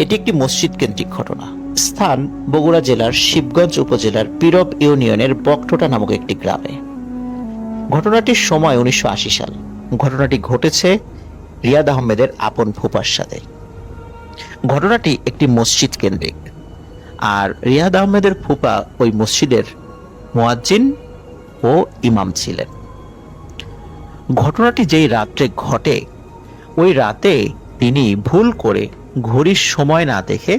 এটি একটি মসজিদ কেন্দ্রিক ঘটনা। স্থান বগুড়া জেলার শিবগঞ্জ উপজেলার পীরব ইউনিয়নের বকটোটা নামক একটি গ্রামে। ঘটনাটির সময় 1980 সাল। ঘটনাটি ঘটেছে রিয়াদ আহমেদের আপন ফুপার সাথে। ঘটনাটি একটি মসজিদ কেন্দ্রিক, আর রিয়াদ আহমেদের ফুপা ওই মসজিদের মুয়াজ্জিন ও ইমাম ছিলেন। ঘটনাটি যেই রাত্রে ঘটে, ওই রাতে তিনি ভুল করে ঘড়ির সময় না দেখে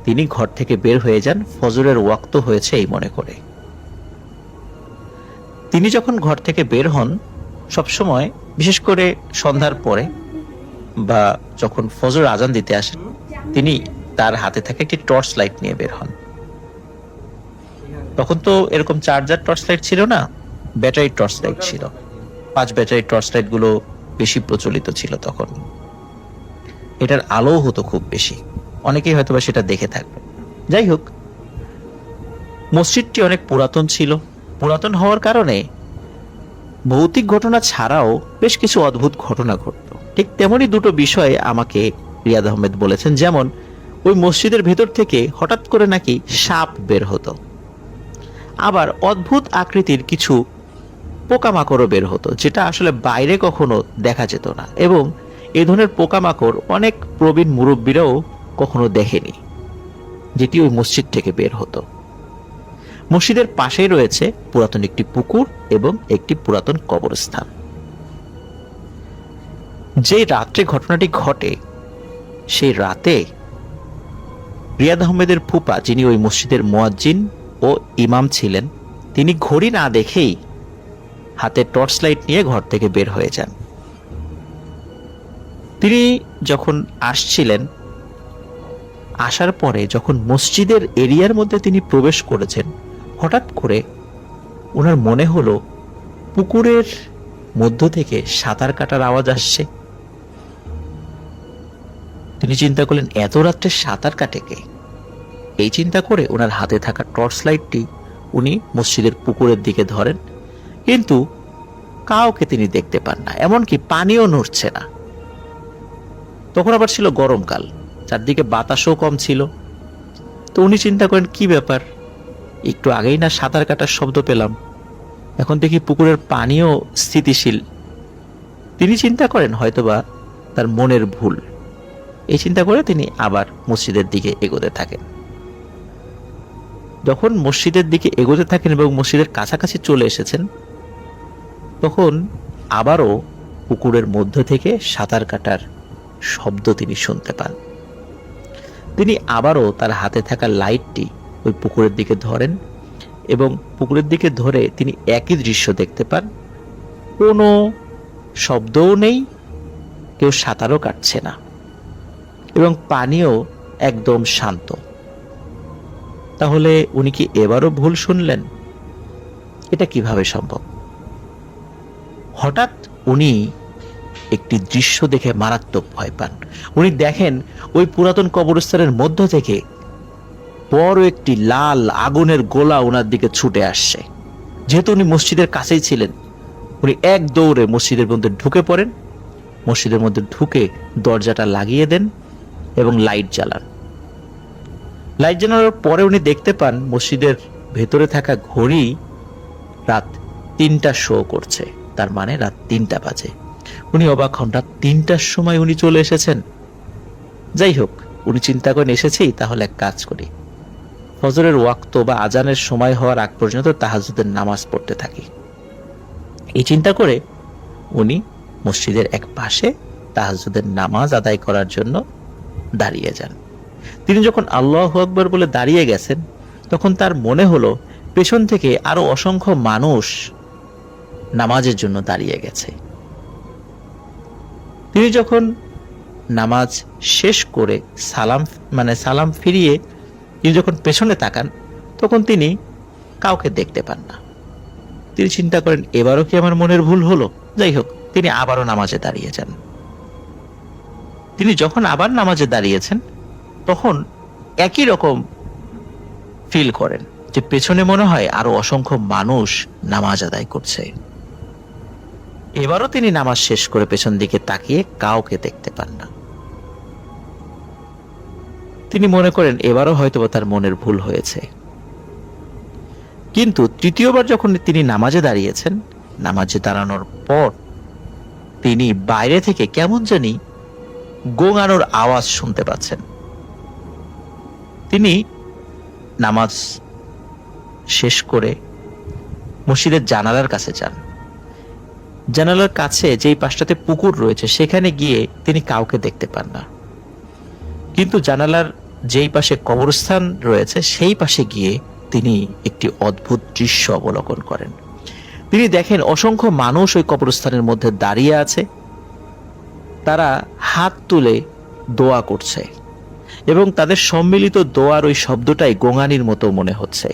তিনি ঘর থেকে বের হয়ে যান ফজরের ওয়াক্ত হয়েছে এই মনে করে। তিনি যখন ঘর থেকে বের হন, সবসময় বিশেষ করে সন্ধ্যার পরে বা যখন ফজর আজান দিতে আসেন, তিনি তার হাতে থাকা একটি টর্চ লাইট নিয়ে বের হন। তখন তো এরকম চার্জার টর্চ লাইট ছিল না, ব্যাটারি টর্চ লাইট ছিল। 5 ব্যাটারি টর্চ লাইট গুলো বেশি প্রচলিত ছিল তখন। এটার আলো হতো খুব বেশি, অনেকেই হয়তোবা সেটা দেখে থাকবে। যাই হোক, মসজিদটি অনেক পুরাতন ছিল। পুরাতন হওয়ার কারণে ভৌতিক ঘটনা ছাড়াও বেশ কিছু অদ্ভুত ঘটনা ঘটতো। ঠিক তেমনই দুটো বিষয়ে আমাকে রিয়াদ আহমেদ বলেছেন। যেমন, ওই মসজিদের ভেতর থেকে হঠাৎ করে নাকি সাপ বের হতো, আবার অদ্ভুত আকৃতির কিছু পোকামাকড়ও বের হতো, যেটা আসলে বাইরে কখনো দেখা যেত না, এবং এই ধরনের পোকামাকড় অনেক প্রবীণ মুরব্বীরাও কখনো দেখেনি, যেটি ওই মসজিদ থেকে বের হতো। মসজিদের পাশেই রয়েছে পুরাতন একটি পুকুর এবং একটি পুরাতন কবরস্থান। যে রাত্রে ঘটনাটি ঘটে, সেই রাতে রিয়াদ আহমেদের ফুপা, যিনি ওই মসজিদের মুয়াজ্জিন ও ইমাম ছিলেন, তিনি ঘড়ি না দেখেই হাতে টর্চ লাইট নিয়ে ঘর থেকে বের হয়ে যান। তিনি যখন আসছিলেন, আসার পরে যখন মসজিদের এরিয়ার মধ্যে তিনি প্রবেশ করেছেন, হঠাৎ করে ওনার মনে হলো পুকুরের মধ্য থেকে সাঁতার কাটার আওয়াজ আসছে। তিনি চিন্তা করলেন, এত রাত্রে সাঁতার কাটে কে? এই চিন্তা করে ওনার হাতে থাকা টর্চ লাইটটি উনি মসজিদের পুকুরের দিকে ধরেন, কিন্তু কাউকে তিনি দেখতে পান না, এমনকি পানিও নড়ছে না। তখন আবার ছিল গরমকাল, চারদিকে বাতাসও কম ছিল। তো উনি চিন্তা করেন, কি ব্যাপার, একটু আগেই না সাঁতার কাটার শব্দ পেলাম, এখন দেখি পুকুরের পানিও স্থিতিশীল। তিনি চিন্তা করেন হয়তোবা তার মনের ভুল। এই চিন্তা করে তিনি আবার মসজিদের দিকে এগোতে থাকেন। যখন মসজিদের দিকে এগোতে থাকেন এবং মসজিদের কাছাকাছি চলে এসেছেন, তখন আবারও পুকুরের মধ্য থেকে সাঁতার কাটার শব্দ তিনি শুনতে পান। তিনি আবারও তার হাতে থাকা লাইটটি ওই পুকুরের দিকে ধরেন এবং পুকুরের দিকে ধরে তিনি একই দৃশ্য দেখতে পান। কোনো শব্দও নেই, কেউ সাঁতারও কাটছে না, এবং পানিও একদম শান্ত। তাহলে উনি কি এবারও ভুল শুনলেন? এটা কিভাবে সম্ভব? হঠাৎ উনি একটি দৃশ্য দেখে মারাত্মক ভয় পান। উনি দেখেন ওই পুরাতন কবরস্থানের মধ্য থেকে বড় একটি লাল আগুনের গোলা ওনার দিকে ছুটে আসছে। যেহেতু উনি মসজিদের কাছেই ছিলেন, উনি এক দৌড়ে মসজিদের মধ্যে ঢুকে পড়েন। মসজিদের মধ্যে ঢুকে দরজাটা লাগিয়ে দেন এবং লাইট জ্বালান। লাইট জ্বালানোর পরে উনি দেখতে পান মসজিদের ভেতরে থাকা ঘড়ি রাত 3টা শো করছে, তার মানে রাত 3টা বাজে। উনি অবাক হন, রাত 3টার সময় উনি চলে এসেছেন। যাই হোক, উনি চিন্তা করেন, এসেছি তাহলে এক কাজ করি, ফজরের ওয়াক্ত বা আজানের সময় হওয়ার আগ পর্যন্ত তাহাজ্জুদের নামাজ পড়তে থাকি। এই চিন্তা করে উনি মসজিদের এক পাশে তাহাজ্জুদের নামাজ আদায় করার জন্য দাঁড়িয়ে যান। তিনি যখন আল্লাহু আকবার বলে দাঁড়িয়ে গেছেন, তখন তার মনে হলো পেছন থেকে আরো অসংখ্য মানুষ নামাজের জন্য দাঁড়িয়ে গেছে। তিনি যখন নামাজ শেষ করে সালাম ফিরিয়ে তিনি যখন পেছনে তাকান, তখন তিনি কাউকে দেখতে পান না। তিনি চিন্তা করেন, এবারও কি আমার মনের ভুল হলো? যাই হোক, তিনি আবারও নামাজে দাঁড়িয়ে যান। তিনি যখন আবার নামাজে দাঁড়িয়েছেন, তখন একই রকম ফিল করেন যে পেছনে মনে হয় আরো অসংখ্য মানুষ নামাজ আদায় করছে। এবারও তিনি নামাজ শেষ করে পেছন দিকে তাকিয়ে কাউকে দেখতে পান না। তিনি মনে করেন এবারও হয়তো তার মনের ভুল হয়েছে। কিন্তু তৃতীয়বার যখন তিনি নামাজে দাঁড়িয়েছেন, নামাজে দাঁড়ানোর পর তিনি বাইরে থেকে কেমন জানি গোঙানোর আওয়াজ শুনতে পাচ্ছেন। তিনি নামাজ শেষ করে মসজিদের জানালার কাছে যান। জানালার কাছে যেই পাশটাতে পুকুর রয়েছে সেখানে গিয়ে তিনি কাউকে দেখতে পান না, কিন্তু জানালার যেই পাশে কবরস্থান রয়েছে সেই পাশে গিয়ে তিনি একটি অদ্ভুত দৃশ্য অবলোকন করেন। তিনি দেখেন অসংখ্য মানুষ ওই কবরস্থানের মধ্যে দাঁড়িয়ে আছে, তারা হাত তুলে দোয়া করছে এবং তাদের সম্মিলিত দোয়ার ওই শব্দটাই গোঙানির মতো মনে হচ্ছে।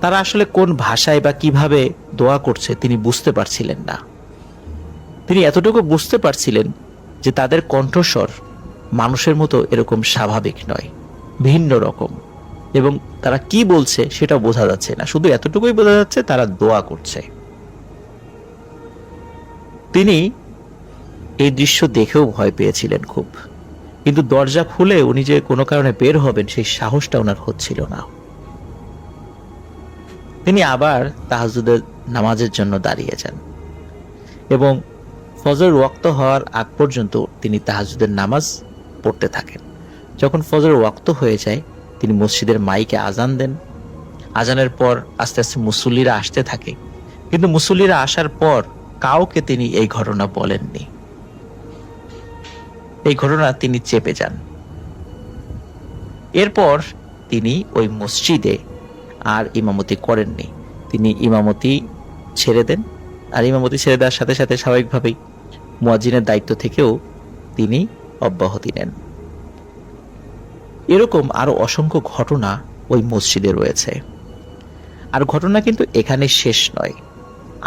তারা আসলে কোন ভাষায় বা কিভাবে দোয়া করছে তিনি বুঝতে পারছিলেন না। তিনি এতটুকু বুঝতে পারছিলেন যে তাদের কণ্ঠস্বর মানুষের মতো এরকম স্বাভাবিক নয়, ভিন্ন রকম, এবং তারা কি বলছে সেটা বোঝা যাচ্ছে না, শুধু এতটুকুই বোঝা যাচ্ছে তারা দোয়া করছে। তিনি এই দৃশ্য দেখেও ভয় পেয়েছিলেন খুব, কিন্তু দরজা খুলে উনি যে কোনো কারণে বের হবেন সেই সাহসটা ওনার হচ্ছিল না। তিনি আবার তাহাজ্জুদের নামাজের জন্য দাঁড়িয়ে যান এবং ফজর ওয়াক্ত হওয়ার আগ পর্যন্ত তিনি তাহাজ্জুদের নামাজ পড়তে থাকেন। যখন ফজর ওয়াক্ত হয়ে যায় তিনি মসজিদের মাইকে আজান দেন। আজানের পর আস্তে আস্তে মুসল্লিরা আসতে থাকে, কিন্তু মুসল্লিরা আসার পর কাউকে তিনি এই ঘটনা বলেননি। এই ঘটনা তিনি চেপে যান। এরপর তিনি ওই মসজিদে আর ইমামতি করেননি, তিনি ইমামতি ছেড়ে দেন। আর ইমামতি ছেড়ে দেওয়ার সাথে সাথে স্বাভাবিকভাবেই মুয়াজ্জিনের দায়িত্ব থেকেও তিনি অব্যাহতি নেন। এরকম আরো অসংখ্য ঘটনা ওই মসজিদে রয়েছে। আর ঘটনা কিন্তু এখানে শেষ নয়,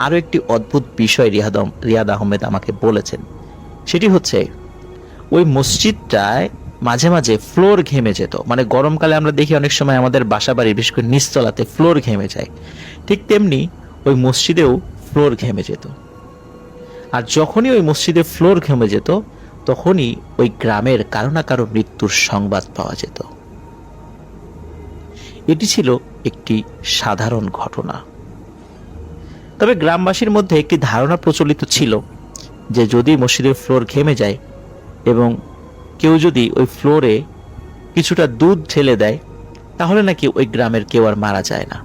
আরো একটি অদ্ভুত বিষয় রিয়াদ আহমেদ আমাকে বলেছেন। সেটি হচ্ছে ওই মসজিদটায় মাঝে মাঝে ফ্লোর ঘেমে যেত। মানে গরমকালে আমরা দেখি অনেক সময় আমাদের বাসা বাড়ি বিশেষ করে নিচতলাতে ফ্লোর ঘেমে যায়, ঠিক তেমনি ওই মসজিদেও ফ্লোর ঘেমে যেত। আর যখনই ওই মসজিদে ফ্লোর ঘেমে যেত তখনই ওই গ্রামের কারো না কারো মৃত্যুর সংবাদ পাওয়া যেত। এটি ছিল একটি সাধারণ ঘটনা। তবে গ্রামবাসীর মধ্যে একটি ধারণা প্রচলিত ছিল যে যদি মসজিদের ফ্লোর ঘেমে যায় এবং কেউ যদি ওই ফ্লোরে কিছুটা দুধ ঢেলে দেয় তাহলে নাকি ওই গ্রামের কেউ আর মারা যায় না।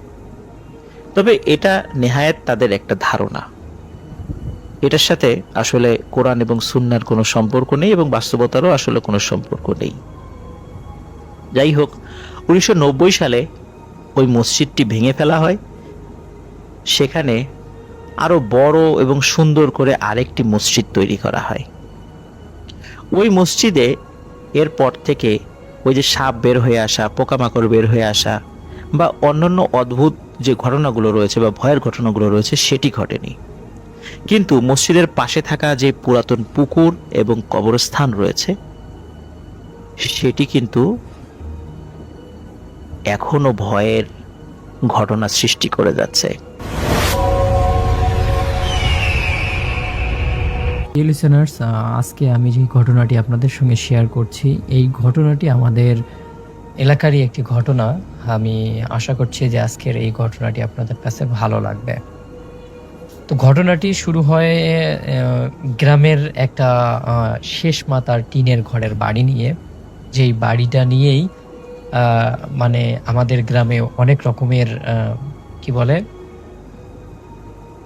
তবে এটা নেহায়েত তাদের একটা ধারণা, এটার সাথে আসলে কোরআন এবং সুন্নাহর কোনো সম্পর্ক নেই এবং বাস্তবতারও আসলে কোনো সম্পর্ক নেই। যাই হোক, 1990 সালে ওই মসজিদটি ভেঙে ফেলা হয়। সেখানে আরো বড় এবং সুন্দর করে আরেকটি মসজিদ তৈরি করা হয়। ওই মসজিদে এরপর থেকে ওই যে সাপ বের হয়ে আসা, পোকামাকড় বের হয়ে আসা বা অন্যান্য অদ্ভুত যে ঘটনাগুলো রয়েছে বা ভয়ের ঘটনাগুলো রয়েছে সেটি ঘটেনি। কিন্তু মসজিদের পাশে থাকা যে পুরাতন পুকুর এবং কবরস্থান রয়েছে সেটি কিন্তু এখনো ভয়ের ঘটনা সৃষ্টি করে যাচ্ছে। লিসেনার্স, আজকে আমি যে ঘটনাটি আপনাদের সঙ্গে শেয়ার করছি এই ঘটনাটি আমাদের এলাকারই একটি ঘটনা। আমি আশা করছি যে আজকের এই ঘটনাটি আপনাদের কাছে ভালো লাগবে। তো ঘটনাটি শুরু হয় গ্রামের একটা শেষ মাথার টিনের ঘরের বাড়ি নিয়ে, যেই বাড়িটা নিয়েই মানে আমাদের গ্রামে অনেক রকমের কি বলে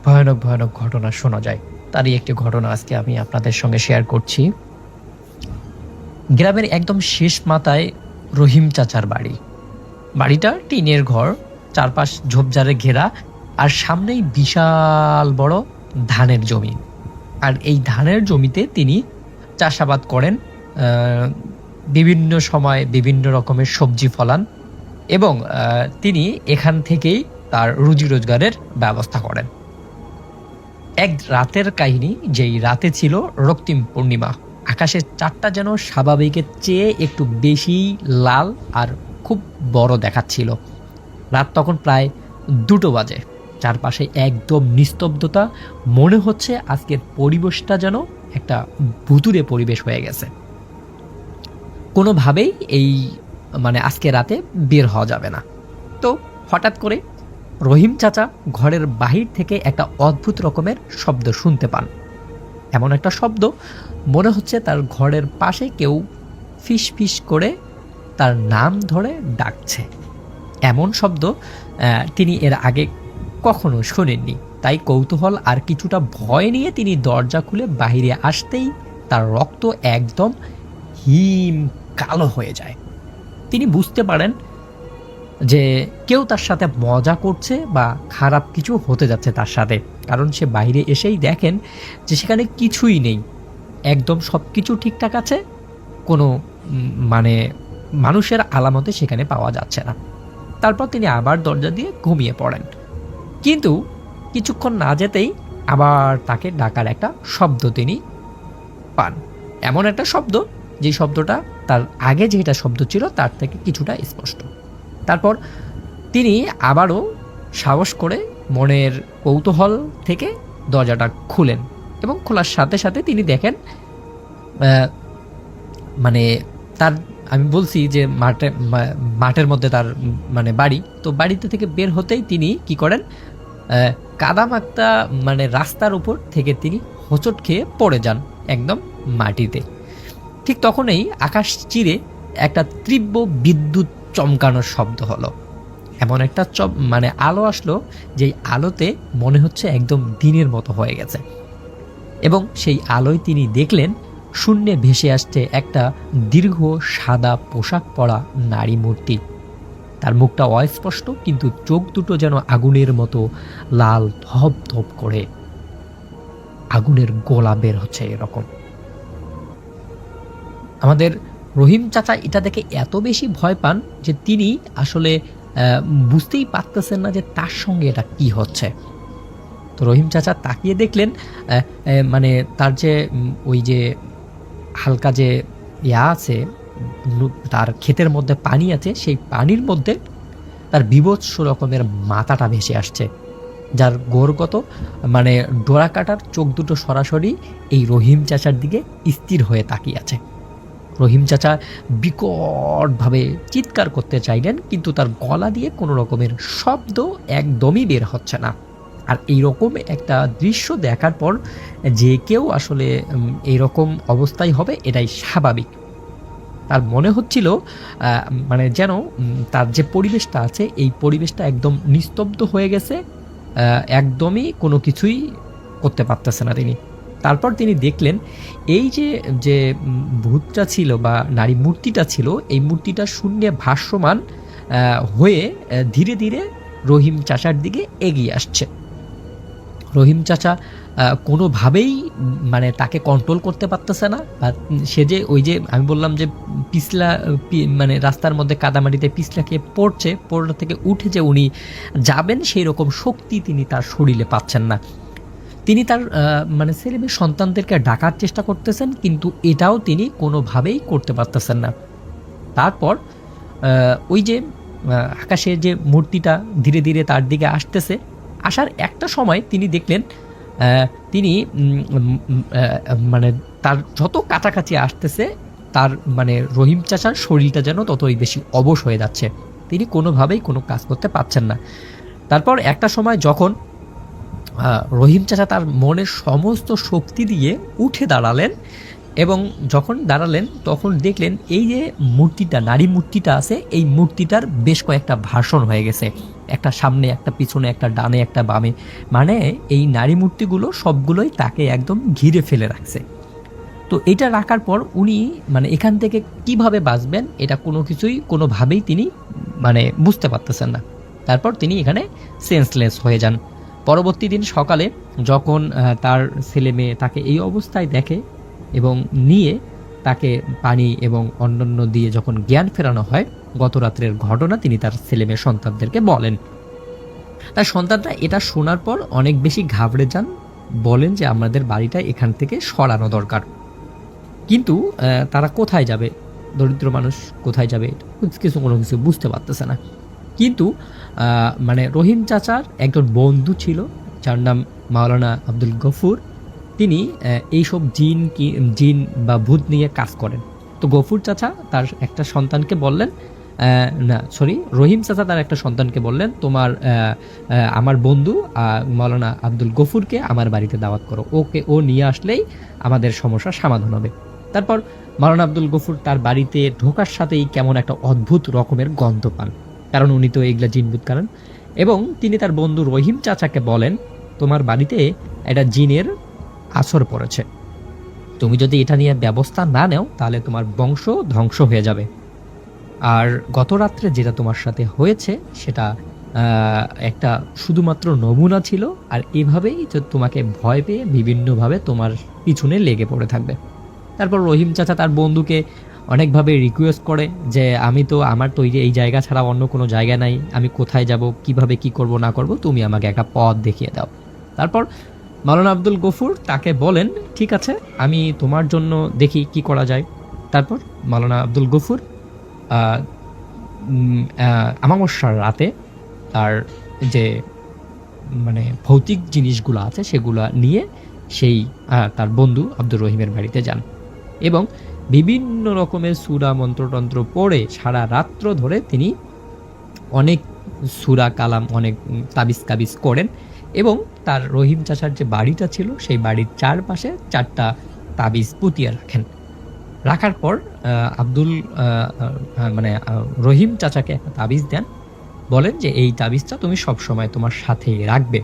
ভয়ানক ভয়ানক ঘটনা শোনা যায়। তারই একটি ঘটনা আজকে আমি আপনাদের সঙ্গে শেয়ার করছি। গ্রামের একদম শেষ মাথায় রহিম চাচার বাড়ি। বাড়িটা টিনের ঘর, চারপাশ ঝোপঝাড়ে ঘেরা, আর সামনেই বিশাল বড় ধানের জমি। আর এই ধানের জমিতে তিনি চাষাবাদ করেন, বিভিন্ন সময় বিভিন্ন রকমের সবজি ফলান এবং তিনি এখান থেকেই তার রুজি রোজগারের ব্যবস্থা করেন। এক রাতের কাহিনী, যেই রাতে ছিল রক্তিম পূর্ণিমা। আকাশের চাঁদটা যেন স্বাভাবিকের চেয়ে একটু বেশি লাল আর খুব বড় দেখাচ্ছিল। রাত তখন প্রায় 2টো বাজে। চারপাশে একদম নিস্তব্ধতা, মনে হচ্ছে আজকের পরিবেশটা যেন একটা ভুতুড়ে পরিবেশ হয়ে গেছে। কোনোভাবেই এই মানে আজকে রাতে বের হওয়া যাবে না। তো হঠাৎ করে রহিম চাচা ঘরের বাহির থেকে একটা অদ্ভুত রকমের শব্দ শুনতে পান। এমন একটা শব্দ মনে হচ্ছে তার ঘরের পাশে কেউ ফিস ফিস করে তার নাম ধরে ডাকছে। এমন শব্দ তিনি এর আগে কখনো শোনেননি। তাই কৌতূহল আর কিছুটা ভয় নিয়ে তিনি দরজা খুলে বাইরে আসতেই তার রক্ত একদম হিম কালো হয়ে যায়। তিনি বুঝতে পারেন যে কেউ তার সাথে মজা করছে বা খারাপ কিছু হতে যাচ্ছে তার সাথে, কারণ সে বাইরে এসেই দেখেন যে সেখানে কিছুই নেই, একদম সব কিছু ঠিকঠাক আছে, কোনো মানে মানুষের আলামতে সেখানে পাওয়া যাচ্ছে না। তারপর তিনি আবার দরজা দিয়ে ঘুমিয়ে পড়েন। কিন্তু কিছুক্ষণ না যেতেই আবার তাকে ডাকার একটা শব্দ তিনি পান। এমন একটা শব্দ যে শব্দটা তার আগে যেটা শব্দ ছিল তার থেকে কিছুটা স্পষ্ট। তারপর তিনি আবারও সাহস করে মনের কৌতূহল থেকে দরজাটা খুলেন এবং খোলার সাথে সাথে তিনি দেখেন মানে তার, আমি বলছি যে মাঠের মধ্যে তার মানে বাড়ি, তো বাড়িতে থেকে বের হতেই তিনি কি করেন, কাদামাক্তা মানে রাস্তার উপর থেকে তিনি হোঁচট খেয়ে পড়ে যান একদম মাটিতে। ঠিক তখনই আকাশ চিরে একটা তীব্র বিদ্যুৎ চমকানোর শব্দ হলো। এমন একটা মানে আলো আসলো যেই আলোতে মনে হচ্ছে একদম দিনের মতো হয়ে গেছে, এবং সেই আলোয় তিনি দেখলেন শূন্যে ভেসে আসছে একটা দীর্ঘ সাদা পোশাক পরা নারী মূর্তি। তার মুখটা অস্পষ্ট, কিন্তু চোখ দুটো যেন আগুনের মতো লাল, ধপ ধপ করে আগুনের গোলা বের হচ্ছে এরকম। আমাদের রহিম চাচা এটা দেখে এত বেশি ভয় পান যে তিনি আসলে বুঝতেই পারতেছেন না যে তার সঙ্গে এটা কি হচ্ছে। তো রহিম চাচা তাকিয়ে দেখলেন মানে তার যে ওই যে হালকা যে আছে, তার ক্ষেতের মধ্যে পানি আছে, সেই পানির মধ্যে তার বীভৎস রকমের মাথাটা ভেসে আসছে, যার গোরগত মানে ডোরা কাটার চোখ দুটো সরাসরি এই রহিম চাচার দিকে স্থির হয়ে তাকিয়ে আছে। রহিম চাচা বিকটভাবে চিৎকার করতে চাইলেন, কিন্তু তার গলা দিয়ে কোনো রকমের শব্দ একদমই বের হচ্ছে না। আর এইরকম একটা দৃশ্য দেখার পর যে কেউ আসলে এইরকম অবস্থায় হবে এটাই স্বাভাবিক। তার মনে হচ্ছিল মানে যেন তার যে পরিবেশটা আছে এই পরিবেশটা একদম নিস্তব্ধ হয়ে গেছে, একদমই কোনো কিছুই করতে পারতেছে না তিনি। তারপর তিনি দেখলেন এই যে যে ভূতটা ছিল বা নারী মূর্তিটা ছিল, এই মূর্তিটা শূন্যে ভাসমান হয়ে ধীরে ধীরে রহিম চাচার দিকে এগিয়ে আসছে। রহিম চাচা কোনোভাবেই মানে তাকে কন্ট্রোল করতে পারতেছে না, বা সে যে ওই যে আমি বললাম যে পিছলা মানে রাস্তার মধ্যে কাদামাটিতে পিছলা খেয়ে পড়ছে, পড়া থেকে উঠে যে উনি যাবেন সেই রকম শক্তি তিনি তার শরীরে পাচ্ছেন না। তিনি তার মানে ছেলেমেয়ে সন্তানদেরকে ডাকার চেষ্টা করতেছেন, কিন্তু এটাও তিনি কোনোভাবেই করতে পারতেছেন না। তারপর ওই যে আকাশের যে মূর্তিটা ধীরে ধীরে তার দিকে আসতেছে, আসার একটা সময় তিনি দেখলেন তিনি মানে তার যত কাছাকাছি আসতেছে তার মানে রহিম চাচার শরীরটা যেন ততই বেশি অবশ হয়ে যাচ্ছে, তিনি কোনোভাবেই কোনো কাজ করতে পারছেন না। তারপর একটা সময় যখন রহিম চাচা তার মনের সমস্ত শক্তি দিয়ে উঠে দাঁড়ালেন, এবং যখন দাঁড়ালেন তখন দেখলেন এই যে মূর্তিটা, নারী মূর্তিটা আছে, এই মূর্তিটার বেশ কয়েকটা ভাষণ হয়ে গেছে, একটা সামনে, একটা পিছনে, একটা ডানে, একটা বামে, মানে এই নারী মূর্তিগুলো সবগুলোই তাকে একদম ঘিরে ফেলে রাখছে। তো এটা রাখার পর উনি মানে এখান থেকে কিভাবে বাঁচবেন এটা কোনো কিছুই কোনোভাবেই তিনি মানে বুঝতে পারতেছেন না। তারপর তিনি এখানে সেন্সলেস হয়ে যান। পরবর্তী দিন সকালে যখন তার ছেলে মেয়ে তাকে এই অবস্থায় দেখে এবং নিয়ে তাকে পানি এবং অন্যান্য দিয়ে যখন জ্ঞান ফেরানো হয়, গত রাত্রের ঘটনা তিনি তার ছেলে মেয়ে সন্তানদেরকে বলেন। তার সন্তানরা এটা শোনার পর অনেক বেশি ঘাবড়ে যান, বলেন যে আমাদের বাড়িটা এখান থেকে সরানো দরকার। কিন্তু তারা কোথায় যাবে, দরিদ্র মানুষ কোথায় যাবে কোনো কিছু বুঝতে পারতেছে না। কিন্তু মানে রহিম চাচার একজন বন্ধু ছিল যার নাম মাওলানা আব্দুল গফুর, তিনি এইসব জিন বা ভূত নিয়ে কাজ করেন। তো তো গফুর চাচা তার একটা সন্তানকে বললেন, না সরি, রহিম চাচা তার একটা সন্তানকে বললেন, তোমার আমার বন্ধু মাওলানা আব্দুল গফুরকে আমার বাড়িতে দাওয়াত করো, ও নিয়ে আসলেই আমাদের সমস্যার সমাধান হবে। তারপর মাওলানা আব্দুল গফুর তার বাড়িতে ঢোকার সাথেই কেমন একটা অদ্ভুত রকমের গন্ধ পান, কারণ উনি তো এগুলা জিনভূত কারণ। এবং তিনি তার বন্ধু রহিম চাচাকে বলেন, তোমার বাড়িতে একটা জিনের আসর পড়েছে, তুমি যদি এটা নিয়ে ব্যবস্থা না নেও তাহলে তোমার বংশ ধ্বংস হয়ে যাবে। আর গত রাত্রে যেটা তোমার সাথে হয়েছে সেটা একটা শুধুমাত্র নমুনা ছিল, আর এভাবেই যে তোমাকে ভয় পেয়ে বিভিন্নভাবে তোমার পিছনে লেগে পড়ে থাকবে। তারপর রহিম চাচা তার বন্ধুকে অনেকভাবে রিকোয়েস্ট করে যে আমার তো এই জায়গা ছাড়া অন্য কোনো জায়গা নাই, আমি কোথায় যাব, কিভাবে কি করব না করব, তুমি আমাকে একটা পথ দেখিয়ে দাও। তারপর মাওলানা আব্দুল গফুর তাকে বলেন, ঠিক আছে, আমি তোমার জন্য দেখি কি করা যায়। তারপর মাওলানা আব্দুল গফুর আমাবস্যার রাতে তার যে মানে ভৌতিক জিনিসগুলো আছে সেগুলো নিয়ে সেই তার বন্ধু আব্দুর রহিমের বাড়িতে যান এবং বিভিন্ন রকমের সূরা মন্ত্রতন্ত্র পড়ে সারা রাত্র ধরে তিনি অনেক সূরা কালাম, অনেক তাবিজ কাবিজ করেন এবং তার রহিম চাচার যে বাড়িটা ছিল সেই বাড়ির চারপাশে 4টা তাবিজ পুঁতিয়ে রাখার পর রহিম চাচাকে একটা তাবিজ দেন, বলেন যে এই তাবিজটা তুমি সবসময় তোমার সাথে রাখবে,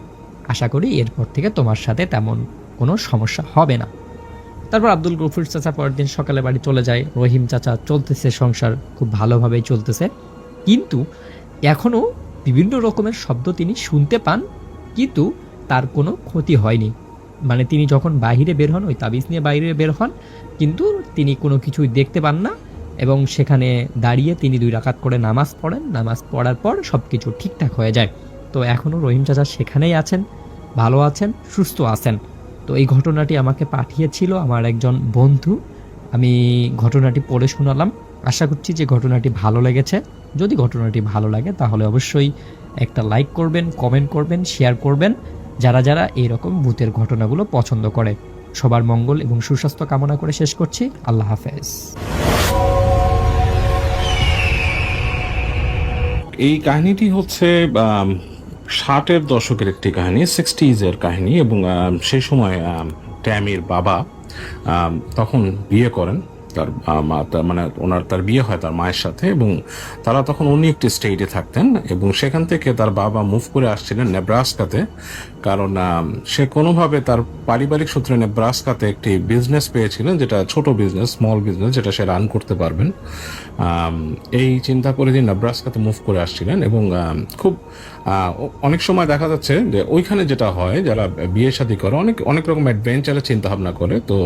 আশা করি এরপর থেকে তোমার সাথে তেমন কোনো সমস্যা হবে না। তারপর আব্দুল গফুর চাচা পরের দিন সকালে বাড়ি চলে যায়। রহিম চাচা চলতেছে, সংসার খুব ভালোভাবেই চলতেছে, কিন্তু এখনও বিভিন্ন রকমের শব্দ তিনি শুনতে পান, কিন্তু তার কোনো ক্ষতি হয়নি। মানে তিনি যখন বাইরে বের হন, ওই তাবিজ নিয়ে বাইরে বের হন, কিন্তু তিনি কোনো কিছুই দেখতে পান না এবং সেখানে দাঁড়িয়ে তিনি 2 রাকাত করে নামাজ পড়েন। নামাজ পড়ার পর সব কিছু ঠিকঠাক হয়ে যায়। তো এখনও রহিম চাচা সেখানেই আছেন, ভালো আছেন, সুস্থ আছেন। তো এই ঘটনাটি আমাকে পাঠিয়েছিল আমার একজন বন্ধু, আমি ঘটনাটি পড়ে শোনালাম। আশা করছি যে ঘটনাটি ভালো লেগেছে। যদি ঘটনাটি ভালো লাগে তাহলে অবশ্যই একটা লাইক করবেন, কমেন্ট করবেন, শেয়ার করবেন, যারা যারা এইরকম ভূতের ঘটনাগুলো পছন্দ করে। সবার মঙ্গল এবং সুস্বাস্থ্য কামনা করে শেষ করছি। আল্লাহ হাফেজ। এই কাহিনীটি হচ্ছে 60-এর দশকের একটি কাহিনী, 60s-এর কাহিনী। এবং সেই সময় ট্যামির বাবা তখন বিয়ে করেন, তার বিয়ে হয় তার মায়ের সাথে, এবং তারা তখন অন্য একটি স্টেটে থাকতেন এবং সেখান থেকে তার বাবা মুভ করে আসছিলেন নেব্রাস্কাতে, কারণ সে কোনোভাবে তার পারিবারিক সূত্রে নেব্রাস্কাতে একটি বিজনেস পেয়েছিলেন, যেটা ছোট বিজনেস, স্মল বিজনেস, যেটা সে রান করতে পারবেন। এই চিন্তা করে তিনি নেব্রাস্কাতে মুভ করে আসছিলেন এবং খুব অনেক সময় দেখা যাচ্ছে যে ওইখানে যেটা হয়, যারা বিয়ে শাদী করে অনেক রকম অ্যাডভেঞ্চারের চিন্তা ভাবনা করে। তো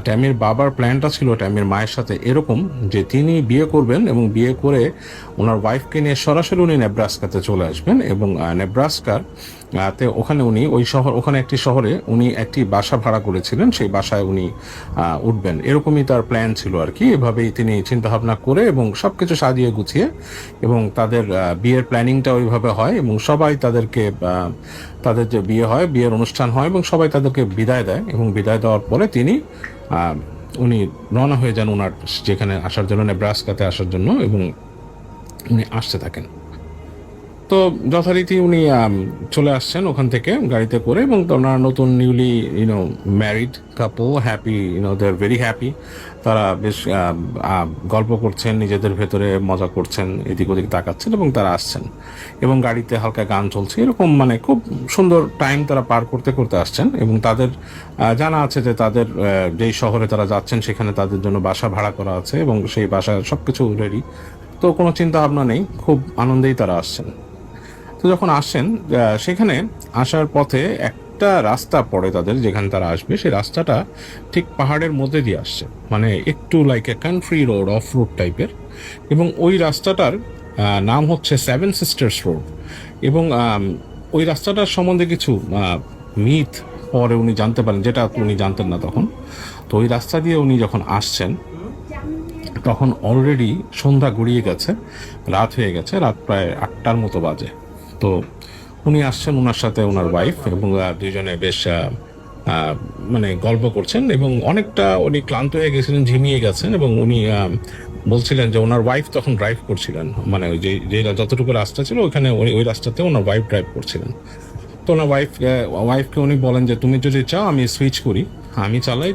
ট্যামির বাবার প্ল্যানটা ছিল ট্যামির মায়ের সাথে এরকম যে তিনি বিয়ে করবেন এবং বিয়ে করে ওনার ওয়াইফকে নিয়ে সরাসরি উনি নেব্রাস্কাতে চলে আসবেন এবং নেব্রাস্কার ওখানে একটি শহরে উনি একটি বাসা ভাড়া করেছিলেন, সেই বাসায় উনি উঠবেন, এরকমই তার প্ল্যান ছিল আর কি। এভাবেই তিনি চিন্তা ভাবনা করে এবং সবকিছু সাজিয়ে গুছিয়ে, এবং তাদের বিয়ের প্ল্যানিংটা ওইভাবে হয় এবং সবাই তাদের যে বিয়ে হয়, বিয়ের অনুষ্ঠান হয় এবং সবাই তাদেরকে বিদায় দেয়, এবং বিদায় দেওয়ার পরে উনি রওনা হয়ে যান ওনার যেখানে আসার জন্য, নেব্রাস্কাতে আসার জন্য, এবং উনি আসতে থাকেন। তো যথারীতি উনি চলে আসছেন ওখান থেকে গাড়িতে করে, এবং ওনারা নতুন newly married couple, happy, they are very happy. তারা বেশ গল্প করছেন, নিজেদের ভেতরে মজা করছেন, এদিক ওদিক তাকাচ্ছেন এবং তারা আসছেন এবং গাড়িতে হালকা গান চলছে, এরকম মানে খুব সুন্দর টাইম তারা পার করতে করতে আসছেন। এবং তাদের জানা আছে যে তাদের যেই শহরে তারা যাচ্ছেন সেখানে তাদের জন্য বাসা ভাড়া করা আছে এবং সেই বাসায় সবকিছু রেডি, তো কোনো চিন্তা ভাবনা নেই, খুব আনন্দেই তারা আসছেন। তো যখন আসেন, সেখানে আসার পথে একটা রাস্তা পড়ে তাদের, যেখানে তারা আসবে সেই রাস্তাটা ঠিক পাহাড়ের মধ্যে দিয়ে আসছে, মানে একটু like a country road, of road টাইপের। এবং ওই রাস্তাটার নাম হচ্ছে 7 সিস্টার্স রোড। এবং ওই রাস্তাটার সম্বন্ধে কিছু মিথ পরে উনি জানতে পারেন, যেটা উনি জানতেন না তখন। তো ওই রাস্তা দিয়ে উনি যখন আসছেন তখন অলরেডি সন্ধ্যা গড়িয়ে গেছে, রাত হয়ে গেছে, রাত প্রায় 8টার মতো বাজে। তো উনি আসছেন ওনার সাথে ওনার ওয়াইফ, এবং দুইজনে বেশ মানে গল্প করছেন এবং অনেকটা উনি ক্লান্ত হয়ে গেছিলেন, ঝিমিয়ে গেছেন, এবং উনি বলছিলেন যে ওনার ওয়াইফ তখন ড্রাইভ করছিলেন, মানে ওই যে যতটুকু রাস্তা ছিল ওখানে ওই রাস্তাতে ওনার ওয়াইফ ড্রাইভ করছিলেন। তো ওনার ওয়াইফকে উনি বলেন যে তুমি যদি চাও আমি সুইচ করি, আমি চালাই,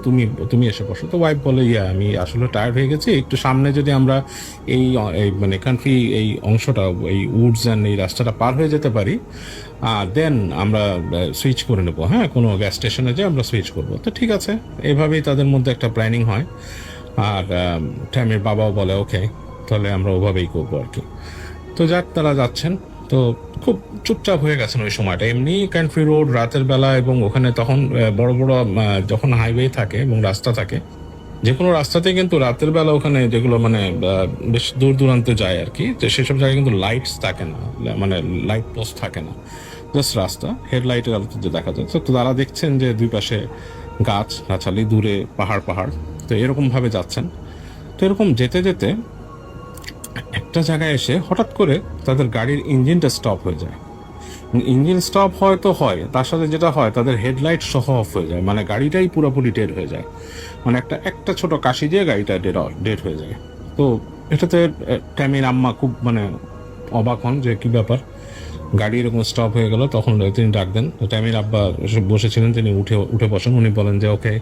তুমি এসে বসো। তো ওয়াইফ বলে আমি আসলে টায়ার্ড হয়ে গেছি, একটু সামনে যদি আমরা এই মানে কান্ট্রি এই অংশটা, এই উডস অ্যান্ড এই রাস্তাটা পার হয়ে যেতে পারি, দেন আমরা সুইচ করে নেবো, হ্যাঁ, কোনো গ্যাস স্টেশনে যে আমরা সুইচ করবো। তো ঠিক আছে, এভাবেই তাদের মধ্যে একটা প্ল্যানিং হয়। আর ট্যামির বাবাও বলে ওকে, তাহলে আমরা ওভাবেই করবো আর কি। তো যাক, তারা যাচ্ছেন। তো খুব চুপচাপ হয়ে গেছেন ওই সময়টা, এমনি কান্ট্রি রোড, রাতের বেলা, এবং ওখানে তখন বড় বড় যখন হাইওয়ে থাকে এবং রাস্তা থাকে, যে কোনো রাস্তাতে কিন্তু রাতের বেলা ওখানে যেগুলো মানে বেশ দূর দূরান্তে যায় আর কি, তো সেসব জায়গায় কিন্তু লাইটস থাকে না, মানে লাইট পোস্ট থাকে না, জাস্ট রাস্তা হেডলাইটের আলোতে দেখা যায়। তো তারা দেখছেন যে দুই পাশে গাছ গাছালি, দূরে পাহাড় পাহাড়, তো এরকমভাবে যাচ্ছেন। তো এরকম যেতে যেতে একটা জায়গায় এসে হঠাৎ করে তাদের গাড়ির ইঞ্জিনটা স্টপ হয়ে যায়। ইঞ্জিন স্টপ হয় তো হয়, তার সাথে যেটা হয় তাদের হেডলাইট সহ অফ হয়ে যায়, মানে গাড়িটাই পুরোপুরি ডেড হয়ে যায়, মানে একটা ছোট কাশি দিয়ে গাড়িটা ডেড হয়ে যায়। তো এটাতে ট্যামির আম্মা খুব মানে অবাক হন যে কি ব্যাপার, গাড়ি এরকম স্টপ হয়ে গেল। তখন তিনি ডাক দেন, ট্যামির আব্বা বসেছিলেন, তিনি উঠে বসেন। উনি বলেন যে ওকে,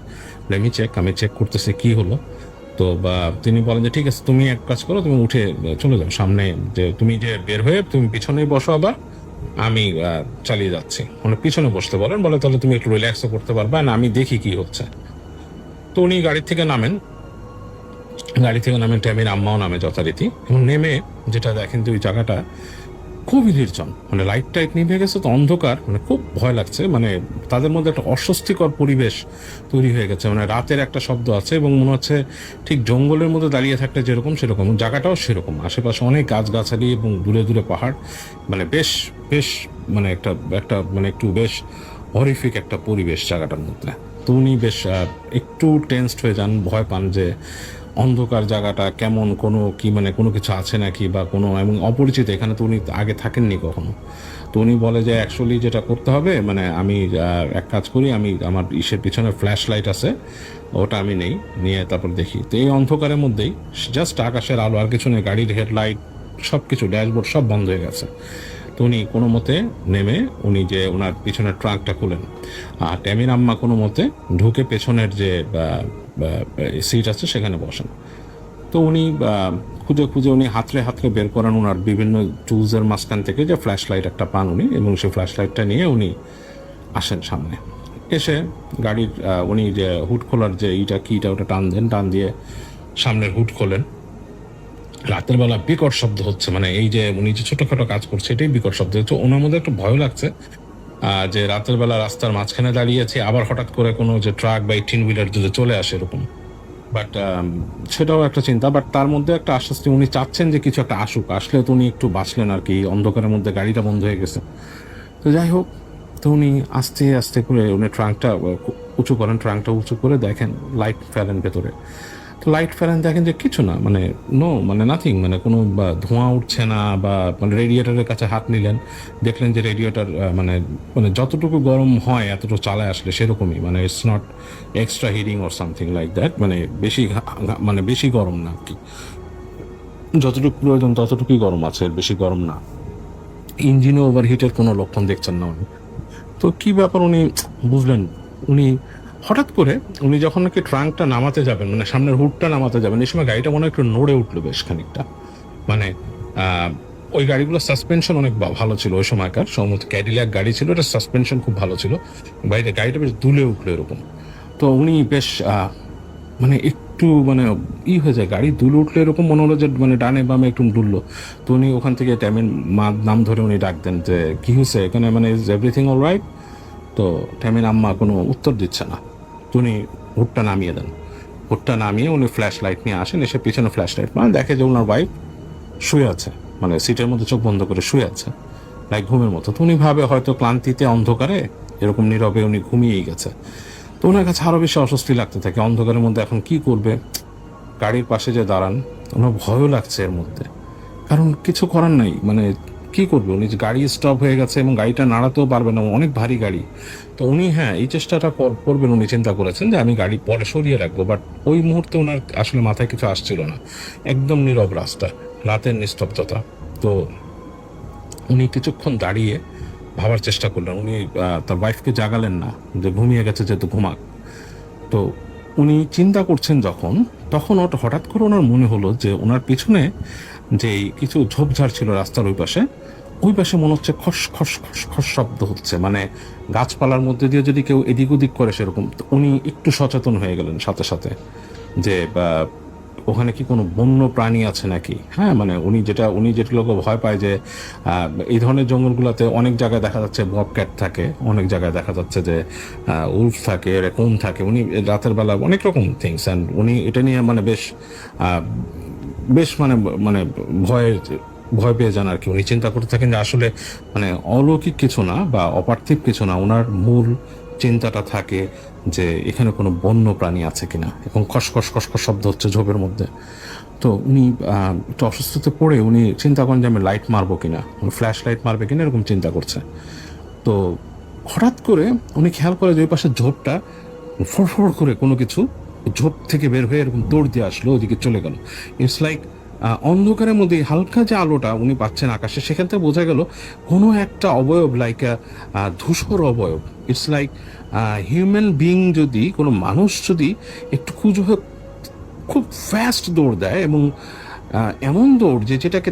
লেমি চেক, আমি চেক করতেছি কি হলো। তো বা তিনি বলেন যে ঠিক আছে, তুমি এক কাজ করো, তুমি উঠে চলে যাও সামনে, যে তুমি যে বের হয়ে তুমি পিছনেই বসো, আবার আমি চালিয়ে যাচ্ছি। মানে পিছনে বসতে বলেন, বলে তাহলে তুমি একটু রিল্যাক্সও করতে পারবে, না আমি দেখি কি হচ্ছে। তো উনি গাড়ি থেকে নামেন, ট্যামির আম্মাও নামে যথারীতি, এবং নেমে যেটা দেখেন যে ওই জায়গাটা খুবই নির্জন, মানে লাইট টাইট নিভে গেছে, তো অন্ধকার, মানে খুব ভয় লাগছে, মানে তাদের মধ্যে একটা অস্বস্তিকর পরিবেশ তৈরি হয়ে গেছে, মানে রাতের একটা শব্দ আছে, এবং মনে হচ্ছে ঠিক জঙ্গলের মধ্যে দাঁড়িয়ে থাকলে যেরকম সেরকম, জায়গাটাও সেরকম, আশেপাশে অনেক গাছগাছালি এবং দূরে দূরে পাহাড়, মানে বেশ বেশ মানে একটা মানে একটু বেশ হরিফিক একটা পরিবেশ জায়গাটার মধ্যে। তো উনি বেশ একটু টেন্সড হয়ে যান, ভয় পান যে অন্ধকার জায়গাটা কেমন, মানে কোনো কিছু আছে নাকি, বা কোনো, এবং অপরিচিত, এখানে তো উনি আগে থাকেননি কখনো। তো উনি বলে যে অ্যাকচুয়ালি যেটা করতে হবে, মানে আমি এক কাজ করি, আমি আমার ইসের পিছনে ফ্ল্যাশ লাইট আছে, ওটা আমি নিয়ে তারপর দেখি। তো এই অন্ধকারের মধ্যেই জাস্ট আকাশের আলো, আর কিছু নেই, গাড়ির হেডলাইট সব কিছু, ড্যাশবোর্ড সব বন্ধ হয়ে গেছে। তো উনি কোনো মতে নেমে উনি যে ওনার পিছনের ট্রাঙ্কটা খুলেন, আর ট্যামির আম্মা কোনো মতে ঢুকে পেছনের যে সিট আছে সেখানে বসেন। তো উনি খুঁজে খুঁজে উনি হাতড়ে বের করেন ওনার বিভিন্ন টুলসের মাঝখান থেকে যে ফ্ল্যাশ লাইট একটা পান উনি, এবং সেই ফ্ল্যাশ লাইটটা নিয়ে উনি আসেন সামনে। এসে গাড়ির উনি যে হুড খোলার যে কিটা ওটা টান দিয়ে সামনের হুড খোলেন। রাতের বেলা বিকট শব্দ হচ্ছে, মানে এই যে উনি যে ছোটখাটো কাজ করছে এটাই বিকট শব্দ হচ্ছে। ওনার মধ্যে একটু ভয় লাগছে যে রাতের বেলা রাস্তার মাঝখানে দাঁড়িয়েছে, আবার হঠাৎ করে কোনো যে ট্রাক বা 18 হুইলার যদি চলে আসে এরকম, বাট সেটাও একটা চিন্তা। বাট তার মধ্যে একটা আশ্বস্তি, উনি চাচ্ছেন যে কিছু একটা আসলে তো উনি একটু বাঁচলেন আর কি, অন্ধকারের মধ্যে গাড়িটা বন্ধ হয়ে গেছে। তো যাই হোক, তো উনি আস্তে আস্তে করে উনি ট্রাঙ্কটা উঁচু করে দেখেন, লাইট ফেলেন ভেতরে। তো লাইট ফেলেন, দেখেন যে কিছু না, মানে নাথিং, মানে কোনো ধোঁয়া উঠছে না, বা মানে রেডিয়েটারের কাছে হাত নিলেন, দেখলেন যে রেডিয়েটার মানে যতটুকু গরম হয় এতটুকু চালায় আসলে সেরকমই, মানে it's not extra heating or something like that, মানে বেশি গরম না আর কি, যতটুকু প্রয়োজন ততটুকুই গরম আছে, বেশি গরম না। ইঞ্জিনে ওভারহিটের কোনো লক্ষণ দেখছেন না উনি। তো কি ব্যাপার উনি বুঝলেন। উনি হঠাৎ করে উনি যখন নাকি ট্রাঙ্কটা নামাতে যাবেন, মানে সামনের হুডটা নামাতে যাবেন, এই সময় গাড়িটা মনে হয় একটু নড়ে উঠলো বেশ খানিকটা। মানে ওই গাড়িগুলোর সাসপেনশন অনেক ভালো ছিল ওই সময়কার, সম্ভবত ক্যাডিল্যাক গাড়ি ছিল, এটা সাসপেনশন খুব ভালো ছিল, গাড়িটা বেশ দুলে উঠলো এরকম। তো উনি বেশ মানে একটু মানে হয়ে যায়, গাড়ি দুলে উঠলে এরকম মনে হলো যে মানে ডানে বামে একটু দুললো। তো উনি ওখান থেকে ট্যামির নাম ধরে উনি ডাক দেন যে কি হয়েছে এখানে, মানে ইজ এভরিথিং অল রাইট? তো ট্যামির আম্মা কোনো উত্তর দিচ্ছে না। তো উনি হুডটা নামিয়ে দেন, হুডটা নামিয়ে উনি ফ্ল্যাশ লাইট নিয়ে আসেন, এসে পিছনে ফ্ল্যাশ লাইট মানে দেখে যে ওনার ওয়াইফ শুয়ে আছে, মানে সিটের মধ্যে চোখ বন্ধ করে শুয়ে আছে, লাইক ঘুমের মতো। তো উনি ভাবে হয়তো ক্লান্তিতে অন্ধকারে এরকম নীরবে উনি ঘুমিয়েই গেছে। তো ওনার কাছে আরও বেশি অস্বস্তি লাগতে থাকে, অন্ধকারের মধ্যে এখন কি করবে। গাড়ির পাশে যে দাঁড়ান, ওনার ভয়ও লাগছে এর মধ্যে, কারণ কিছু করার নাই, মানে কি করবে উনি, যে গাড়ি স্টপ হয়ে গেছে এবং গাড়িটা নাড়াতেও পারবে না, অনেক ভারী গাড়ি। তো উনি এই চেষ্টাটা করবেন, উনি চিন্তা করেছেন যে আমি গাড়ি পরে সরিয়ে রাখবো, বাট ওই মুহূর্তে ওনার আসলে মাথায় কিছু আসছিল না, একদম নীরব রাস্তা, রাতের নিস্তব্ধতা। তো উনি কিছুক্ষণ দাঁড়িয়ে ভাবার চেষ্টা করলেন। উনি তার ওয়াইফকে জাগালেন না, যে ঘুমিয়ে গেছে যেহেতু ঘুমাক। তো উনি চিন্তা করছেন যখন, তখন হঠাৎ করে ওনার মনে হলো যে ওনার পিছনে যে কিছু ঝোপঝাড় ছিল রাস্তার ওই পাশে মনে হচ্ছে খস খস খস খস শব্দ হচ্ছে, মানে গাছপালার মধ্যে দিয়ে যদি কেউ এদিক ওদিক করে সেরকম। তো উনি একটু সচেতন হয়ে গেলেন সাথে সাথে, যে ওখানে কি কোনো বন্য প্রাণী আছে নাকি। হ্যাঁ, মানে উনি যেটা লোক ভয় পায় যে এই ধরনের জঙ্গলগুলোতে অনেক জায়গায় দেখা যাচ্ছে ববক্যাট থাকে, অনেক জায়গায় দেখা যাচ্ছে যে উল্ফ থাকে, রেকুন থাকে। উনি রাতের বেলা অনেক রকম থিংস, অ্যান্ড উনি এটা নিয়ে মানে বেশ মানে মানে ভয় পেয়ে যান আর কি। উনি চিন্তা করতে থাকেন যে আসলে মানে অলৌকিক কিছু না বা অপার্থিব কিছু না, ওনার মূল চিন্তাটা থাকে যে এখানে কোনো বন্য প্রাণী আছে কিনা, এবং খসখস খসখস শব্দ হচ্ছে ঝোপের মধ্যে। তো উনি একটু অসুস্থতে পড়ে উনি চিন্তা করেন যে আমি লাইট মারবো কিনা, ফ্ল্যাশ লাইট মারবে কিনা, এরকম চিন্তা করছে। তো হঠাৎ করে উনি খেয়াল করে যে ওই পাশে ঝোপটা ফড়ফড় করে কোনো কিছু ঝোপ থেকে বের হয়ে এরকম দৌড় দিয়ে আসলো, ওদিকে চলে গেল। ইটস লাইক অন্ধকারের মধ্যে হালকা যে আলোটা উনি পাচ্ছেন আকাশে, সেখান থেকে বোঝা গেল কোনো একটা অবয়ব, লাইক ধূসর অবয়ব। ইটস লাইক হিউম্যান বিইং, যদি কোনো মানুষ যদি একটু খুব ফাস্ট দৌড় দেয়, এবং এমন দৌড় যেটাকে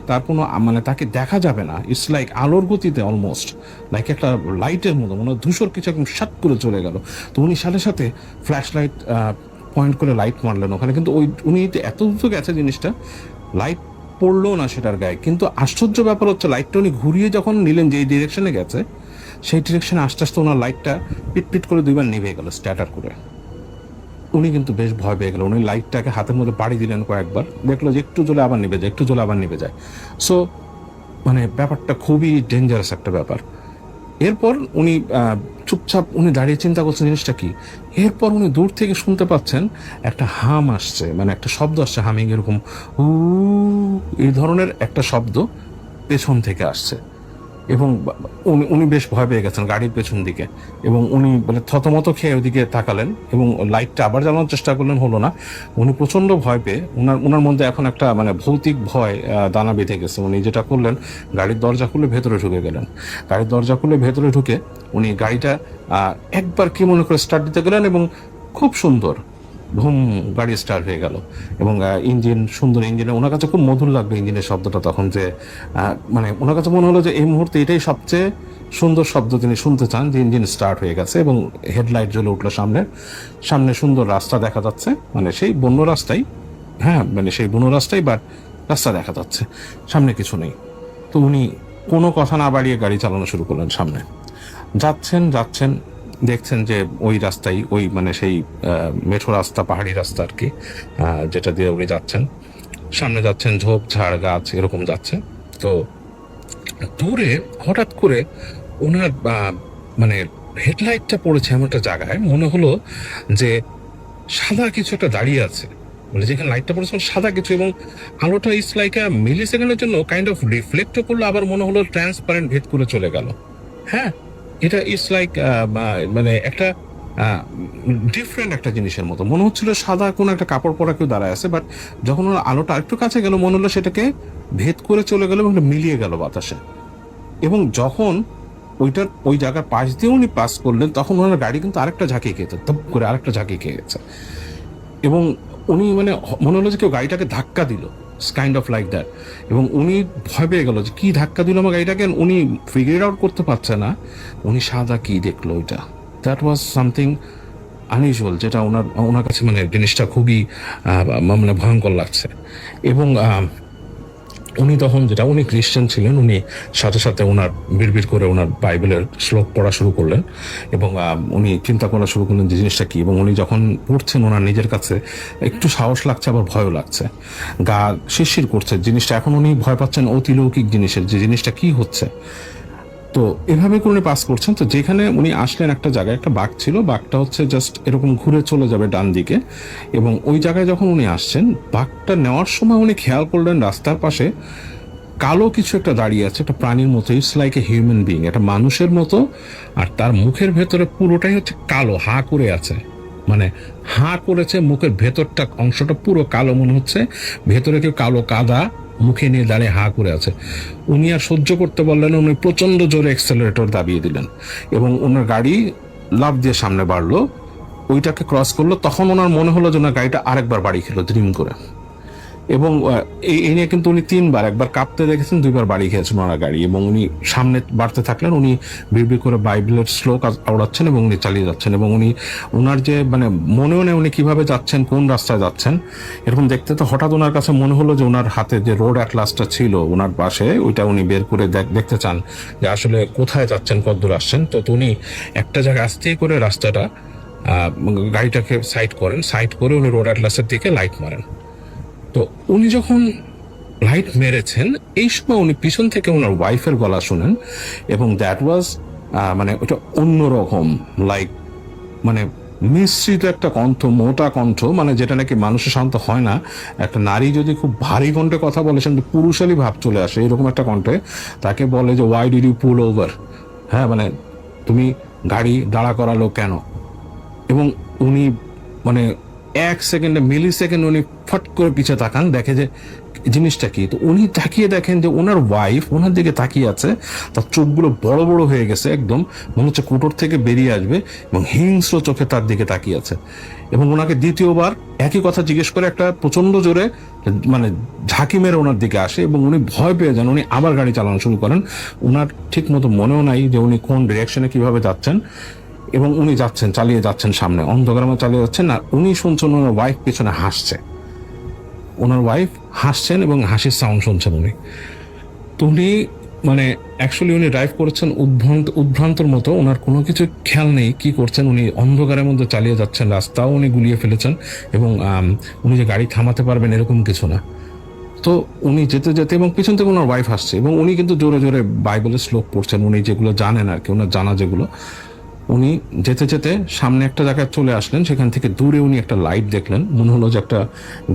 তার কোনো মানে তাকে দেখা যাবে না। ইটস লাইক আলোর গতিতে, অলমোস্ট লাইক একটা লাইটের মতো, মনে হয় ধূসর কিছু একদম সাত করে চলে গেল। তো উনি সাথে সাথে ফ্ল্যাশ লাইট পয়েন্ট করে লাইট মারলেন ওখানে, কিন্তু উনি এত দ্রুত গেছে জিনিসটা, লাইট পড়লো না সেটার গায়ে। কিন্তু আশ্চর্য ব্যাপার হচ্ছে, লাইটটা উনি ঘুরিয়ে যখন নিলেন যেই ডিরেকশনে গেছে, সেই ডিরেকশনে আস্তে আস্তে ওনার লাইটটা পিট করে 2বার নিভে গেল, স্ট্যাটার করে। উনি কিন্তু বেশ ভয় পেয়ে গেল। উনি লাইটটাকে হাতের মধ্যে বাড়ি দিলেন কয়েকবার, দেখলো যে একটু জ্বলে আবার নিভে যায়, একটু জ্বলে আবার নিভে যায়। সো মানে ব্যাপারটা খুবই ডেঞ্জারাস একটা ব্যাপার। এরপর উনি চুপচাপ উনি দাঁড়িয়ে চিন্তা করছেন জিনিসটা কি। এরপর উনি দূর থেকে শুনতে পাচ্ছেন একটা হাম আসছে, মানে একটা শব্দ আসছে, হামিং, এরকম এই ধরনের একটা শব্দ পেছন থেকে আসছে। এবং উনি বেশ ভয় পেয়ে গেছেন গাড়ির পেছন দিকে, এবং উনি মানে থতমত খেয়ে ওইদিকে তাকালেন এবং লাইটটা আবার জ্বালানোর চেষ্টা করলেন, হলো না। উনি প্রচন্ড ভয় পেয়ে ওনার মধ্যে এখন একটা মানে ভৌতিক ভয় দানা বেঁধে গেছে। উনি যেটা করলেন, গাড়ির দরজা খুলে ভেতরে ঢুকে গেলেন। গাড়ির দরজা খুলে ভেতরে ঢুকে উনি গাড়িটা একবার কি মনে করে স্টার্ট দিতে গেলেন, এবং খুব সুন্দর ধুম গাড়ি স্টার্ট হয়ে গেল। এবং সুন্দর ইঞ্জিনে, ওনার কাছে খুব মধুর লাগবে ইঞ্জিনের শব্দটা তখন, যে মানে ওনার কাছে মনে হলো যে এই মুহূর্তে এটাই সবচেয়ে সুন্দর শব্দ তিনি শুনতে চান, যে ইঞ্জিন স্টার্ট হয়ে গেছে। এবং হেডলাইট জ্বলে উঠলো, সামনে সুন্দর রাস্তা দেখা যাচ্ছে, মানে সেই বন্য রাস্তাই, হ্যাঁ মানে সেই বন্য রাস্তাই, বাট রাস্তা দেখা যাচ্ছে, সামনে কিছু নেই। তো উনি কোনো কথা না বাড়িয়ে গাড়ি চালানো শুরু করলেন। সামনে যাচ্ছেন দেখছেন যে ওই রাস্তায়, ওই মানে সেই মেঠো রাস্তা, পাহাড়ি রাস্তা আর কি, যেটা দিয়ে উনি সামনে যাচ্ছেন, ঝোপ ঝাড় গাছ এরকম যাচ্ছে। তো দূরে হঠাৎ করে ওনার মানে হেডলাইটটা পড়েছে এমন একটা জায়গায়, মনে হলো যে সাদা কিছু একটা দাঁড়িয়ে আছে, মানে যেখানে লাইটটা পড়েছে সাদা কিছু, এবং আলোটা ইস লাইক মিলি সেকেন্ডের জন্য কাইন্ড অফ রিফ্লেক্টও করলো, আবার মনে হলো ট্রান্সপারেন্ট ভেদ করে চলে গেল। হ্যাঁ, এটা ইস লাইক মানে একটা ডিফারেন্ট একটা জিনিসের মতো মনে হচ্ছিল, সাদা কোনো একটা কাপড় পরা কেউ দাঁড়ায় আছে। বাট যখন ওর আলোটা আরেকটু কাছে গেল, মনে হলো সেটাকে ভেদ করে চলে গেল এবং মিলিয়ে গেল বাতাসে। এবং যখন ওই জায়গার পাশ দিয়ে উনি পাস করলেন, তখন ওনার গাড়ি কিন্তু আরেকটা ঝাঁকিয়ে খেয়েছে, ধপ করে আরেকটা ঝাঁকিয়ে খেয়ে গেছে। এবং উনি মানে মনে হলো যে কেউ গাড়িটাকে ধাক্কা দিল, কাইন্ড অফ লাইক দ্যাট। এবং উনি ভয় পেয়ে গেল যে কি ধাক্কা দিল আমার গাড়িটাকে। উনি ফিগার আউট করতে পারছে না উনি সাদা কি দেখলো ওইটা। দ্যাট ওয়াজ সামথিং আনইউজুয়াল, যেটা ওনার কাছে মানে জিনিসটা খুবই মানে ভয়ঙ্কর লাগছে। এবং উনি তখন, যেটা উনি খ্রিস্টান ছিলেন, উনি সাথে সাথে ওনার বিড়বিড় করে ওনার বাইবেলের শ্লোক পড়া শুরু করলেন। এবং উনি চিন্তা করা শুরু করলেন যে জিনিসটা কি। এবং উনি যখন পড়ছেন, ওনার নিজের কাছে একটু সাহস লাগছে, আবার ভয়ও লাগছে, গা শিরশির করছে জিনিসটা। এখন উনি ভয় পাচ্ছেন অতিলৌকিক জিনিসের, যে জিনিসটা কি হচ্ছে। তো এভাবে করে উনি পাস করছেন। তো যেখানে উনি আসলেন একটা জায়গায়, একটা বাঘ ছিল, বাঘটা হচ্ছে জাস্ট এরকম ঘুরে চলে যাবে ডান দিকে। এবং ওই জায়গায় যখন উনি আসছেন, বাঘটা নেওয়ার সময় উনি খেয়াল করলেন রাস্তার পাশে কালো কিছু একটা দাঁড়িয়ে আছে, একটা প্রাণীর মতো, it's like a human being, একটা মানুষের মতো, আর তার মুখের ভেতরে পুরোটাই হচ্ছে কালো, হা করে আছে, মানে হা করেছে, মুখের ভেতরটা অংশটা পুরো কালো মনে হচ্ছে, ভেতরে কেউ কালো কাদা মুখে নিয়ে দাঁড়িয়ে হা করে আছে। উনি আর সহ্য করতে পারলেন, উনি প্রচন্ড জোরে অ্যাক্সেলারেটর দাবিয়ে দিলেন এবং ওনার গাড়ি লাফ দিয়ে সামনে বাড়লো, ওইটাকে ক্রস করলো। তখন ওনার মনে হলো যে ওনার গাড়িটা আরেকবার বাড়ি খেলো ড্রিম করে, এবং এই নিয়ে কিন্তু উনি 3বার, একবার কাঁপতে দেখেছেন, 2বার বাড়ি খেয়েছেন ওনার গাড়ি। এবং উনি সামনে বাড়তে থাকলেন, উনি বিড়বিড় করে বাইবেলের শ্লোক আওড়াচ্ছেন এবং উনি চালিয়ে যাচ্ছেন। এবং উনি ওনার যে মানে মনেও নেই উনি কিভাবে যাচ্ছেন, কোন রাস্তায় যাচ্ছেন এরকম দেখতে। তো হঠাৎ ওনার কাছে মনে হলো যে ওনার হাতে যে রোড অ্যাটলাসটা ছিল ওনার পাশে, ওইটা উনি বের করে দেখতে চান যে আসলে কোথায় যাচ্ছেন, কতদূর আসছেন। তো উনি একটা জায়গায় আস্তে করে রাস্তাটা গাড়িটাকে সাইড করেন, সাইড করে উনি রোড অ্যাটলাসের দিকে লাইট মারেন। তো উনি যখন লাইট মেরেছেন এই সময় উনি পিছন থেকে ওনার ওয়াইফের গলা শুনেন, এবং দ্যাট ওয়াজ মানে ওটা অন্যরকম, লাইক মানে মিশ্রিত একটা কণ্ঠ, মোটা কণ্ঠ, মানে যেটা নাকি মানুষের শান্ত হয় না। একটা নারী যদি খুব ভারী কণ্ঠে কথা বলে সেটা পুরুষালী ভাব চলে আসে, এরকম একটা কণ্ঠে তাকে বলে যে why did you pull over, হ্যাঁ মানে তুমি গাড়ি দাঁড়া করালো কেন। এবং উনি মানে 1 সেকেন্ডে, মিলি সেকেন্ড উনি ফট করে পিছে তাকান, দেখে যে জিনিসটা কি। তো উনি তাকিয়ে দেখেন যে ওনার ওয়াইফ ওনার দিকে তাকিয়ে আছে, তার চোখগুলো বড় বড় হয়ে গেছে, একদম মনে হচ্ছে কোটর থেকে বেরিয়ে আসবে, এবং হিংস্র চোখে তার দিকে তাকিয়ে আছে। এবং ওনাকে দ্বিতীয়বার একই কথা জিজ্ঞেস করে একটা প্রচন্ড জোরে মানে ঝাঁকি মেরে ওনার দিকে আসে, এবং উনি ভয় পেয়ে যান। উনি আবার গাড়ি চালানো শুরু করেন, ওনার ঠিক মতো মনেও নাই যে উনি কোন ডিরেকশনে কিভাবে যাচ্ছেন, এবং উনি যাচ্ছেন, চালিয়ে যাচ্ছেন সামনে, অন্ধকারের মধ্যে চালিয়ে যাচ্ছেন। আর উনি শুনছেন ওনার ওয়াইফ পেছনে হাসছে, ওনার ওয়াইফ হাসছেন এবং হাসির সাউন্ড শুনছেন উনি। তো উনি মানে অ্যাকচুয়ালি উনি ড্রাইভ করেছেন উদ্ভ্রান্তর মতো, ওনার কোনো কিছু খেয়াল নেই কি করছেন। উনি অন্ধকারের মধ্যে চালিয়ে যাচ্ছেন, রাস্তাও উনি গুলিয়ে ফেলেছেন, এবং উনি যে গাড়ি থামাতে পারবেন এরকম কিছু না। তো উনি যেতে যেতে, এবং পিছন থেকে ওনার ওয়াইফ আসছে, এবং উনি কিন্তু জোরে জোরে বাইবেলের শ্লোক পড়ছেন, উনি যেগুলো জানেন আর কি, ওনার জানা যেগুলো। উনি যেতে যেতে সামনে একটা জায়গায় চলে আসলেন, সেখান থেকে দূরে উনি একটা লাইট দেখলেন, মনে হলো যে একটা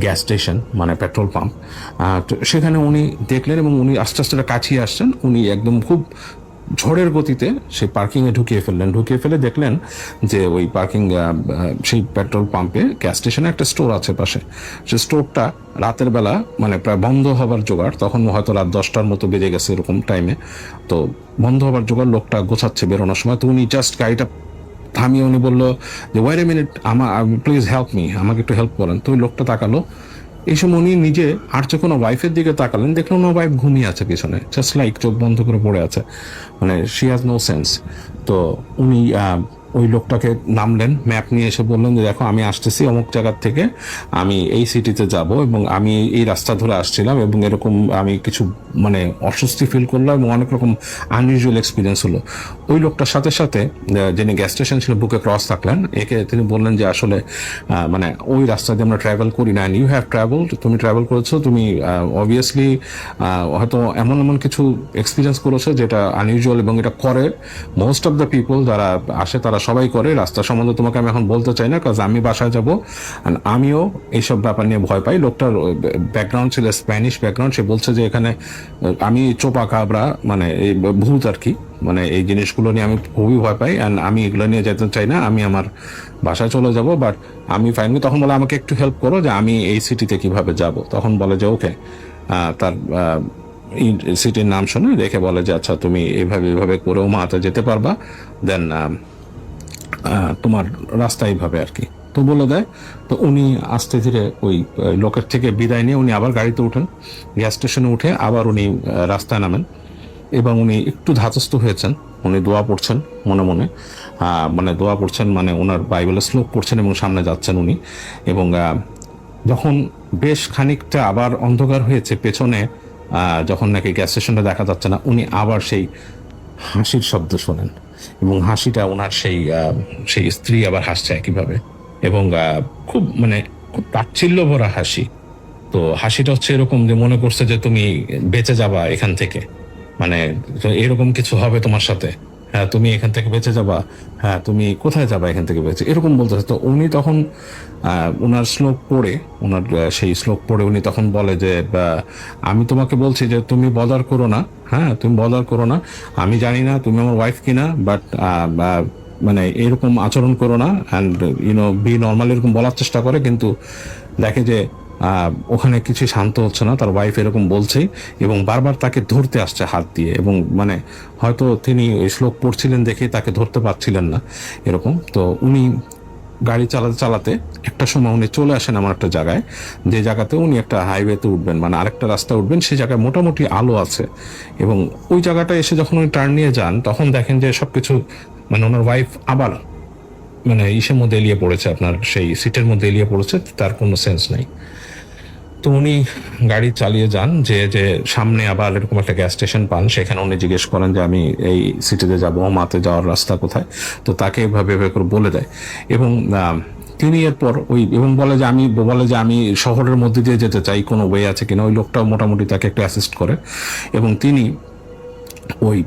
গ্যাস স্টেশন, মানে পেট্রোল পাম্প। তো সেখানে উনি দেখলেন, এবং উনি আস্তে আস্তে কাছিয়ে আসছেন। উনি একদম খুব ঝড়ের গতিতে সেই পার্কিংয়ে ঢুকিয়ে ফেলে দেখলেন যে ওই পার্কিং সেই পেট্রোল পাম্পে, গ্যাস স্টেশনে একটা স্টোর আছে পাশে। সেই স্টোরটা রাতের বেলা মানে প্রায় বন্ধ হবার জোগাড়, তখন হয়তো রাত 10টার মতো বেজে গেছে এরকম টাইমে। তো বন্ধ হবার জোগাড়, লোকটা গোছাচ্ছে বেরোনোর সময়। তো উনি জাস্ট গাড়িটা থামিয়ে উনি বললো যে wait a minute, please help me, আমাকে একটু হেল্প করেন। তো ওই লোকটা তাকালো, এই সময় উনি নিজে আর যখন ওয়াইফের দিকে তাকালেন, দেখলেন ওনার ওয়াইফ ঘুমিয়ে আছে পিছনে, জাস্ট লাইক চোখ বন্ধ করে পড়ে আছে, মানে শি হ্যাজ নো সেন্স। তো উনি ওই লোকটাকে নামলেন, ম্যাপ নিয়ে এসে বললেন যে দেখো আমি আসতেছি অমুক জায়গার থেকে, আমি এই সিটিতে যাব, এবং আমি এই রাস্তা ধরে আসছিলাম, এবং এরকম আমি কিছু মানে অস্বস্তি ফিল করলাম, এবং অনেক রকম আনইউজুয়াল এক্সপিরিয়েন্স হলো। ওই লোকটার সাথে সাথে যিনি গ্যাস স্টেশন ছিল বুকে ক্রস থাকলেন, একে তিনি বললেন যে আসলে মানে ওই রাস্তা দিয়ে আমরা ট্রাভেল করি না, ইউ হ্যাভ ট্রাভেলড, তুমি ট্রাভেল করেছো, তুমি অবভিয়াসলি হয়তো এমন এমন কিছু এক্সপিরিয়েন্স করেছো যেটা আনইউজুয়াল, এবং এটা করে মোস্ট অফ দ্য পিপল যারা আসে, তারা সবাই করে। রাস্তা সম্বন্ধে তোমাকে আমি এখন বলতে চাই না, কাজ আমি বাসায় যাব, আমিও এইসব ব্যাপার নিয়ে ভয় পাই। লোকটার ব্যাকগ্রাউন্ড ছিল স্প্যানিশ ব্যাকগ্রাউন্ড, সে বলছে যে এখানে আমি চোপা কাবরা, মানে এই ভূত আর কি, মানে এই জিনিসগুলো নিয়ে আমি খুবই ভয় পাই, অ্যান্ড আমি এগুলো নিয়ে যেতে চাই না, আমি আমার বাসায় চলে যাব। বাট আমি ফাইনালি তখন বলে আমাকে একটু হেল্প করো যে আমি এই সিটিতে কিভাবে যাব। তখন বলে যে ওকে, তার সিটির নাম শুনে রেখে বলে যে আচ্ছা তুমি এইভাবে করেও মাতে যেতে পারবা, দেন তোমার রাস্তা এইভাবে আর কি। তো বলে দেয়। তো উনি আস্তে ধীরে ওই লোকের থেকে বিদায় নিয়ে উনি আবার গাড়িতে উঠেন, গ্যাস স্টেশনে উঠে আবার উনি রাস্তায় নামেন, এবং উনি একটু ধাতস্থ হয়েছেন, উনি দোয়া পড়ছেন মনে মনে, মানে দোয়া পড়ছেন মানে ওনার বাইবেলের শ্লোক পড়ছেন, এবং সামনে যাচ্ছেন উনি। এবং যখন বেশ খানিকটা আবার অন্ধকার হয়েছে পেছনে, যখন নাকি গ্যাস স্টেশনটা দেখা যাচ্ছে না, উনি আবার সেই হাসির শব্দ শোনেন, এবং হাসিটা ওনার সেই স্ত্রী আবার হাসছে একইভাবে, এবং খুব মানে খুব তাচ্ছিল্য ভরা হাসি। তো হাসিটা হচ্ছে এরকম যে মনে করছে যে তুমি বেঁচে যাবা এখান থেকে, মানে এরকম কিছু হবে তোমার সাথে, হ্যাঁ তুমি এখান থেকে বেঁচে যাবা, হ্যাঁ তুমি কোথায় যাবা এখান থেকে বেঁচে, এরকম বলতেছে। তো উনি তখন ওনার শ্লোক পড়ে, ওনার সেই শ্লোক পড়ে উনি তখন বলে যে আমি তোমাকে বলছি যে তুমি বদার করো না, হ্যাঁ তুমি বদার করো না, আমি জানি না তুমি আমার ওয়াইফ কিনা, বাট মানে এরকম আচরণ করো না, অ্যান্ড ইউনো বি নর্মাল, এরকম বলার চেষ্টা করে। কিন্তু দেখে যে ওখানে কিছু শান্ত হচ্ছে না, তার ওয়াইফ এরকম বলছেই, এবং বারবার তাকে ধরতে আসছে হাত দিয়ে, এবং মানে হয়তো তিনি ওই শ্লোক পড়ছিলেন দেখে তাকে ধরতে পারছিলেন না এরকম। তো উনি গাড়ি চালাতে চালাতে একটা সময় উনি চলে আসেন এমন একটা জায়গায়, যে জায়গাতে উনি একটা হাইওয়েতে উঠবেন, মানে আরেকটা রাস্তা উঠবেন, সেই জায়গায় মোটামুটি আলো আছে। এবং ওই জায়গাটা এসে যখন উনি টার্ন নিয়ে যান, তখন দেখেন যে সবকিছু মানে ওনার ওয়াইফ আবার মানে ইসের মধ্যে এলিয়ে পড়েছে, আপনার সেই সিটের মধ্যে এলিয়ে পড়েছে, তার কোনো সেন্স নাই। তো উনি গাড়ি চালিয়ে যান, যে যে সামনে আবার এরকম একটা গ্যাস স্টেশন পান, সেখানে উনি জিজ্ঞেস করেন যে আমি এই সিটিতে যাবো, মাতে যাওয়ার রাস্তা কোথায়। তো তাকে এভাবে এভাবে করে বলে দেয়, এবং তিনি এরপর ওই এবং বলে যে আমি শহরের মধ্যে দিয়ে যেতে চাই, কোনো ওয়ে আছে কিনা। ওই লোকটাও মোটামুটি তাকে একটু অ্যাসিস্ট করে, এবং তিনি ওই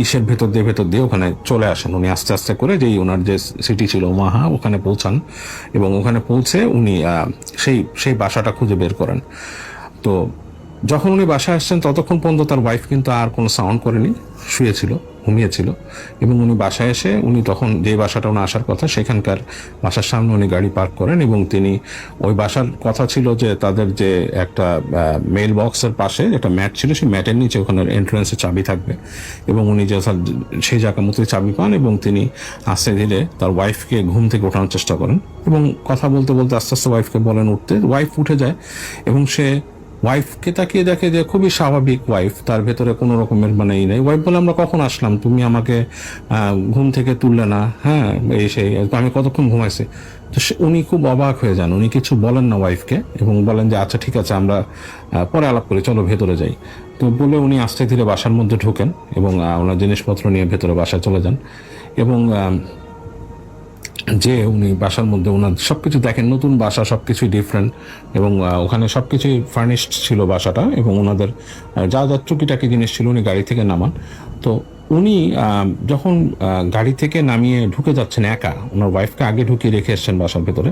ইসের ভেতর দিয়ে ওখানে চলে আসেন। উনি আস্তে আস্তে করে, যেই ওনার যে সিটি ছিল ওমাহা, ওখানে পৌঁছান, এবং ওখানে পৌঁছে উনি সেই বাসাটা খুঁজে বের করেন। তো যখন উনি বাসায় আসছেন, ততক্ষণ পর্যন্ত তার ওয়াইফ কিন্তু আর কোনো সাউন্ড করেনি, শুয়েছিল, ঘুমিয়েছিল। এবং উনি বাসায় এসে, উনি তখন যে বাসাটা উনি আসার কথা, সেখানকার বাসার সামনে উনি গাড়ি পার্ক করেন, এবং তিনি ওই বাসার কথা ছিল যে তাদের যে একটা মেল বক্সের পাশে একটা ম্যাট ছিল, সেই ম্যাটের নিচে ওখানে এন্ট্রান্সে চাবি থাকবে, এবং উনি যে সেই জায়গা মতো চাবি পান, এবং তিনি আস্তে ধীরে তার ওয়াইফকে ঘুম থেকে ওঠানোর চেষ্টা করেন, এবং কথা বলতে বলতে আস্তে আস্তে ওয়াইফকে বলেন উঠতে। ওয়াইফ উঠে যায়, এবং সে ওয়াইফকে তাকিয়ে দেখে যে খুবই স্বাভাবিক ওয়াইফ, তার ভেতরে কোনো রকমের মানে ই নেই। ওয়াইফ বলে আমরা কখন আসলাম, তুমি আমাকে ঘুম থেকে তুললে না, হ্যাঁ এই সেই, আমি কতক্ষণ ঘুমাইছি। তো উনি খুব অবাক হয়ে যান, উনি কিছু বলেন না ওয়াইফকে, এবং বলেন যে আচ্ছা ঠিক আছে, আমরা পরে আলাপ করি, চলো ভেতরে যাই। তো বলে উনি আস্তে ধীরে বাসার মধ্যে ঢোকেন, এবং ওনার জিনিসপত্র নিয়ে ভেতরে বাসায় চলে যান, এবং যে উনি বাসার মধ্যে ওনার সবকিছু দেখেন, নতুন বাসা, সবকিছুই ডিফারেন্ট, এবং ওখানে সবকিছুই ফার্নিশড ছিল বাসাটা, এবং ওনাদের যা যা টুকিটাকি জিনিস ছিল উনি গাড়ি থেকে নামান। তো উনি যখন গাড়ি থেকে নামিয়ে ঢুকে যাচ্ছেন একা, ওনার ওয়াইফকে আগে ঢুকিয়ে রেখে এসছেন বাসার ভেতরে,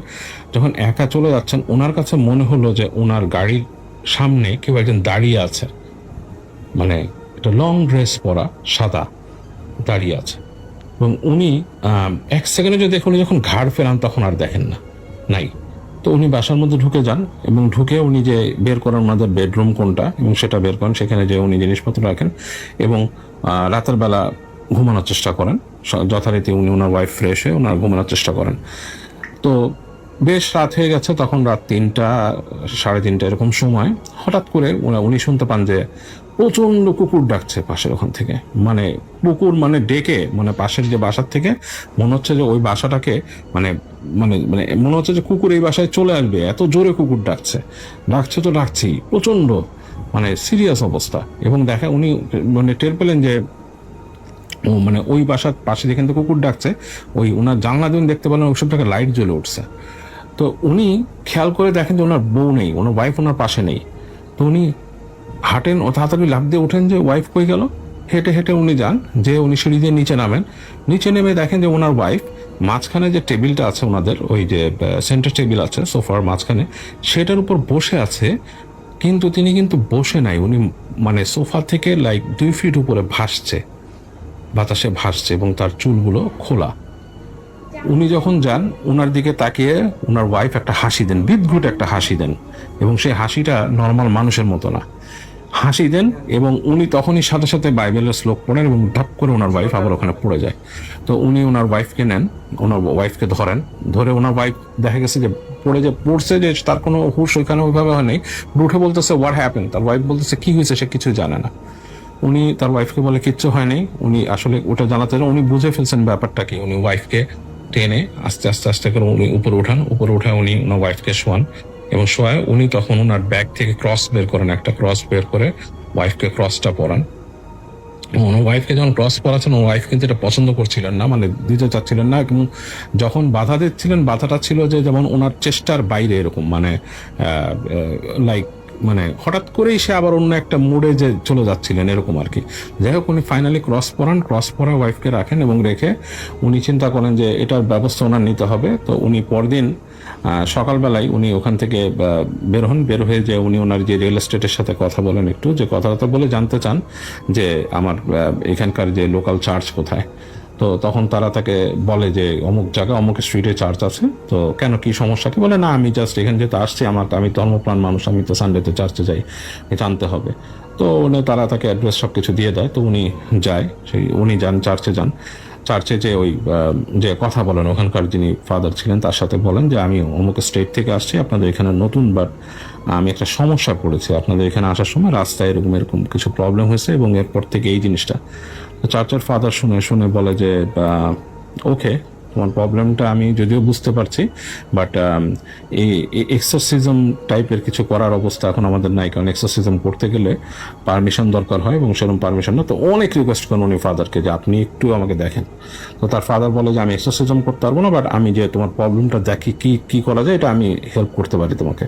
যখন একা চলে যাচ্ছেন, ওনার কাছে মনে হলো যে ওনার গাড়ির সামনে কেউ একজন দাঁড়িয়ে আছে, মানে একটা লং ড্রেস পরা, সাদা, দাঁড়িয়ে আছে। এবং উনি এক সেকেন্ডে যদি দেখুন, যখন ঘাড় ফেরান তখন আর দেখেন না, নাই। তো উনি বাসার মধ্যে ঢুকে যান, এবং ঢুকে উনি যে বের করেন ওনাদের বেডরুম কোনটা, এবং সেটা বের করেন, সেখানে যে উনি জিনিসপত্র রাখেন, এবং রাতের বেলা ঘুমানোর চেষ্টা করেন। যথারীতি উনি ওনার ওয়াইফ ফ্রেশ হয়ে ওনার ঘুমানোর চেষ্টা করেন। তো বেশ রাত হয়ে গেছে, তখন রাত 3টা 3:30 এরকম সময় হঠাৎ করে উনি শুনতে পান যে প্রচন্ড কুকুর ডাকছে পাশের ওখান থেকে, মানে কুকুর মানে ডেকে, মানে পাশের যে বাসার থেকে মনে হচ্ছে যে ওই বাসাটাকে মানে মানে মানে মনে হচ্ছে যে কুকুর এই বাসায় চলে আসবে, এত জোরে কুকুর ডাকছে তো ডাকছেই, প্রচন্ড মানে সিরিয়াস অবস্থা। এবং দেখা উনি মানে টের পেলেন যে মানে ওই বাসার পাশে যেখান থেকে কুকুর ডাকছে, ওই ওনার জানলা দিয়ে দেখতে পেলেন ওই সবটাকে লাইট জ্বলে উঠছে। তো উনি খেয়াল করে দেখেন যে ওনার বউ নেই, ওনার ওয়াইফ ওনার পাশে নেই। তো উনি হাঁটেন, ও তাড়াতাড়ি লাফ দিয়ে ওঠেন যে ওয়াইফ কই গেল। হেঁটে হেঁটে উনি যান, যে উনি সিঁড়ি দিয়ে নিচে নামেন। নিচে নেমে দেখেন যে ওনার ওয়াইফ মাঝখানে যে টেবিলটা আছে ওনাদের, ওই যে সেন্টার টেবিল আছে সোফার মাঝখানে, সেটার উপর বসে আছে। কিন্তু তিনি কিন্তু বসে নাই, উনি মানে সোফা থেকে লাইক 2 ফিট উপরে ভাসছে, বাতাসে ভাসছে, এবং তার চুলগুলো খোলা। উনি যখন যান, ওনার দিকে তাকিয়ে ওনার ওয়াইফ একটা হাসি দেন, বিদঘুট একটা হাসি দেন, এবং সেই হাসিটা নর্মাল মানুষের মতো না, হাসি দেন। এবং উনি তখনই সাথে সাথে বাইবেলের শ্লোক পড়েন, এবং ধাপ করে ওনার ওয়াইফ আবার ওখানে পড়ে যায়। তো উনি ওনার ওয়াইফকে নেন, ওনার ওয়াইফকে ধরে ওনার ওয়াইফ দেখা গেছে যে পড়ছে, যে তার কোনো হুঁশ ওইখানে ওইভাবে হয় নাই। উঠে বলতেছে হোয়াট হ্যাপেন, তার ওয়াইফ বলতেছে কি হয়েছে, সে কিছু জানে না। উনি তার ওয়াইফকে বলে কিচ্ছু হয়নি। উনি আসলে ওটা জানাতে, উনি বুঝে ফেলছেন ব্যাপারটা কি। উনি ওয়াইফকে টেনে আস্তে আস্তে আস্তে করে উনি উপরে উঠে উনি ওনার ওয়াইফকে শোয়ান, এবং শোয়ায় উনি তখন ওনার ব্যাগ থেকে ক্রস বের করেন, একটা ক্রস বের করে ওয়াইফকে ক্রসটা পরান। ওনার ওয়াইফকে যখন ক্রস পরাচ্ছেন, ওনার ওয়াইফ কিন্তু এটা পছন্দ করছিলেন না, মানে দিতে চাচ্ছিলেন না। এবং যখন বাধা দিচ্ছিলেন, বাধাটা ছিল যে যেমন ওনার চেষ্টার বাইরে, এরকম মানে লাইক মানে হঠাৎ করেই সে আবার অন্য একটা মুডে যে চলে যাচ্ছিলেন এরকম আর কি। যাই হোক, উনি ফাইনালি ক্রস পরান, ক্রস পরা ওয়াইফকে রাখেন এবং রেখে উনি চিন্তা করেন যে এটার ব্যবস্থা ওনার নিতে হবে। তো উনি পরদিন সকালবেলায় উনি ওখান থেকে বের হন। বের হয়ে যে উনি ওনার যে রিয়েল এস্টেটের সাথে কথা বলেন, একটু যে কথাবার্তা বলে জানতে চান যে আমার এখানকার যে লোকাল চার্চ কোথায়। তো তখন তারা তাকে বলে যে অমুক জায়গা অমুক স্ট্রিটে চার্চ আছে। তো কেন, কি সমস্যা, কি বলে, না আমি জাস্ট এখানে যেতে আসছি, আমি ধর্মপ্রাণ মানুষ, আমি তো সানডেতে চার্চে যাই, জানতে হবে। তো উনি তারা তাকে অ্যাড্রেস সব কিছু দিয়ে দেয়। তো উনি যায়, উনি যান চার্চে যান। চার্চে যে ওই যে কথা বলেন ওখানকার যিনি ফাদার ছিলেন তার সাথে বলেন যে আমি অমুক স্টেট থেকে আসছি, আপনাদের এখানে নতুন, বাট আমি একটা সমস্যা পড়েছি, আপনাদের এখানে আসার সময় রাস্তায় এরকম এরকম কিছু প্রবলেম হয়েছে এবং এরপর থেকে এই জিনিসটা। চার্চের ফাদার শুনে বলে যে ওকে, তোমার প্রবলেমটা আমি যদিও বুঝতে পারছি, বাট এই এক্সোসিজম টাইপের কিছু করার অবস্থা এখন আমাদের নাই, কারণ এক্সোসিজম করতে গেলে পারমিশন দরকার হয় এবং সেরকম পারমিশন না। তো অনেক রিকোয়েস্ট করেন উনি ফাদারকে যে আপনি একটু আমাকে দেখেন। তো তার ফাদার বলে যে আমি এক্সোসিজম করতে পারবো না, বাট আমি যে তোমার প্রবলেমটা দেখি কি করা যায় এটা আমি হেল্প করতে পারি তোমাকে।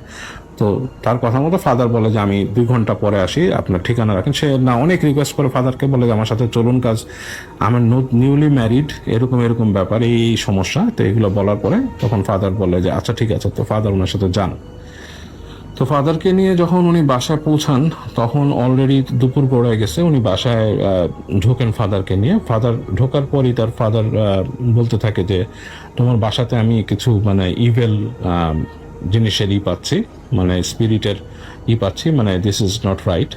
তো তার কথা মতো ফাদার বলে যে আমি 2 ঘন্টা পরে আসি, আপনার ঠিকানা রাখেন। সে না অনেক রিকোয়েস্ট করে ফাদারকে, বলে যে আমার সাথে চলুন, কাজ আমার নিউলি ম্যারিড, এরকম ব্যাপার, এই সমস্যা। তো এগুলো বলার পরে তখন ফাদার বলে যে আচ্ছা ঠিক আছে। তো ফাদার ওনার সাথে যান। তো ফাদারকে নিয়ে যখন উনি বাসায় পৌঁছান তখন অলরেডি দুপুর গড়ে গেছে। উনি বাসায় ঢোকেন ফাদারকে নিয়ে। ফাদার ঢোকার পরই তার ফাদার বলতে থাকে যে তোমার বাসাতে আমি কিছু মানে ইভেল জিনিসের পাচ্ছি, মানে স্পিরিটের পাচ্ছি, মানে দিস ইজ নট রাইট,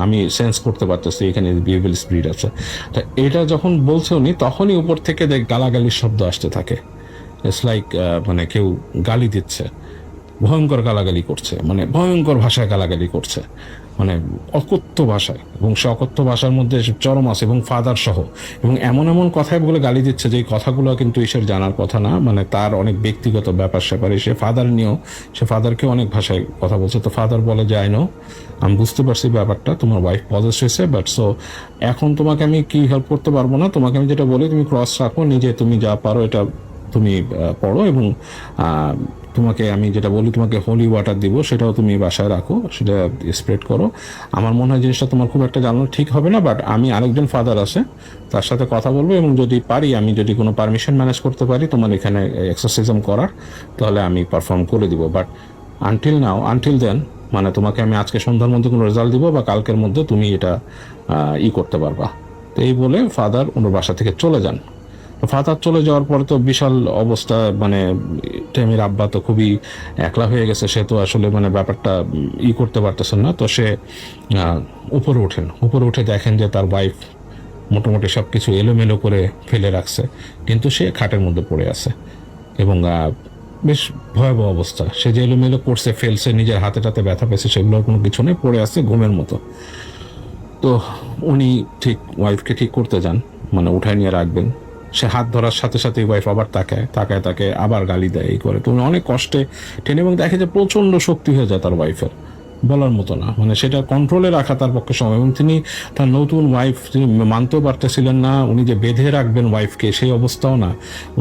আমি সেন্স করতে পারতেছি এখানে ইভিল স্পিরিট আছে। তো এটা যখন বলছে উনি, তখনই উপর থেকে গালাগালির শব্দ আসতে থাকে। ইটস লাইক মানে কেউ গালি দিচ্ছে, ভয়ঙ্কর গালাগালি করছে, মানে ভয়ঙ্কর ভাষায় গালাগালি করছে, মানে অকথ্য ভাষায়, এবং সে অকথ্য ভাষার মধ্যে চরম আছে এবং ফাদার সহ, এবং এমন কথায় বলে গালি দিচ্ছে যে এই কথাগুলো কিন্তু ঈশ্বর জানার কথা না, মানে তার অনেক ব্যক্তিগত ব্যাপার স্যাপারে সে ফাদারকেও অনেক ভাষায় কথা বলছে। তো ফাদার বলে যে আই নো, আমি বুঝতে পারছি ব্যাপারটা, তোমার ওয়াইফ পজেস হয়েছে, বাট সো এখন তোমাকে আমি কি হেল্প করতে পারবো না, তোমাকে আমি যেটা বলি তুমি ক্রস রাখো, নিজে তুমি যা পারো এটা তুমি পড়ো, এবং তোমাকে আমি যেটা বলি তোমাকে হোলি ওয়াটার দিব, সেটাও তুমি বাসায় রাখো, সেটা স্প্রেড করো। আমার মনে হয় জিনিসটা তোমার খুব একটা জানানো ঠিক হবে না, বাট আমি আরেকজন ফাদার আছে তার সাথে কথা বলবো, এবং যদি পারি, আমি যদি কোনো পারমিশন ম্যানেজ করতে পারি তোমার এখানে এক্সারসাইজম করার, তাহলে আমি পারফর্ম করে দিব। বাট আনটিল দেন মানে তোমাকে আমি আজকে সন্ধ্যার মধ্যে কোনো রেজাল্ট দিব বা কালকের মধ্যে তুমি এটা করতে পারবা। তো এই বলে ফাদার ওনার বাসা থেকে চলে যান। ফাদার চলে যাওয়ার পরে তো বিশাল অবস্থা, মানে টেমির আব্বা তো খুবই একলা হয়ে গেছে, সে তো আসলে মানে ব্যাপারটা করতে পারতেছেন না। তো সে উপরে উঠে দেখেন যে তার ওয়াইফ মোটামুটি সব কিছু এলোমেলো করে ফেলে রাখছে, কিন্তু সে খাটের মধ্যে পড়ে আছে, এবং বেশ ভয়াবহ অবস্থা। সে যে এলোমেলো করছে, ফেলছে, নিজের হাতে টাতে ব্যথা পেয়েছে, সেগুলোর কোনো কিছু নেই, পড়ে আছে ঘুমের মতো। তো উনি ঠিক ওয়াইফকে ঠিক করতে যান, মানে উঠায় নিয়ে রাখবেন। সে হাত ধরার সাথে সাথে ওয়াইফ আবার তাকে আবার গালি দেয়, এই করে। তো উনি অনেক কষ্টে টেনে, এবং দেখে যে প্রচন্ড শক্তি হয়ে যায় তার ওয়াইফের, বলার মতো না, মানে সেটা কন্ট্রোলে রাখা তার পক্ষে সম্ভব। এবং তিনি তার নতুন ওয়াইফ তিনি মানতেও পারতেছিলেন না, উনি যে বেঁধে রাখবেন ওয়াইফকে সেই অবস্থাও না।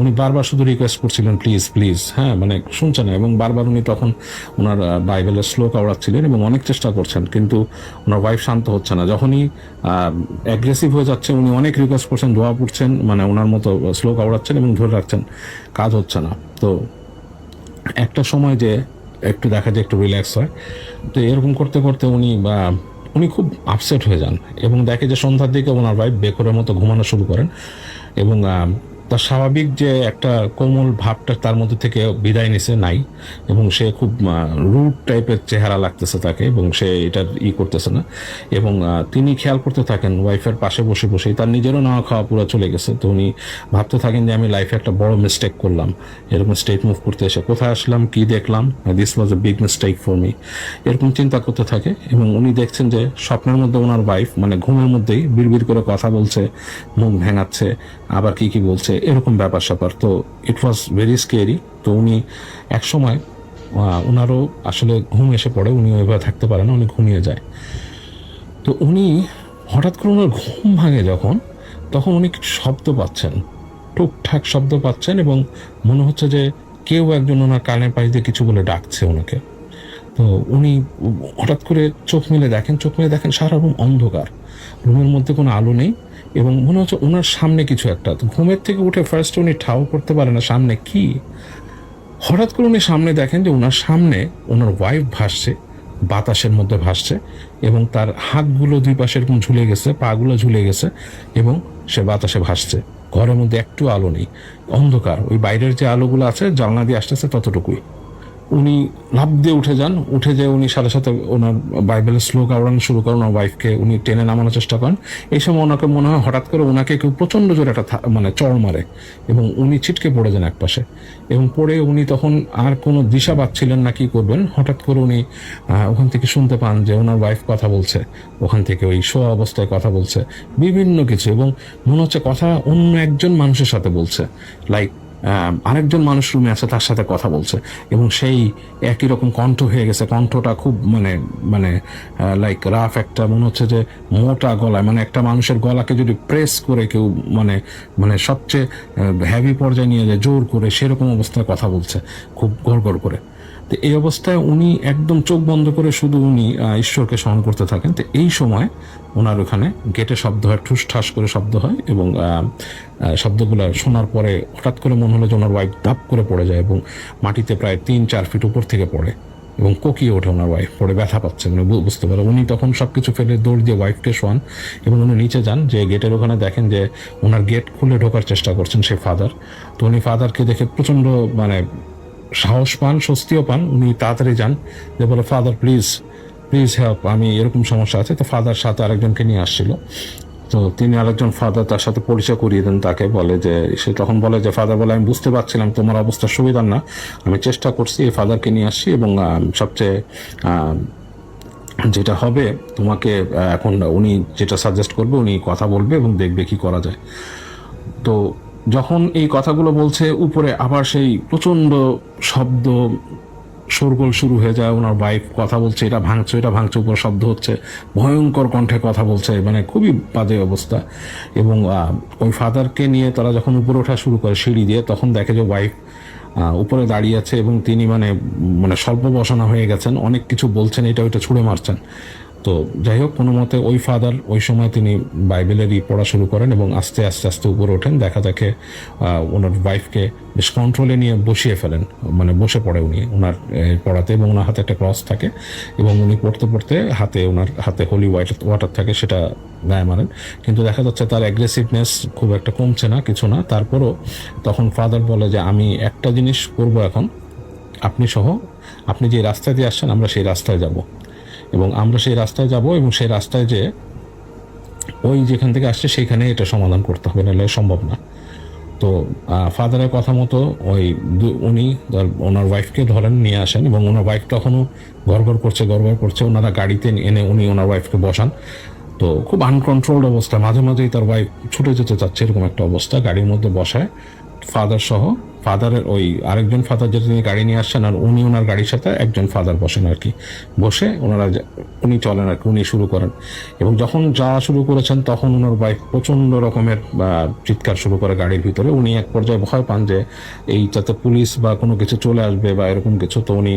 উনি বারবার শুধু রিকোয়েস্ট করছিলেন প্লিজ, হ্যাঁ, মানে শুনছে না, এবং বারবার উনি তখন ওনার বাইবেলের শ্লোক আওড়াচ্ছিলেন এবং অনেক চেষ্টা করছেন, কিন্তু ওনার ওয়াইফ শান্ত হচ্ছে না। যখনই অ্যাগ্রেসিভ হয়ে যাচ্ছে, উনি অনেক রিকোয়েস্ট করছেন, দোয়া পড়ছেন, মানে ওনার মতো শ্লোক আওড়াচ্ছেন এবং ধরে রাখছেন, কাজ হচ্ছে না। তো একটা সময় যে একটু দেখা যায় একটু রিল্যাক্স হয়। তো এরকম করতে করতে উনি খুব আপসেট হয়ে যান, এবং দেখে যে সন্ধ্যার দিকে ওনার ওয়াইফ বেকরের মতো ঘুমানো শুরু করেন, এবং তার স্বাভাবিক যে একটা কোমল ভাবটা তার মধ্যে থেকে বিদায় নিছে নাই, এবং সে খুব রুড টাইপের চেহারা লাগতেছে তাকে, এবং সে এটা করতেছে না। এবং তিনি খেয়াল করতে থাকেন ওয়াইফের পাশে বসে তার নিজেরও না খাওয়া পুরো চলে গেছে। তো উনি ভাবতে থাকেন যে আমি লাইফে একটা বড় মিস্টেক করলাম, এরকম স্টেট মুভ করতে এসে কোথায় আসলাম, কি দেখলাম, this was a big mistake for me, এরকম চিন্তা করতে থাকে। এবং উনি দেখছেন যে স্বপ্নের মধ্যে ওনার ওয়াইফ মানে ঘুমের মধ্যেই বিড়বিড় করে কথা বলছে, মুখ ভেঙাচ্ছে, আবার কি বলছে, এরকম ব্যাপার স্যাপার। তো ইট ওয়াজ ভেরি স্কেরি। তো উনি এক সময় ওনারও আসলে ঘুম এসে পড়ে, উনি ওইভাবে থাকতে পারেন না, উনি ঘুমিয়ে যায়। তো উনি হঠাৎ করে ওনার ঘুম ভাঙে তখন উনি কিছু শব্দ পাচ্ছেন, টুকটাক শব্দ পাচ্ছেন, এবং মনে হচ্ছে যে কেউ একজন ওনার কানের পাশ দিয়ে কিছু বলে ডাকছে ওনাকে। তো উনি হঠাৎ করে চোখ মেলে দেখেন সারা রুম অন্ধকার, রুমের মধ্যে কোনো আলো নেই এবং মনে হচ্ছে ওনার সামনে কিছু একটা। তো ঘুমের থেকে উঠে ফার্স্ট উনি ঠাও করতে পারে না সামনে কি। হঠাৎ করে উনি সামনে দেখেন যে ওনার সামনে ওনার ওয়াইফ ভাসছে, বাতাসের মধ্যে ভাসছে এবং তার হাতগুলো দুই পাশে এরকম ঝুলে গেছে, পাগুলো ঝুলে গেছে এবং সে বাতাসে ভাসছে। ঘরের মধ্যে একটু আলো নেই, অন্ধকার। ওই বাইরের যে আলোগুলো আছে জানলা দিয়ে আসতেছে ততটুকুই। উনি লাফ দিয়ে উঠে যান, উঠে যেয়ে উনি সাথে সাথে ওনার বাইবেলের শ্লোক আওড়ানো শুরু করেন, ওনার ওয়াইফকে উনি টেনে নামানোর চেষ্টা করেন। এই সময় ওনাকে মনে হয় হঠাৎ করে ওনাকে কেউ প্রচণ্ড জোরে একটা মানে চড় মারে এবং উনি ছিটকে পড়ে যান একপাশে এবং পড়ে উনি তখন আর কোনো দিশা পাচ্ছিলেন না কি করবেন। হঠাৎ করে উনি ওখান থেকে শুনতে পান যে ওনার ওয়াইফ কথা বলছে, ওখান থেকে ওই শোয়া অবস্থায় কথা বলছে বিভিন্ন কিছু, এবং মনে হচ্ছে কথা অন্য একজন মানুষের সাথে বলছে, লাইক আরেকজন মানুষ রুমে আছে তার সাথে কথা বলছে এবং সেই একই রকম কণ্ঠ হয়ে গেছে। কণ্ঠটা খুব মানে মানে লাইক রাফ একটা, মনে হচ্ছে যে মোটা গলায়, মানে একটা মানুষের গলাকে যদি প্রেস করে কেউ মানে মানে সবচেয়ে হেভি পর্যায়ে নিয়ে যায় জোর করে, সেরকম অবস্থায় কথা বলছে খুব গড়গড় করে। তো এই অবস্থায় উনি একদম চোখ বন্ধ করে শুধু উনি ঈশ্বরকে স্মরণ করতে থাকেন। তো এই সময় ওনার ওখানে গেটে শব্দ হয়, ঠুস ঠাস করে শব্দ হয় এবং শব্দগুলো শোনার পরে হঠাৎ করে মনে হলো যে ওনার ওয়াইফ দাপ করে পড়ে যায় এবং মাটিতে প্রায় 3-4 ফিট উপর থেকে পড়ে এবং কোকিয়ে ওঠে ওনার ওয়াইফ, পড়ে ব্যথা পাচ্ছে, মানে বুঝতে পারে। উনি তখন সব কিছু ফেলে দৌড় দিয়ে ওয়াইফকে শোয়ান এবং উনি নিচে যান, যে গেটের ওখানে দেখেন যে ওনার গেট খুলে ঢোকার চেষ্টা করছেন সে ফাদার। তো উনি ফাদারকে দেখে প্রচণ্ড মানে সাহস পান, স্বস্তিও পান। উনি তাড়াতাড়ি যান, যে বলে ফাদার প্লিজ প্লিজ হেল্প, আমি এরকম সমস্যা আছে। তো ফাদার সাথে আরেকজনকে নিয়ে আসছিল, তো তিনি আরেকজন ফাদার তার সাথে পরিচয় করিয়ে দেন তাকে, বলে যে সে তখন বলে যে ফাদার বলে আমি বুঝতে পারছিলাম তোমার অবস্থা সুবিধার না, আমি চেষ্টা করছি এই ফাদারকে নিয়ে আসছি এবং সবচেয়ে যেটা হবে তোমাকে এখন উনি যেটা সাজেস্ট করবে উনি কথা বলবে এবং দেখবে কি করা যায়। তো যখন এই কথাগুলো বলছে উপরে আবার সেই প্রচণ্ড শব্দ শোরগোল শুরু হয়ে যায়, ওনার ওয়াইফ কথা বলছে, এটা ভাঙছে, উপর শব্দ হচ্ছে, ভয়ঙ্কর কণ্ঠে কথা বলছে, মানে খুবই বাজে অবস্থা। এবং ওই ফাদারকে নিয়ে তারা যখন উপরে ওঠা শুরু করে সিঁড়ি দিয়ে, তখন দেখে যে ওয়াইফ উপরে দাঁড়িয়ে আছে এবং তিনি মানে মানে স্বল্প বসানো হয়ে গেছেন, অনেক কিছু বলছেন, এটা ওইটা ছুঁড়ে মারছেন। তো যাই হোক, কোনো মতে ওই ফাদার ওই সময় তিনি বাইবেলেরই পড়া শুরু করেন এবং আস্তে আস্তে আস্তে উপরে ওঠেন। দেখে ওনার ওয়াইফকে বেশ কন্ট্রোলে নিয়ে বসিয়ে ফেলেন, মানে বসে পড়ে উনি ওনার পড়াতে এবং ওনার হাতে একটা ক্রস থাকে এবং উনি পড়তে পড়তে ওনার হাতে হোলি ওয়াটার থাকে, সেটা গায়ে মারেন। কিন্তু দেখা যাচ্ছে তার অ্যাগ্রেসিভনেস খুব একটা কমছে না, কিছু না। তারপরও তখন ফাদার বলে যে আমি একটা জিনিস করবো এখন, আপনি যে রাস্তায় দিয়ে আসছেন আমরা সেই রাস্তায় যাব এবং আমরা সেই রাস্তায় যাব এবং সেই রাস্তায় যে ওই যেখান থেকে আসছে সেখানে এটা সমাধান করতে হবে, নাহলে সম্ভব না। তো ফাদারের কথা মতো উনি ওনার ওয়াইফকে ধরেন, নিয়ে আসেন এবং ওনার ওয়াইফ তখনও গড়গড় করছে। ওনারা গাড়িতে এনে উনি ওনার ওয়াইফকে বসান। তো খুব আনকন্ট্রোলড অবস্থা, মাঝে মাঝেই তার ওয়াইফ ছুটে যেতে চাচ্ছে, এরকম একটা অবস্থা। গাড়ির মধ্যে বসায় ফাদার সহ, ফাদারের ওই আরেকজন ফাদার যেটা তিনি গাড়ি নিয়ে আসছেন আর উনি ওনার গাড়ির সাথে একজন ফাদার বসেন আর কি, বসে উনি চলেন আর কি, উনি শুরু করেন। এবং যখন যাওয়া শুরু করেছেন তখন ওনার ওয়াইফ প্রচণ্ড রকমের চিৎকার শুরু করে গাড়ির ভিতরে। উনি এক পর্যায়ে ভয় পান যে যাতে পুলিশ বা কোনো কিছু চলে আসবে বা এরকম কিছু। তো উনি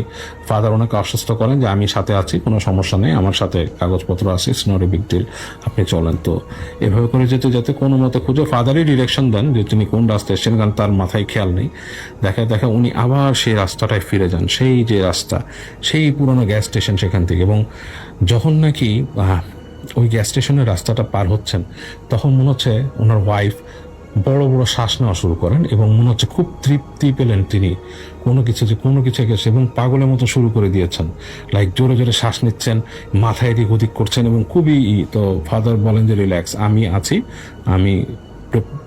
ফাদার ওনাকে আশ্বস্ত করেন যে আমি সাথে আছি, কোনো সমস্যা নেই, আমার সাথে কাগজপত্র আছে, it's not a big deal, আপনি চলেন। তো এভাবে করে যেতে কোনো মতে খুঁজে ফাদারই ডিরেকশন দেন যে তিনি কোন রাস্তায় এসছেন, কারণ তার মাথায় খেয়াল নেই। দেখা উনি আবার সেই রাস্তাটায় ফিরে যান, সেই যে রাস্তা, সেই পুরনো গ্যাস স্টেশন সেখান থেকে। এবং যখন নাকি ওই গ্যাস স্টেশনের রাস্তাটা পার হচ্ছেন তখন মনে হচ্ছে ওনার ওয়াইফ বড় বড় শ্বাস নেওয়া শুরু করেন এবং মনে হচ্ছে খুব তৃপ্তি পেলেন তিনি কোনো কিছু গেছে এবং পাগলের মতো শুরু করে দিয়েছেন, লাইক জোরে জোরে শ্বাস নিচ্ছেন, মাথায় এদিক ওদিক করছেন এবং খুবই। তো ফাদার বলেন যে রিল্যাক্স, আমি আছি, আমি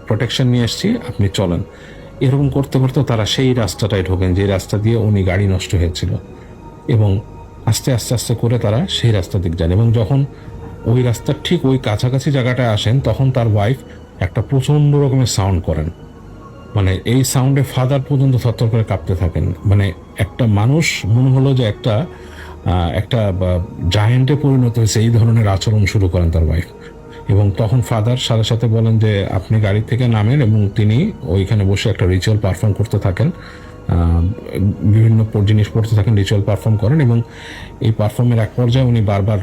প্রোটেকশন নিয়ে এসেছি, আপনি চলেন। এরকম করতে করতে তারা সেই রাস্তাটায় ঢোকেন যে রাস্তা দিয়ে উনি গাড়ি নষ্ট হয়েছিল এবং আস্তে আস্তে করে তারা সেই রাস্তা দিক যান। এবং যখন ওই রাস্তার ঠিক ওই কাছাকাছি জায়গাটায় আসেন তখন তার ওয়াইফ একটা প্রচণ্ড রকমের সাউন্ড করেন, মানে এই সাউন্ডে ফাদার পর্যন্ত থরথর করে কাঁপতে থাকেন। মানে একটা মানুষ মনে হলো যে একটা জায়েন্টে পরিণত হয়েছে, এই ধরনের আচরণ শুরু করেন তার ওয়াইফ। এবং তখন ফাদার সাথে সাথে বলেন যে আপনি গাড়ি থেকে নামেন এবং তিনি ওইখানে বসে একটা রিচুয়াল পারফর্ম করতে থাকেন বিভিন্ন জিনিস পড়তে থাকেন, রিচুয়াল পারফর্ম করেন, এবং এই পারফর্মের এক পর্যায়ে উনি বারবার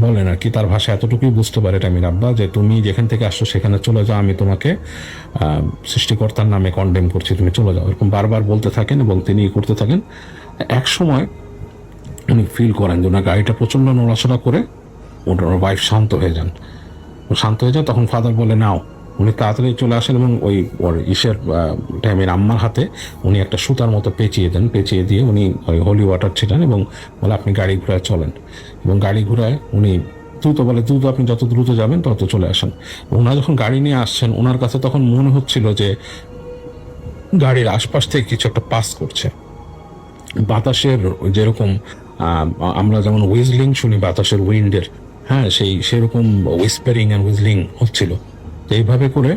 বলেন আর কি, তার ভাষা এতটুকুই বুঝতে পারে টামির আব্বা, যে তুমি যেখান থেকে আসছো সেখানে চলে যাও, আমি তোমাকে সৃষ্টিকর্তার নামে কন্ডেম করছি, তুমি চলে যাও, এরকম বারবার বলতে থাকেন এবং তিনি করতে থাকেন। এক সময় উনি ফিল করেন যে ওনার গাড়িটা প্রচণ্ড নড়াচড়া করে, ওনার ওয়াইফ শান্ত হয়ে যান। তখন ফাদার বলে নাও। উনি তাড়াতাড়ি চলে আসেন এবং ওই ওর ইসের টাইমের আম্মার হাতে উনি একটা সুতার মতো পেঁচিয়ে দেন, পেঁচিয়ে দিয়ে উনি ওই হোলি ওয়াটার ছিটান এবং বলে আপনি গাড়ি ঘোড়ায় চলেন। এবং গাড়ি ঘোড়ায় উনি দ্রুত বলে, দ্রুত আপনি যত দ্রুত যাবেন তত চলে আসেন। ওনারা যখন গাড়ি নিয়ে আসছেন, ওনার কাছে তখন মনে হচ্ছিল যে গাড়ির আশপাশ থেকে কিছু একটা পাস করছে। বাতাসের যেরকম আমরা যেমন হুইজলিং শুনি বাতাসের উইন্ডের, হ্যাঁ, সেরকম হুইসপারিং অ্যান্ড হুইজলিং হচ্ছিল। তো এইভাবে করে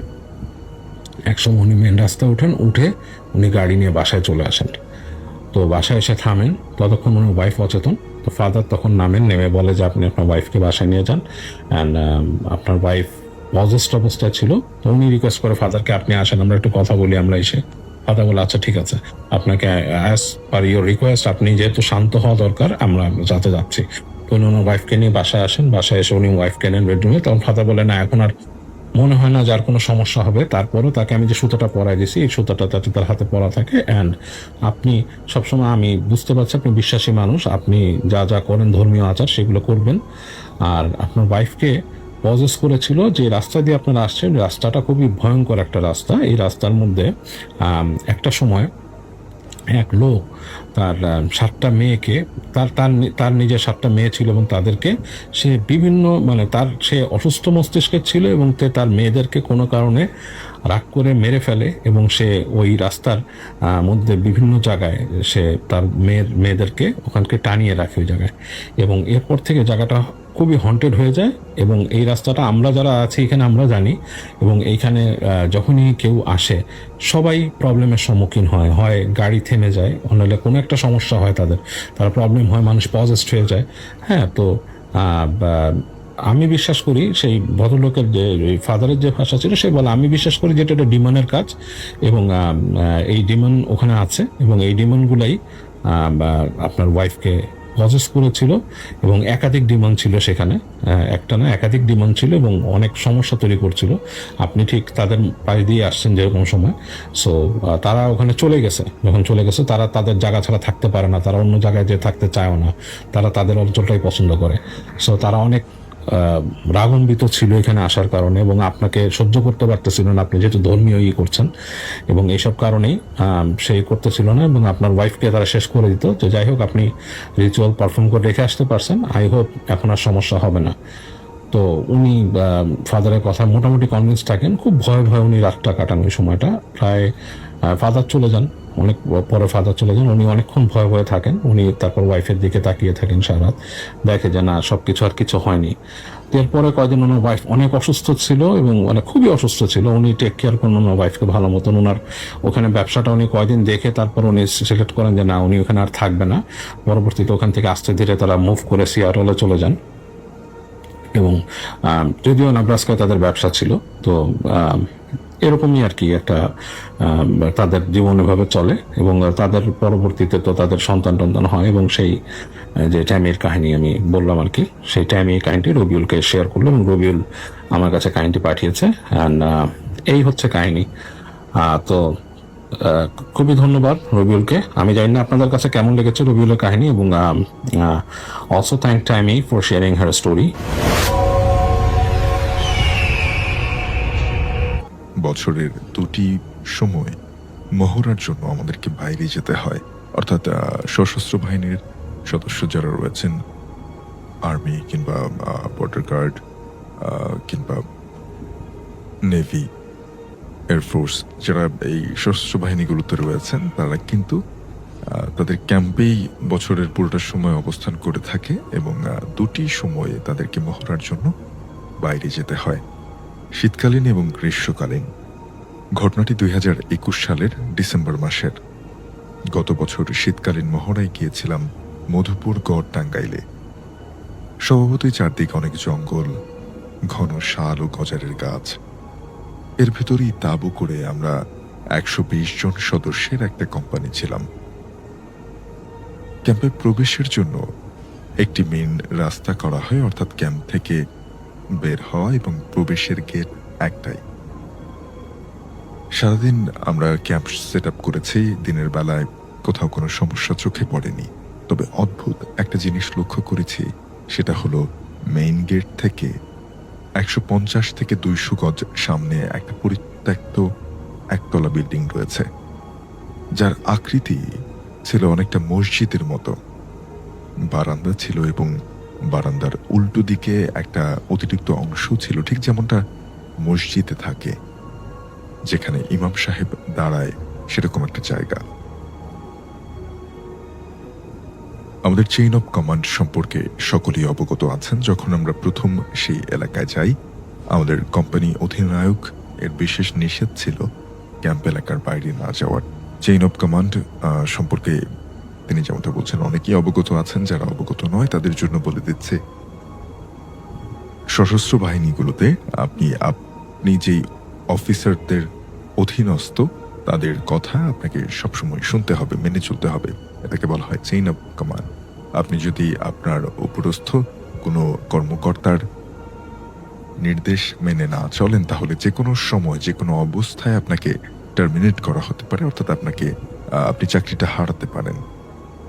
একসময় উনি মেন রাস্তায় উঠে উনি গাড়ি নিয়ে বাসায় চলে আসেন। তো বাসায় এসে থামেন, ততক্ষণ উনি ওয়াইফ অচেতন। তো ফাদার তখন নেমে বলে যে আপনি আপনার ওয়াইফকে বাসায় নিয়ে যান, অ্যান্ড আপনার ওয়াইফ পজেস্ট অবস্থায় ছিল। তো উনি রিকোয়েস্ট করে ফাদারকে, আপনি আসেন, আমরা একটু কথা বলি, আমরা এসে। ফাদার বলে আচ্ছা ঠিক আছে, আপনাকে অ্যাজ পার ইউর রিকোয়েস্ট, আপনি যেহেতু শান্ত হওয়া দরকার, আমরা যাতে যাচ্ছি। তো উনি ওনার ওয়াইফকে নিয়ে বাসায় আসেন। বাসায় এসে উনি ওয়াইফকে নেন বেডরুমে। তখন ফাদার বলে না, এখন আর মনে হয় না যার কোনো সমস্যা হবে। তারপরও তাকে আমি যে সুতোটা পরাই দিয়েছি, এই সুতোটা যাতে তার হাতে পরা থাকে। অ্যান্ড আপনি সবসময়, আমি বুঝতে পারছি আপনি বিশ্বাসী মানুষ, আপনি যা যা করেন ধর্মীয় আচার সেগুলো করবেন। আর আপনার ওয়াইফকে পজেস করেছিল যে রাস্তা দিয়ে আপনারা আসছেন, রাস্তাটা খুবই ভয়ঙ্কর একটা রাস্তা। এই রাস্তার মধ্যে একটা সময় এক লোক তার 7টা মেয়েকে, তার নিজের 7টা মেয়ে ছিল এবং তাদেরকে সে বিভিন্ন সে অসুস্থ মস্তিষ্কের ছিল এবং তার মেয়েদেরকে কোনো কারণে রাগ করে মেরে ফেলে এবং সে ওই রাস্তার মধ্যে বিভিন্ন জায়গায় সে তার মেয়েদেরকে ওখানকে টানিয়ে রাখে ওই জায়গায়। এবং এরপর থেকে জায়গাটা খুবই হন্টেড হয়ে যায়। এবং এই রাস্তাটা আমরা যারা আছি এখানে আমরা জানি, এবং এইখানে যখনই কেউ আসে সবাই প্রবলেমের সম্মুখীন হয় গাড়ি থেমে যায়, নাহলে কোনো একটা সমস্যা হয়, তারা প্রবলেম হয়, মানুষ পজেস্ট হয়ে যায়। হ্যাঁ, তো আমি বিশ্বাস করি সেই ভদ্রলোকের যে ফাদারের যে ভাষা ছিল, সে বলে আমি বিশ্বাস করি যেটা একটা ডিমনের কাজ, এবং এই ডিমন ওখানে আছে, এবং এই ডিমনগুলাই আপনার ওয়াইফকে পজেস করেছিল। এবং একাধিক ডিমন ছিল সেখানে, একটা না একাধিক ডিমন ছিল, এবং অনেক সমস্যা তৈরি করছিল। আপনি ঠিক তাদের পাশ দিয়ে আসছেন যেরকম সময়। সো তারা ওখানে চলে গেছে, যখন চলে গেছে তারা তাদের জায়গা ছাড়া থাকতে পারে না, তারা অন্য জায়গায় যে থাকতে চায়ও না, তারা তাদের অঞ্চলটাই পছন্দ করে। সো তারা অনেক রাগান্বিত ছিল এখানে আসার কারণে, এবং আপনাকে সহ্য করতে পারতেছিল না, আপনি যেহেতু ধর্মীয় করছেন, এবং এইসব কারণেই সে করতেছিল না, এবং আপনার ওয়াইফকে তারা শেষ করে দিত। যে যাই হোক, আপনি রিচুয়াল পারফর্ম করে রেখে আসতে পারছেন, আই হোপ এখন আর সমস্যা হবে না। তো উনি ফাদারের কথা মোটামুটি কনভিন্স থাকেন, খুব ভয়ে উনি রাতটা কাটান ওই সময়টা। প্রায় ফাদার চলে যান, অনেক পরে ফাদার চলে যান, উনি অনেকক্ষণ ভয়ে থাকেন। উনি তারপর ওয়াইফের দিকে তাকিয়ে থাকেন সারা রাত, দেখে যে না সবকিছু আর কিছু হয়নি। এরপরে কয়েকদিন ওনার ওয়াইফ অনেক অসুস্থ ছিল, এবং খুবই অসুস্থ ছিল। উনি টেক কেয়ার করেন ওনার ওয়াইফকে ভালো মতন। ওনার ওখানে ব্যবসাটা উনি কয়েকদিন দেখে তারপর উনি সিলেক্ট করেন যে না, উনি ওখানে আর থাকবে না। পরবর্তীতে ওখান থেকে আস্তে ধীরে তারা মুভ করে সিয়াটলে চলে যান। এবং যদিও নাব্রাস্কায় তাদের ব্যবসা ছিল, তো এরকমই আর কি একটা তাদের জীবন এভাবে চলে। এবং তাদের পরবর্তীতে তো তাদের সন্তান হয়, এবং সেই যে ট্যামির কাহিনী আমি বললাম আর কি, সেই ট্যামি কাহিনীটি রবিউলকে শেয়ার করলো, এবং রবিউল আমার কাছে কাহিনীটি পাঠিয়েছে। অ্যান্ড এই হচ্ছে কাহিনী। তো খুবই ধন্যবাদ রবিউলকে। আমি জানি না আপনাদের কাছে কেমন লেগেছে রবিউলের কাহিনী, এবং also thank Tammy for sharing her story. বছরের 2টি সময় মহড়ার জন্য আমাদেরকে বাইরে যেতে হয়, অর্থাৎ সশস্ত্র বাহিনীর সদস্য যারা রয়েছেন, আর্মি কিংবা বর্ডার গার্ড কিংবা নেভি, এয়ারফোর্স, যারা এই সশস্ত্র বাহিনীগুলোতে রয়েছেন, তারা কিন্তু তাদের ক্যাম্পেই বছরের পুরোটা সময় অবস্থান করে থাকে, এবং 2টি সময়ে তাদেরকে মহড়ার জন্য বাইরে যেতে হয়, শীতকালীন এবং গ্রীষ্মকালীন। ঘটনাটি 2021 সালের ডিসেম্বর মাসের। গত বছর শীতকালীন মহড়ায় গিয়েছিলাম মধুপুর গড়, টাঙ্গাইলে। স্বভাবতই চারদিকে অনেক জঙ্গল, ঘন শাল ও গজারের গাছ। এর ভেতরেই তাঁবু করে আমরা 120 জন সদস্যের একটা কোম্পানি ছিলাম। ক্যাম্পে প্রবেশের জন্য একটি মেইন রাস্তা করা হয়, অর্থাৎ ক্যাম্প থেকে বের হওয়া এবং প্রবেশের গেট একটাই। সারাদিন আমরা ক্যাম্প সেট আপ করেছি, দিনের বেলায় কোথাও কোনো সমস্যা চোখে পড়েনি। তবে অদ্ভুত একটা জিনিস লক্ষ্য করেছি, সেটা হলো মেইন গেট থেকে 150 থেকে 200 গজ সামনে একটা পরিত্যক্ত একতলা বিল্ডিং রয়েছে, যার আকৃতি ছিল অনেকটা মসজিদের মতো। বারান্দা ছিল এবং বারান্দার উল্টো দিকে একটা অতিরিক্ত অংশ ছিল, ঠিক যেমনটা মসজিদে থাকে, যেখানে ইমাম সাহেব দাঁড়ায়, সেরকম একটা জায়গা। আমাদের চেইন অফ কমান্ড সম্পর্কে সকলেই অবগত আছেন। যখন আমরা প্রথম সেই এলাকায় যাই, আমাদের কোম্পানি অধিনায়ক এর বিশেষ নিষেধ ছিল ক্যাম্প এলাকার বাইরে না যাওয়ার। চেইন অফ কমান্ড সম্পর্কে তিনি যেমনটা বলছেন, অনেকেই অবগত আছেন, যারা অবগত নয় তাদের জন্য বলে দিচ্ছে, সশস্ত্র বাহিনীগুলোতে আপনি যেই অফিসারদের অধীনস্থ, তাদের কথা আপনাকে সবসময় শুনতে হবে, মেনে চলতে হবে। এটাকে বলা হয় চেইন অফ কমান্ড। আপনি যদি আপনার উপরস্থ কোনো কর্মকর্তার নির্দেশ মেনে না চলেন, তাহলে যে কোনো সময় যে কোনো অবস্থায় আপনাকে টার্মিনেট করা হতে পারে, অর্থাৎ আপনি চাকরিটা হারাতে পারেন।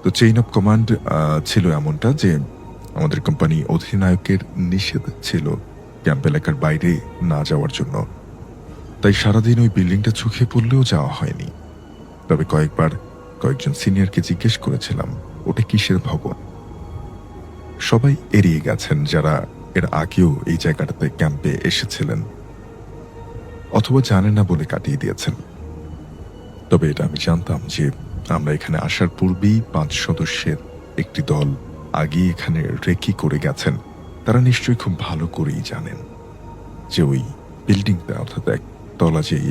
তো চেইন অফ কমান্ড ছিল এমনটা যে আমাদের কোম্পানি অধিনায়কের নিষেধ ছিল ক্যাম্প এলাকার বাইরে না যাওয়ার জন্য। তাই সারাদিন ওই বিল্ডিংটা চোখে পড়লেও যাওয়া হয়নি। তবে কয়েকজন সিনিয়রকে জিজ্ঞেস করেছিলাম, ওটা কিসের ভবন। সবাই এড়িয়ে গেছেন, যারা এর আগেও এই জায়গাটাতে ক্যাম্পে এসেছিলেন, অথবা জানেন না বলে কাটিয়ে দিয়েছেন। তবে এটা আমি জানতাম যে আমরা এখানে আসার পূর্বেই 5 সদস্যের একটি দল আগে এখানে রেকি করে গেছেন। তারা নিশ্চয়ই খুব ভালো করেই জানেন যে ওই বিল্ডিংটা, অর্থাৎ একতলা যেই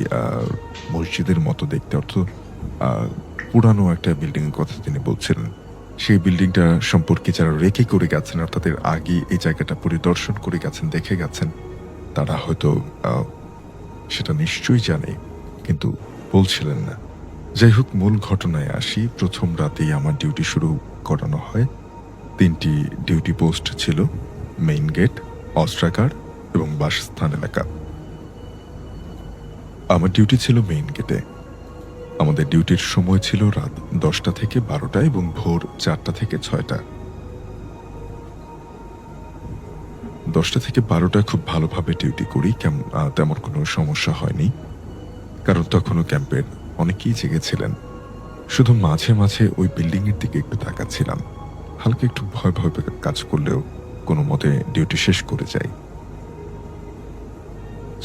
মসজিদের মতো দেখতে, অর্থাৎ পুরানো একটা বিল্ডিং এর কথা তিনি বলছিলেন, সেই বিল্ডিংটা সম্পর্কে যারা রেকি করে গেছেন, অর্থাৎ এর আগে এই জায়গাটা পরিদর্শন করে গেছেন, দেখে গেছেন, তারা হয়তো সেটা নিশ্চয়ই জানে, কিন্তু বলছিলেন না। যাই হোক, মূল ঘটনায় আসি। প্রথম রাতেই আমার ডিউটি শুরু করানো হয়। 3টি ডিউটি পোস্ট ছিল: মেইন গেট, অস্ত্রাগার এবং বাসস্থান এলাকা। আমার ডিউটি ছিল মেইন গেটে। আমাদের ডিউটির সময় ছিল রাত 10টা থেকে 12টা এবং ভোর 4টা থেকে 6টা। 10টা থেকে 12টা খুব ভালোভাবে ডিউটি করি, তেমন কোনো সমস্যা হয়নি, কারণ তখনও ক্যাম্পের অনেকেই জেগেছিলেন। শুধু মাঝে মাঝে ওই বিল্ডিং এর দিকে একটু তাকাচ্ছিলাম। হালকা একটু ভয় ভয় কাজ করলেও কোনো মতে ডিউটি শেষ করে যাই।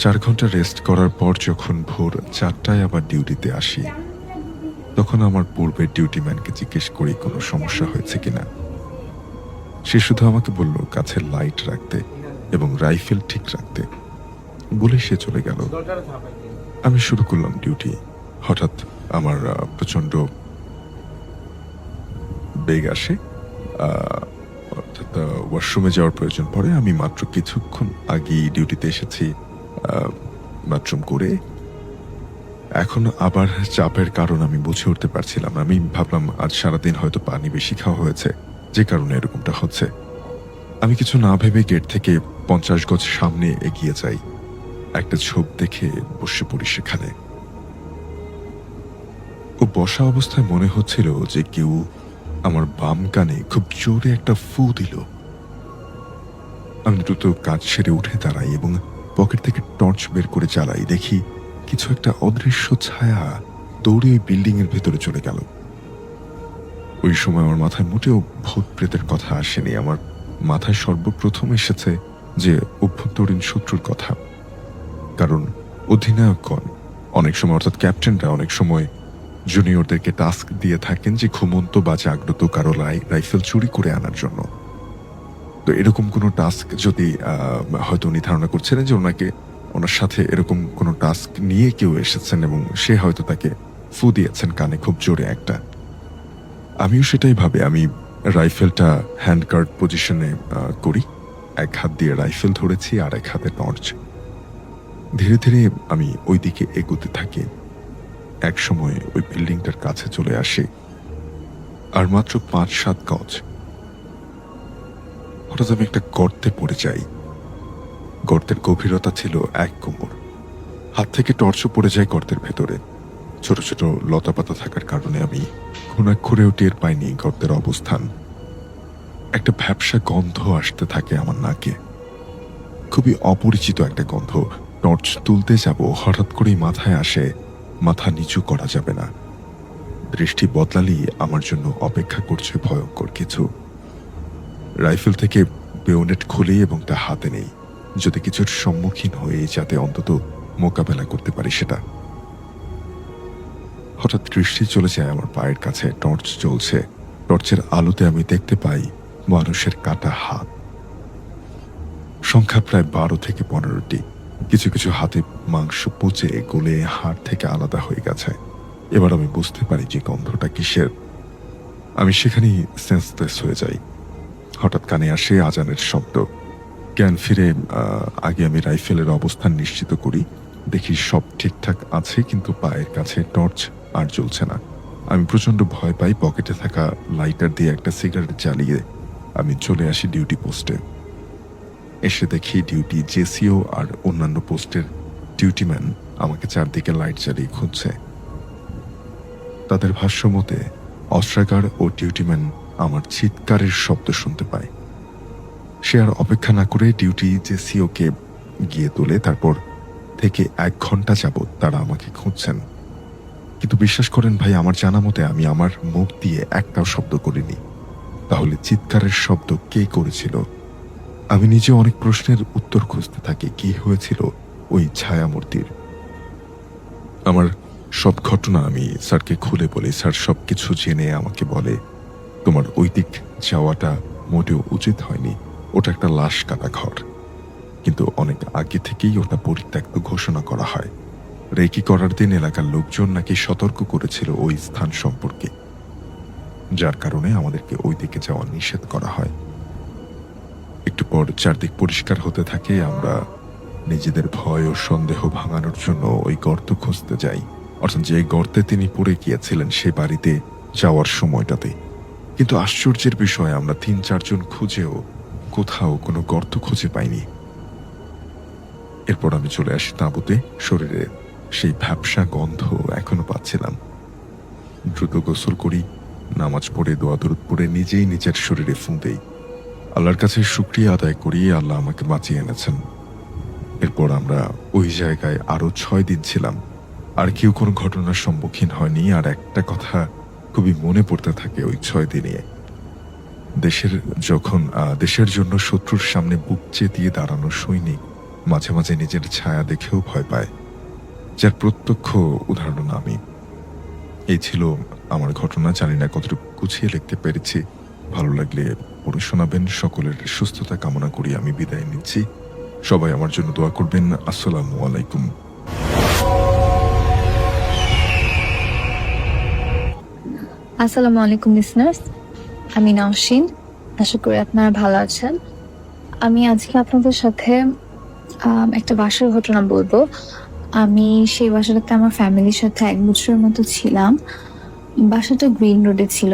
4 ঘন্টা রেস্ট করার পর যখন ভোর 4টায় আবার ডিউটিতে আসি, তখন আমার পূর্বের ডিউটি ম্যানকে জিজ্ঞেস করি কোনো সমস্যা হয়েছে কিনা। সে শুধু আমাকে বলল কাছের লাইট রাখতে এবং রাইফেল ঠিক রাখতে, বলে সে চলে গেল। আমি শুরু করলাম ডিউটি। হঠাৎ আমার প্রচন্ড বেগ আসে, অর্থাৎ ওয়াশরুমে যাওয়ার প্রয়োজন পড়ে। আমি মাত্র কিছুক্ষণ আগেই ডিউটিতে এসেছি, বাথরুম করে। এখন আবার চাপের কারণ আমি বুঝে উঠতে পারছিলাম। আমি ভাবলাম আজ সারাদিন হয়তো পানি বেশি খাওয়া হয়েছে, যে কারণে এরকমটা হচ্ছে। আমি কিছু না ভেবে গেট থেকে 50 গজ সামনে এগিয়ে যাই। একটা ঝোপ দেখে বসে পড়ি সেখানে। ও বসা অবস্থায় মনে হচ্ছিল যে কেউ আমার বাম কানে খুব জোরে একটা ফু দিল। আমি দ্রুত কাজ সেরে উঠে দাঁড়াই এবং পকেট থেকে টর্চ বের করে জ্বালাই। দেখি কিছু একটা অদৃশ্য ছায়া দৌড়ে ওই বিল্ডিং এর ভেতরে চলে গেল। ওই সময় আমার মাথায় মোটেও ভূত প্রেতের কথা আসেনি। আমার মাথায় সর্বপ্রথম এসেছে যে অভ্যন্তরীণ শত্রুর কথা। কারণ অধিনায়কগণ অনেক সময়, অর্থাৎ ক্যাপ্টেনরা অনেক সময় জুনিয়রদেরকে টাস্ক দিয়ে থাকেন যে ঘুমন্ত বা জাগ্রত কারো রাইফেল চুরি করে আনার জন্য। তো এরকম কোনো টাস্ক যদি হয়তো উনি ধারণা করছিলেন যে ওনার সাথে এরকম কোনো টাস্ক নিয়ে কেউ এসেছেন এবং সে হয়তো তাকে ফু দিয়েছেন কানে খুব জোরে একটা। আমিও সেটাই ভাবে আমি রাইফেলটা হ্যান্ড গার্ড পজিশনে করি। এক হাত দিয়ে রাইফেল ধরেছি আর এক হাতে টর্চ। ধীরে ধীরে আমি ওই দিকে এগোতে থাকি। এক সময় ওই বিল্ডিংটার কাছে চলে আসি, আর মাত্র 5-7 গজ। হঠাৎ আমি একটা গর্তে পড়ে যাই। গর্তের গভীরতা ছিল 1 কোমর। হাত থেকে টর্চও পড়ে যায় গর্তের ভেতরে। ছোট ছোট লতাপাতা থাকার কারণে আমি ঘুণাক্ষরেও টের পাইনি গর্তের অবস্থান। একটা ভ্যাপসা গন্ধ আসতে থাকে আমার নাকে, খুবই অপরিচিত একটা গন্ধ। টর্চ তুলতে যাব, হঠাৎ করেই মাথায় আসে মাথা নিচু করা যাবে না। দৃষ্টি বদলালেই আমার জন্য অপেক্ষা করছে ভয়ঙ্কর কিছু। রাইফেল থেকে বেয়োনেট খুলি এবং তা হাতে নেই, যদি কিছুর সম্মুখীন হয়ে যাতে অন্তত মোকাবেলা করতে পারি সেটা। হঠাৎ দৃষ্টি চলে যায় আমার পায়ের কাছে। টর্চ জ্বলছে। টর্চের আলোতে আমি দেখতে পাই মানুষের কাটা হাত, সংখ্যা প্রায় 12 থেকে 15টি। কিছু কিছু হাতে মাংস পচে গলে হাড় থেকে আলাদা হয়ে গেছে। এবার আমি বুঝতে পারি যে গন্ধটা কিসের। আমি সেখানেই সেন্সলেস হয়ে যাই। হঠাৎ কানে আসে আজানের শব্দ। জ্ঞান ফিরে আগে আমি রাইফেলের অবস্থান নিশ্চিত করি। দেখি সব ঠিকঠাক আছে, কিন্তু পায়ের কাছে টর্চ আর জ্বলছে না। আমি প্রচন্ড ভয় পাই। পকেটে থাকা লাইটার দিয়ে একটা সিগারেট জ্বালিয়ে আমি চলে আসি ডিউটি পোস্টে। এসে দেখি ডিউটি জেসিও আর অন্যান্য পোস্টের ডিউটিম্যান আমাকে চারদিকে লাইট জ্বালিয়ে খুঁজছে। তাদের ভাষ্য মতে অস্ত্রাগার ও ডিউটিম্যান আমার চিৎকারের শব্দ শুনতে পায়। সে আর অপেক্ষা না করে ডিউটি জেসিওকে গিয়ে তোলে। তারপর থেকে 1 ঘন্টা যাবৎ তারা আমাকে খুঁজছেন। কিন্তু বিশ্বাস করেন ভাই, আমার জানা মতে আমি আমার মুখ দিয়ে একটাও শব্দ করিনি। তাহলে চিৎকারের শব্দ কে করেছিল? আমি নিজে অনেক প্রশ্নের উত্তর খুঁজতে থাকি। কি হয়েছিল ওই ছায়ামূর্তির? আমার সব ঘটনা আমি স্যারকে খুলে বলি। স্যার সবকিছু জেনে আমাকে বলে, তোমার ওই দিক যাওয়াটা মোটেও উচিত হয়নি। ওটা একটা লাশ কাটা ঘর, কিন্তু অনেক আগে থেকেই ওটা পরিত্যক্ত ঘোষণা করা হয়। রেকি করার দিন এলাকার লোকজন নাকি সতর্ক করেছিল ওই স্থান সম্পর্কে, যার কারণে আমাদেরকে ওই দিকে যাওয়া নিষেধ করা হয়। একটু পর চারদিক পরিষ্কার হতে থাকে। আমরা নিজেদের ভয় ও সন্দেহ ভাঙানোর জন্য ওই গর্ত খুঁজতে যাই, অর্থাৎ যে গর্তে তিনি পড়ে গিয়েছিলেন সে বাড়িতে যাওয়ার সময়টাতে। কিন্তু আশ্চর্যের বিষয়, আমরা 3-4 জন খুঁজেও কোথাও কোনো গর্ত খুঁজে পাইনি। এরপর আমি চলে আসি তাঁবুতে। শরীরে সেই ভ্যাপসা গন্ধ এখনো পাচ্ছিলাম। দ্রুত গোসল করি, নামাজ পড়ে দোয়া দরুদ পড়ে নিজেই নিজের শরীরে ফুঁ দেই। আল্লাহর কাছে শুকরিয়া আদায় করি, আল্লাহ আমাকে বাঁচিয়ে এনেছেন। এরপর আমরা ওই জায়গায় আরো 6 দিন ছিলাম। আর কেউ কোনো ঘটনার সম্মুখীন হয়নি। আর একটা কথা খুবই মনে পড়তে থাকে ওই 6 দিনে। দেশের জন্য শত্রুর সামনে বুক চেতিয়ে দাঁড়ানো সৈনিক মাঝে মাঝে নিজের ছায়া দেখেও ভয় পায়, যার প্রত্যক্ষ উদাহরণ আমি। এই ছিল আমার ঘটনা। জানি না কতটুকু গুছিয়ে লিখতে পেরেছি। ভালো লাগলে পড়ে শোনাবেন। সকলের সুস্থতা কামনা করি আমি বিদায় নিচ্ছি। সবাই আমার জন্য দোয়া করবেন। আসসালামু আলাইকুম। আসসালামু আলাইকুম লিসনার্স, আমি নওশিন। আশা করি আপনারা ভালো আছেন। আমি আজকে আপনাদের সাথে একটা বাসার ঘটনা বলবো। আমি সেই বাসাটাতে আমার ফ্যামিলির সাথে 1 বছরের মতো ছিলাম। বাসাটা গ্রিন রোডে ছিল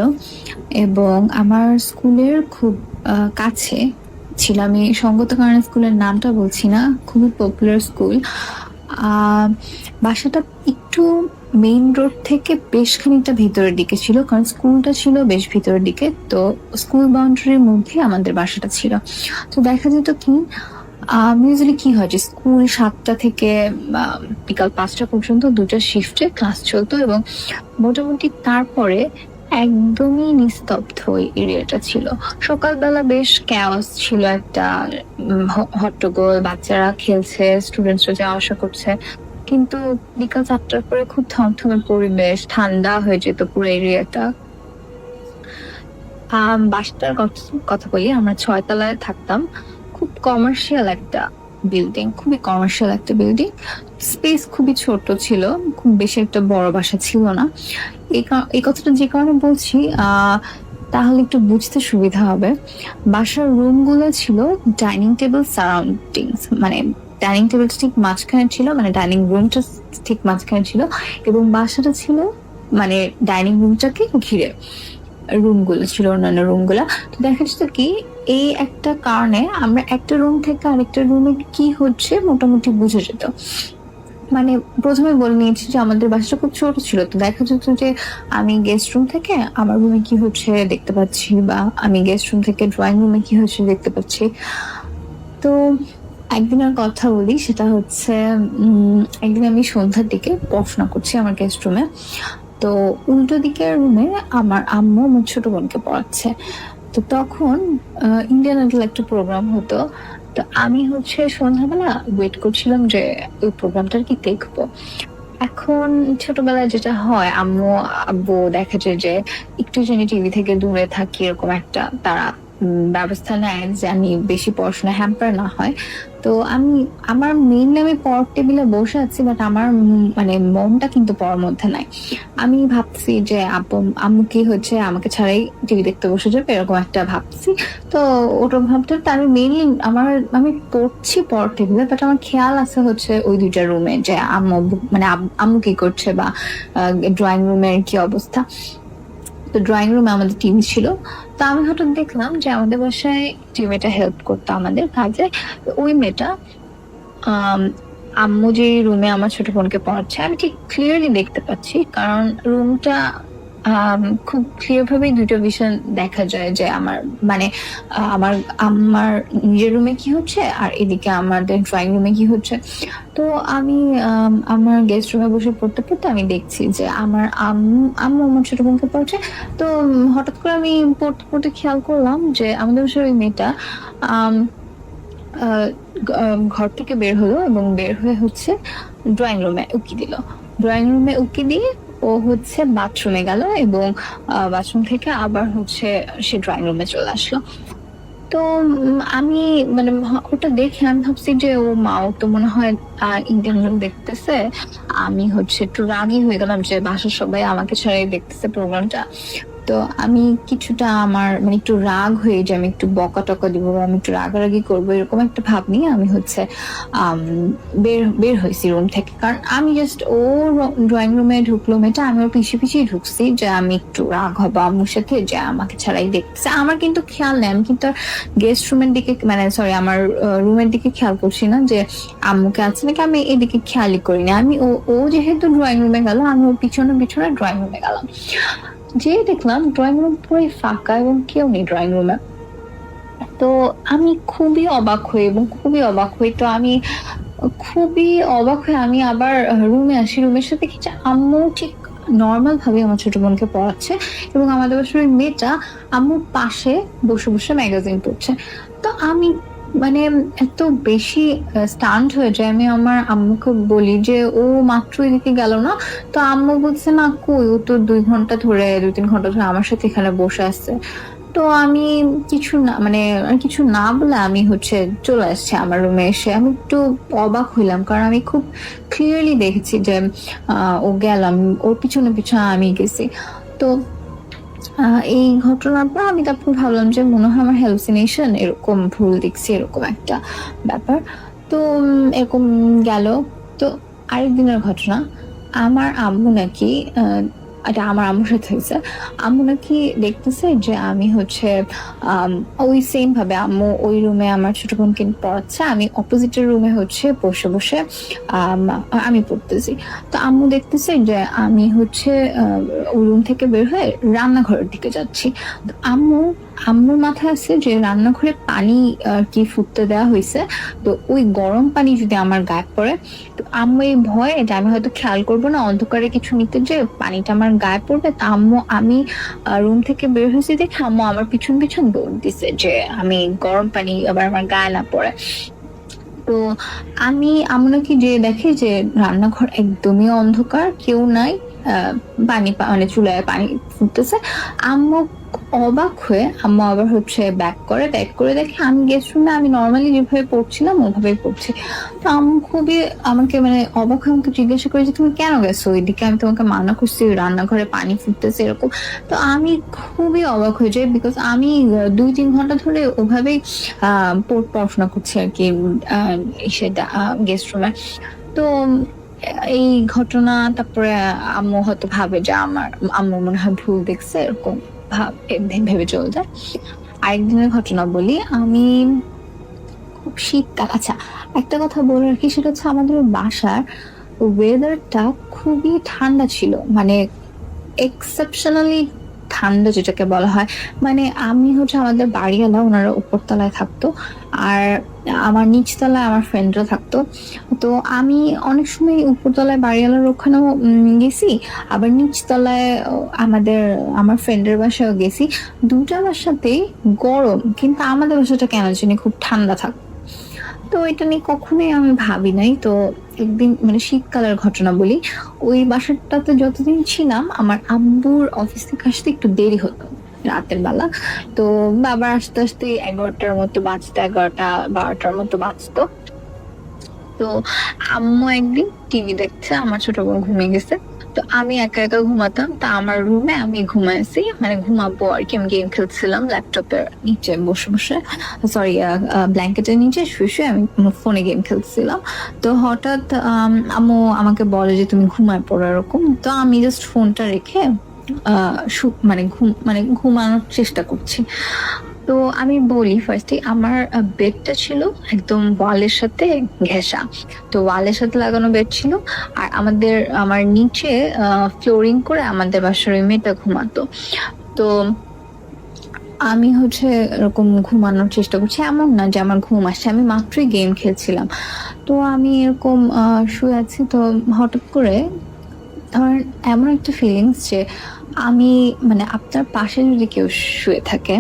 এবং আমার স্কুলের খুব কাছে ছিল। আমি সঙ্গত কারণে স্কুলের নামটা বলছি না, খুবই পপুলার স্কুল। বাসাটা একটু মেইন রোড থেকে বেশ খানিকটা ভিতরের দিকে ছিল, কারণ স্কুলটা ছিল বেশ ভিতরের দিকে। তো স্কুল বাউন্ডারির মধ্যে আমাদের বাসাটা ছিল। তো দেখা যেত কি, ইউজুয়ালি কি হয় যে স্কুল 7টা থেকে বিকাল 5টা পর্যন্ত 2টা শিফটে ক্লাস চলতো এবং মোটামুটি তারপরে একদমই নিস্তব্ধ ওই এরিয়াটা ছিল। সকালবেলা বেশ ক্যাওস ছিল, একটা হট্টগোল, বাচ্চারা খেলছে, স্টুডেন্টসরা যাওয়া আসা করছে। কিন্তু বিকাল 4টার পরে খুব থমথমে পরিবেশ, ঠান্ডা হয়ে যেত পুরো এরিয়াটা। বাসাটার কথা বলি, আমরা 6 তলায় থাকতাম। খুব কমার্শিয়াল একটা বিল্ডিং, খুবই কমার্শিয়াল একটা বিল্ডিং। স্পেস খুবই ছোট ছিল, খুব বেশি একটা বড় বাসা ছিল না। এই কথাটা যে কারণে বলছি তাহলে একটু বুঝতে সুবিধা হবে। বাসার রুমগুলো ছিল ডাইনিং টেবিল সারাউন্ডিংস, মানে ডাইনিং টেবিলটা ঠিক মাঝখানে ছিল, মানে ডাইনিং রুমটা ঠিক মাঝখানে ছিল, এবং বাসাটা ছিল মানে ডাইনিং রুমটাকে ঘিরে রুমগুলো ছিল, অন্যান্য রুমগুলা। তো দেখা যেত কি এই একটা কারণে আমরা একটা রুম থেকে আরেকটা রুমে কি হচ্ছে মোটামুটি বুঝে যেত। মানে প্রথমে বলে নিয়েছি যে আমাদের বাসাটা খুব ছোট ছিল, তো দেখা যেত যে আমি গেস্ট রুম থেকে আমার রুমে কি হচ্ছে দেখতে পাচ্ছি, বা আমি গেস্ট রুম থেকে ড্রয়িং রুমে কি হচ্ছে দেখতে পাচ্ছি। তো একদিনের কথা বলি, সেটা হচ্ছে একদিন আমি সন্ধ্যার দিকে পড়াশোনা করছি আমার গেস্ট রুমে। তো উল্টো দিকের রুমে আমার আম্মু আমার ছোট বোনকে পড়াচ্ছে। তো তখন ইন্ডিয়ান আইডল একটা প্রোগ্রাম হতো। তো আমি হচ্ছে সন্ধ্যাবেলা ওয়েট করছিলাম যে ওই প্রোগ্রামটা কি দেখবো। এখন ছোটবেলায় যেটা হয়, আম্মু আব্বু দেখা যায় যে একটু জানি টিভি থেকে দূরে থাকি, এরকম একটা তারা ব্যবস্থা নেয় যে আমি বেশি পড়াশোনা হ্যাম্পার না হয়। তো আমি আমার মেইনলি আমি পড়ার টেবিলে বসে আছি, বাট আমার মানে মনটা কিন্তু পড়ার মধ্যে নাই। আমি ভাবছি যে আম্মু কি হচ্ছে আমাকে ছাড়াই টিভি দেখতে বসে যাবে, এরকম একটা ভাবছি। তো ওটা ভাবতে ভাবতে আমি মেইনলি আমি পড়ছি পড়ার টেবিলে, বাট আমার খেয়াল আছে হচ্ছে ওই দুইটা রুমে যে মানে আম্মু কি করছে, বা ড্রয়িং রুমের কি অবস্থা। তো ড্রয়িং রুমে আমাদের টিভি ছিল। তো আমি হঠাৎ দেখলাম যে আমাদের বাসায় যে মেয়েটা হেল্প করতো আমাদের কাজে, ওই মেয়েটা আম্মু যে রুমে আমার ছোট বোনকে পড়াচ্ছে আমি ঠিক ক্লিয়ারলি দেখতে পাচ্ছি, কারণ রুমটা খুব ক্লিয়ার ভাবে দুটো বিষয় দেখা যায় যে আমার মানে আমার আমার নিজের রুমে কি হচ্ছে আর এদিকে আমাদের ড্রয়িং রুমে কি হচ্ছে। তো আমি আমার গেস্ট রুমে বসে পড়তে পড়তে আমি দেখছি যে আমার আম্মু আমার ছোট বোনকে পড়ছে। তো হঠাৎ করে আমি পড়তে পড়তে খেয়াল করলাম যে আমাদের বাসার ওই মেয়েটা আহ ঘর থেকে বের হলো, এবং বের হয়ে হচ্ছে ড্রয়িং রুমে উকি দিল। ড্রয়িং রুমে উকি দিয়ে ও হচ্ছে বাথরুমে গেল, এবং বাথরুম থেকে আবার হচ্ছে সে ড্রয়িং রুমে চলে আসলো। তো আমি মানে ওটা দেখে আমি ভাবছি যে ও মা, ও তো মনে হয় ইন্ডিয়ান ফিল্ম দেখতেছে। আমি হচ্ছে একটু রাগী হয়ে গেলাম যে বাসার সবাই আমাকে ছাড়াই দেখতেছে প্রোগ্রামটা। তো আমি কিছুটা আমার মানে একটু রাগ হয়ে যে আমি একটু বকা টকা দিব, আমি একটু রাগারাগি করবো, এরকম একটা ভাব নিয়ে আমি হচ্ছে বের হয়েছি রুম থেকে। কারণ আমি জাস্ট ও ড্রয়িং রুমে ঢুকলো মেয়েটা, আমি ওর পিছিয়ে পিছিয়ে ঢুকছি যে আমি একটু রাগ হবো আম্মুর সাথে যে আমাকে ছাড়াই দেখতেছে। আমার কিন্তু খেয়াল নেই, আমি কিন্তু গেস্ট রুমের দিকে মানে সরি আমার রুমের দিকে খেয়াল করছি না যে আম্মুকে আছে নাকি, আমি এদিকে খেয়ালই করিনি। আমি ও যেহেতু ড্রয়িং রুমে গেল, আমি ওর পিছনে পিছনে ড্রয়িং রুমে গেলাম। যে দেখলাম ড্রয়িং রুম পুরোই ফাঁকা এবং কেউ নেই ড্রয়িং রুমে। তো আমি খুবই অবাক হই, তো আমি খুবই অবাক হয়ে আমি আবার রুমে আসি। রুমে এসে দেখি যে আম্মু ঠিক নর্মাল ভাবে আমার ছোট বোনকে পড়াচ্ছে, এবং আমাদের বাসার ওই মেয়েটা আম্মুর পাশে বসে বসে ম্যাগাজিন পড়ছে। তো আমি মানে এত বেশি স্টান্ট হয়ে যায়, আমি আমার আম্মুকে বলি যে ও মাত্র এদিকে গেল না। তো আম্মু বলছে না, কই, ও তো 2-3 ঘন্টা ধরে আমার সাথে এখানে বসে আছে। তো আমি কিছু না বলে আমি হচ্ছে চলে আসছি আমার রুমে। এসে আমি একটু অবাক হইলাম, কারণ আমি খুব ক্লিয়ারলি দেখেছি যে ও গেলাম, ওর পিছনে পিছনে আমি গেছি। তো এই ঘটনার পর আমি তারপর ভাবলাম যে মনে হয় আমার হ্যালুসিনেশন, এরকম ভুল দেখছি, এরকম একটা ব্যাপার। তো এরকম গেল। তো আরেকদিনের ঘটনা, আমার আম্মু নাকি এটা আমার আম্মুর সাথে হয়েছে। আম্মু নাকি দেখতেছে যে আমি হচ্ছে ওই সেম ভাবে আম্মু ওই রুমে আমার ছোট বোনকে পড়াচ্ছে, আমি অপোজিটের রুমে হচ্ছে বসে বসে আমি পড়তেছি। তো আম্মু দেখতেছে যে আমি হচ্ছে ওই রুম থেকে বের হয়ে রান্নাঘরের দিকে যাচ্ছি। তো আম্মুর মাথায় আছে যে রান্নাঘরে পানি কি ফুটতে দেওয়া হয়েছে, তো ওই গরম পানি যদি আমার গায়ে পড়ে, তো আম্মু এই ভয়ে যে আমি হয়তো খেয়াল করবো না, অন্ধকারে কিছু নিতে যে পানিটা আমার গায়ে পড়বে। তা আমি রুম থেকে বের হয়েছি দেখে আম্মু আমার পিছন পিছন দৌড় দিছে যে আমি গরম পানি আবার আমার গায়ে না পড়ে। তো আম্মু নাকি যে দেখে যে রান্নাঘর একদমই অন্ধকার, কেউ নাই, পানি মানে চুলায় পানি ফুটতেছে। আম্মু অবাক হয়ে আম্মু আবার হচ্ছে ব্যাক করে দেখে আমি গেস্ট রুমে আমি নর্মালি যেভাবে পড়ছিলাম ওইভাবেই পড়ছি। তো আম্মু খুবই আমাকে মানে অবাক হয়ে আমাকে জিজ্ঞাসা করে যে তুমি কেন গেছো ওইদিকে, আমি তোমাকে মানা করছি রান্নাঘরে পানি ফুটতেছে এরকম। তো আমি খুবই অবাক হয়ে যাই, বিকজ আমি 2-3 ঘন্টা ধরে ওভাবেই পড়াশোনা করছি আর কি সেটা গেস্ট রুমে। তো এই ঘটনা, তারপরে আম্মু হয়তো ভাবে যে আমার আম্মু মনে হয় ভুল দেখছে, এরকম ভেবে চলে যায়। আরেকদিনের ঘটনা বলি, আমি খুব শীতকাল, আচ্ছা একটা কথা বলে রাখি, সেটা হচ্ছে আমাদের বাসার ওয়েদারটা খুবই ঠান্ডা ছিল, মানে এক্সেপশনালি ঠান্ডা যেটাকে বলা হয়। মানে আমি হচ্ছে, আমাদের বাড়িওয়ালা ওনারা উপরতলায় থাকতো, আর আমার নিচতলায় আমার ফ্রেন্ডরা থাকতো। তো আমি অনেক সময় উপরতলায় বাড়িওয়ালার ওখানেও গেছি, আবার নিচতলায় আমার ফ্রেন্ডের বাসায়ও গেছি। দুটা বাসাতেই গরম, কিন্তু আমাদের বাসাটা কেন জানি খুব ঠান্ডা থাকতো। তো এটা নিয়ে কখনোই আমি ভাবি নাই। তো একদিন, মানে শীতকালের ঘটনা বলি, ওই বাসাটাতে যতদিন ছিলাম আমার আব্বুর অফিস থেকে আসতে একটু দেরি হতো রাতের বেলা। তো বাবা আস্তে আস্তে 11টার মতো বাজতো, 11টা 12টার মতো বাজতো। তো আম্মু একদিন টিভি দেখছে, আমার ছোট বোন ঘুমিয়ে গেছে, তো আমি একা একা ঘুমাতাম। তা আমার রুমে আমি ঘুমাইছি, মানে ঘুমাবো আর কি, আমি গেম খেলছিলাম ল্যাপটপের নিচে বসে বসে, সরি ব্ল্যাঙ্কেটের নিচে শুয়ে শুয়ে আমি ফোনে গেম খেলছিলাম। তো হঠাৎ আম্মু আমাকে বলে যে তুমি ঘুমায় পড়ো এরকম। তো আমি জাস্ট ফোনটা রেখে মানে ঘুমানোর চেষ্টা করছি। তো আমি বলি ফার্স্টে, আমার বেডটা ছিল একদম ওয়ালের সাথে ঘেঁষা, তো ওয়ালের সাথে লাগানো বেড ছিল। আর আমার নিচে ফ্লোরিং করে আমাদের বাসার ওই মেয়েটা ঘুমাতো। তো আমি হচ্ছে এরকম ঘুমানোর চেষ্টা করছি, এমন না যে আমার ঘুম আসছে, আমি মাত্রই গেম খেলছিলাম। তো আমি এরকম শুয়ে আছি, তো হঠাৎ করে আমার এমন একটা ফিলিংস যে আমি, মানে আপনার পাশে যদি কেউ শুয়ে থাকে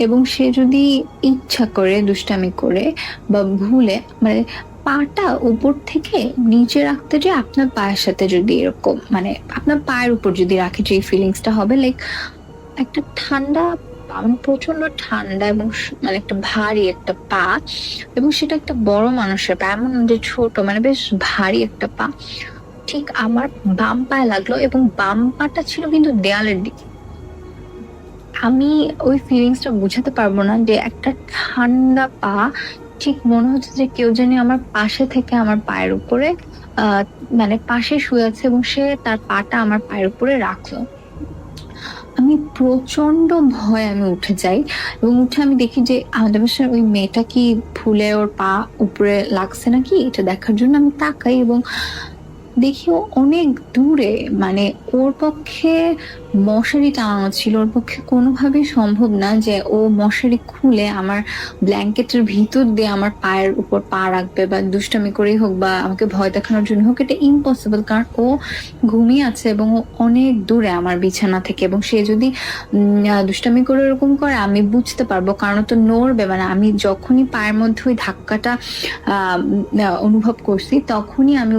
এবং সে যদি ইচ্ছা করে দুষ্টামি করে বা ভুলে, মানে পাটা উপর থেকে নিচে রাখতে, যে আপনার পায়ের সাথে যদি এরকম, মানে আপনার পায়ের উপর যদি রাখে, যে ফিলিংসটা হবে লাইক একটা ঠান্ডা, মানে প্রচন্ড ঠান্ডা, এবং মানে একটা ভারী একটা পা, এবং সেটা একটা বড় মানুষের পা, এমন না যে ছোট, মানে বেশ ভারী একটা পা ঠিক আমার বাম পায়ে লাগলো, এবং বাম পাটা ছিল কিন্তু দেয়ালের দিকে। আমি ওই ফিলিংসটা বুঝাতে পারবো না, যে একটা ঠান্ডা পা, ঠিক মনে হচ্ছে যে কেউ জানি আমার পাশে থেকে আমার পায়ের উপরে মানে পাশে শুয়ে আছে, এবং সে তার পাটা আমার পায়ের উপরে রাখলো। আমি প্রচন্ড ভয়, আমি উঠে যাই, এবং উঠে আমি দেখি যে আমাদের বাসার ওই মেয়েটা কি ভুলে ওর পা উপরে লাগছে নাকি, এটা দেখার জন্য আমি তাকাই, এবং দেখি ও অনেক দূরে, মানে ওর পক্ষে মশারি টানানো ছিল, ওর পক্ষে কোনোভাবেই সম্ভব না যে ও মশারি খুলে আমার ব্ল্যাঙ্কেটের ভিতর দিয়ে আমার পায়ের উপর পা রাখবে, বা দুষ্টামি করেই হোক বা আমাকে ভয় দেখানোর জন্য হোক, এটা ইম্পসিবল। কারণ ও ঘুমিয়ে আছে এবং ও অনেক দূরে আমার বিছানা থেকে, এবং সে যদি দুষ্টামি করে এরকম করে আমি বুঝতে পারবো, কারণ ও তো নড়বে, মানে আমি যখনই পায়ের মধ্যে ওই ধাক্কাটা অনুভব করছি, তখনই আমি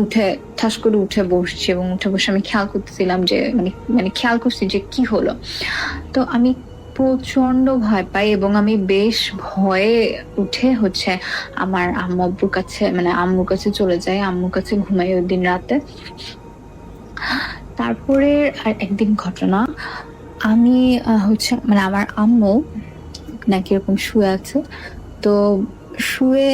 ঠাস করে উঠে বসছি, এবং উঠে বসে আমি খেয়াল করতেছিলাম যে মানে খেয়াল করছি যে কি হলো। তো আমি প্রচন্ড ভয় পাই, এবং আমি বেশ ভয়ে উঠে হচ্ছে আমার আম্মুর কাছে, মানে আম্মুর কাছে চলে যাই, আম্মুর কাছে ঘুমাই ওই দিন রাতে। তারপরে আর একদিন ঘটনা, আমি হচ্ছে, মানে আমার আম্মু নাকি এরকম শুয়ে আছে, তো শুয়ে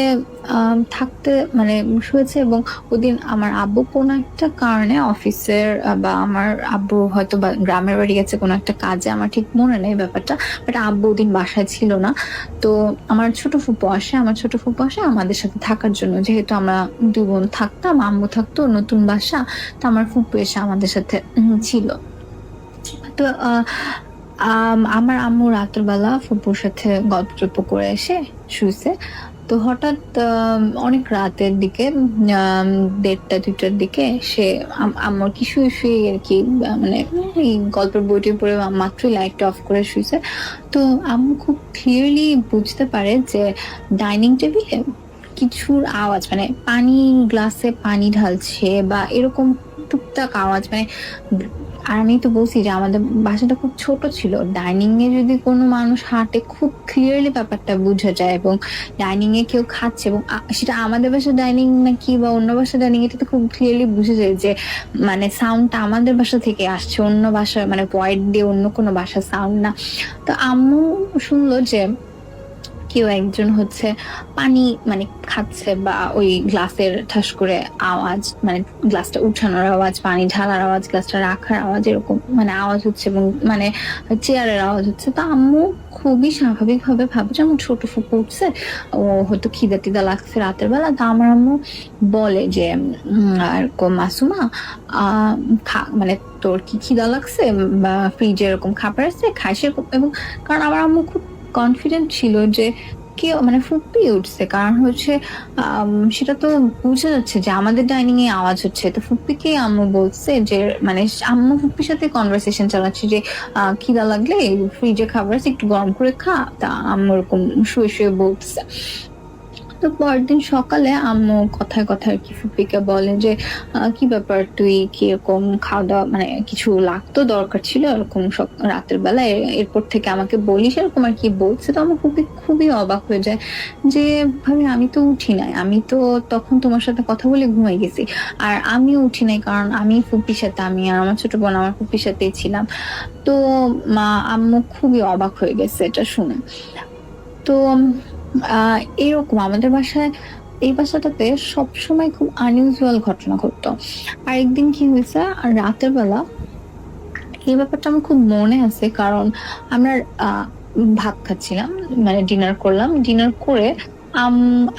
থাকতে, মানে শুয়েছে, এবং ওদিন আমার আব্বু কোনো একটা কারণে অফিসের, বা আমার আব্বু হয়তো বা গ্রামের বাড়ি গেছে কোনো একটা কাজে, আমার ঠিক মনে নেই ব্যাপারটা, বাট আব্বু ওদিন বাসায় ছিল না। তো আমার ছোট ফুপু আসে আমাদের সাথে থাকার জন্য, যেহেতু আমরা দুই বোন থাকতাম, আম্মু থাকতো, নতুন বাসা, তো আমার ফুপু এসে আমাদের সাথে ছিল। তো আমার আম্মু রাতের বেলা ফুপুর সাথে গল্প টল্প করে এসে শুয়েছে। তো হঠাৎ অনেক রাতের দিকে 1:30 2টার দিকে সে আম্মুর কি শুয়ে শুয়ে আর কি, মানে এই গল্পের বইটি পড়ে মাত্রই লাইটটা অফ করে শুয়েছে। তো আম্মু খুব ক্লিয়ারলি বুঝতে পারে যে ডাইনিং টেবিলে কিছুর আওয়াজ, মানে পানি, গ্লাসে পানি ঢালছে বা এরকম টুকটাক আওয়াজ, মানে আর আমি তো বলছি যে আমাদের বাসাটা খুব ছোট ছিল, ডাইনিং এ যদি কোনো মানুষ হাঁটে খুব ক্লিয়ারলি ব্যাপারটা বোঝা যায়, এবং ডাইনিং এ কেউ খাচ্ছে, এবং সেটা আমাদের বাসার ডাইনিং নাকি বা অন্য বাসার ডাইনিং, এটা তো খুব ক্লিয়ারলি বোঝা যায় যে মানে সাউন্ডটা আমাদের বাসা থেকে আসছে, অন্য বাসা, মানে ভয়েড দিয়ে অন্য কোনো বাসার সাউন্ড না। তো আম্মু শুনলো যে কেউ একজন হচ্ছে পানি মানে খাচ্ছে, বা ওই গ্লাসের ঠাস করে আওয়াজ, মানে গ্লাসটা উঠানোর আওয়াজ, পানি ঢালার আওয়াজ, গ্লাসটা রাখার আওয়াজ, এরকম মানে আওয়াজ হচ্ছে, এবং মানে চেয়ারের আওয়াজ হচ্ছে। তো আম্মু খুবই স্বাভাবিক ভাবে ভাবে যে আমার ছোট ফুপু উঠছে, ও হয়তো খিদা টিদা লাগছে রাতের বেলা। তো আমার আম্মু বলে যে এরকম মাসুমা মানে তোর কি খিদা লাগছে, বা ফ্রিজে এরকম খাবার আছে খাই সেরকম। এবং কারণ আমার আম্মু খুব কনফিডেন্ট ছিল যে কেউ মানে ফুপি উঠছে, কারণ হচ্ছে সেটা তো বুঝা যাচ্ছে যে আমাদের ডাইনিং এ আওয়াজ হচ্ছে। তো ফুপ্পিকে আম্মু বলছে যে মানে আম্মু ফুপ্পির সাথে কনভারসেশন চালাচ্ছে যে খিদা লাগলে ফ্রিজে খাবার আছে একটু গরম করে খা। তা আম্মু এরকম শুয়ে শুয়ে বলছে। তো পরের দিন সকালে আম্মু কথায় কথায় আর কি ফুপিকে বলে যে কি ব্যাপার, তুই কি এরকম খাওয়া দাওয়া মানে কিছু লাগতো, দরকার ছিল এরকম রাতের বেলা, এরপর থেকে আমাকে বলিস এরকম আর কি বলছে। তো আমার ফুপি খুবই অবাক হয়ে যায় যে ভাবি আমি তো উঠি নাই, আমি তো তখন তোমার সাথে কথা বলে ঘুমাই গেছি। আর আমিও উঠি নাই কারণ আমি ফুপির সাথে, আমি আর আমার ছোট বোন আমার ফুপির সাথেই ছিলাম। তো আম্মু খুবই অবাক হয়ে গেছে এটা শুনে। তো এরকম আমাদের বাসায়, এই বাসাটাতে সবসময় খুব আনইউজুয়াল ঘটনা ঘটতো। আর একদিন কি হয়েছে, আর রাতের বেলা এই ব্যাপারটা আমার খুব মনে আছে, কারণ আমরা ভাত খাচ্ছিলাম, মানে ডিনার করলাম, ডিনার করে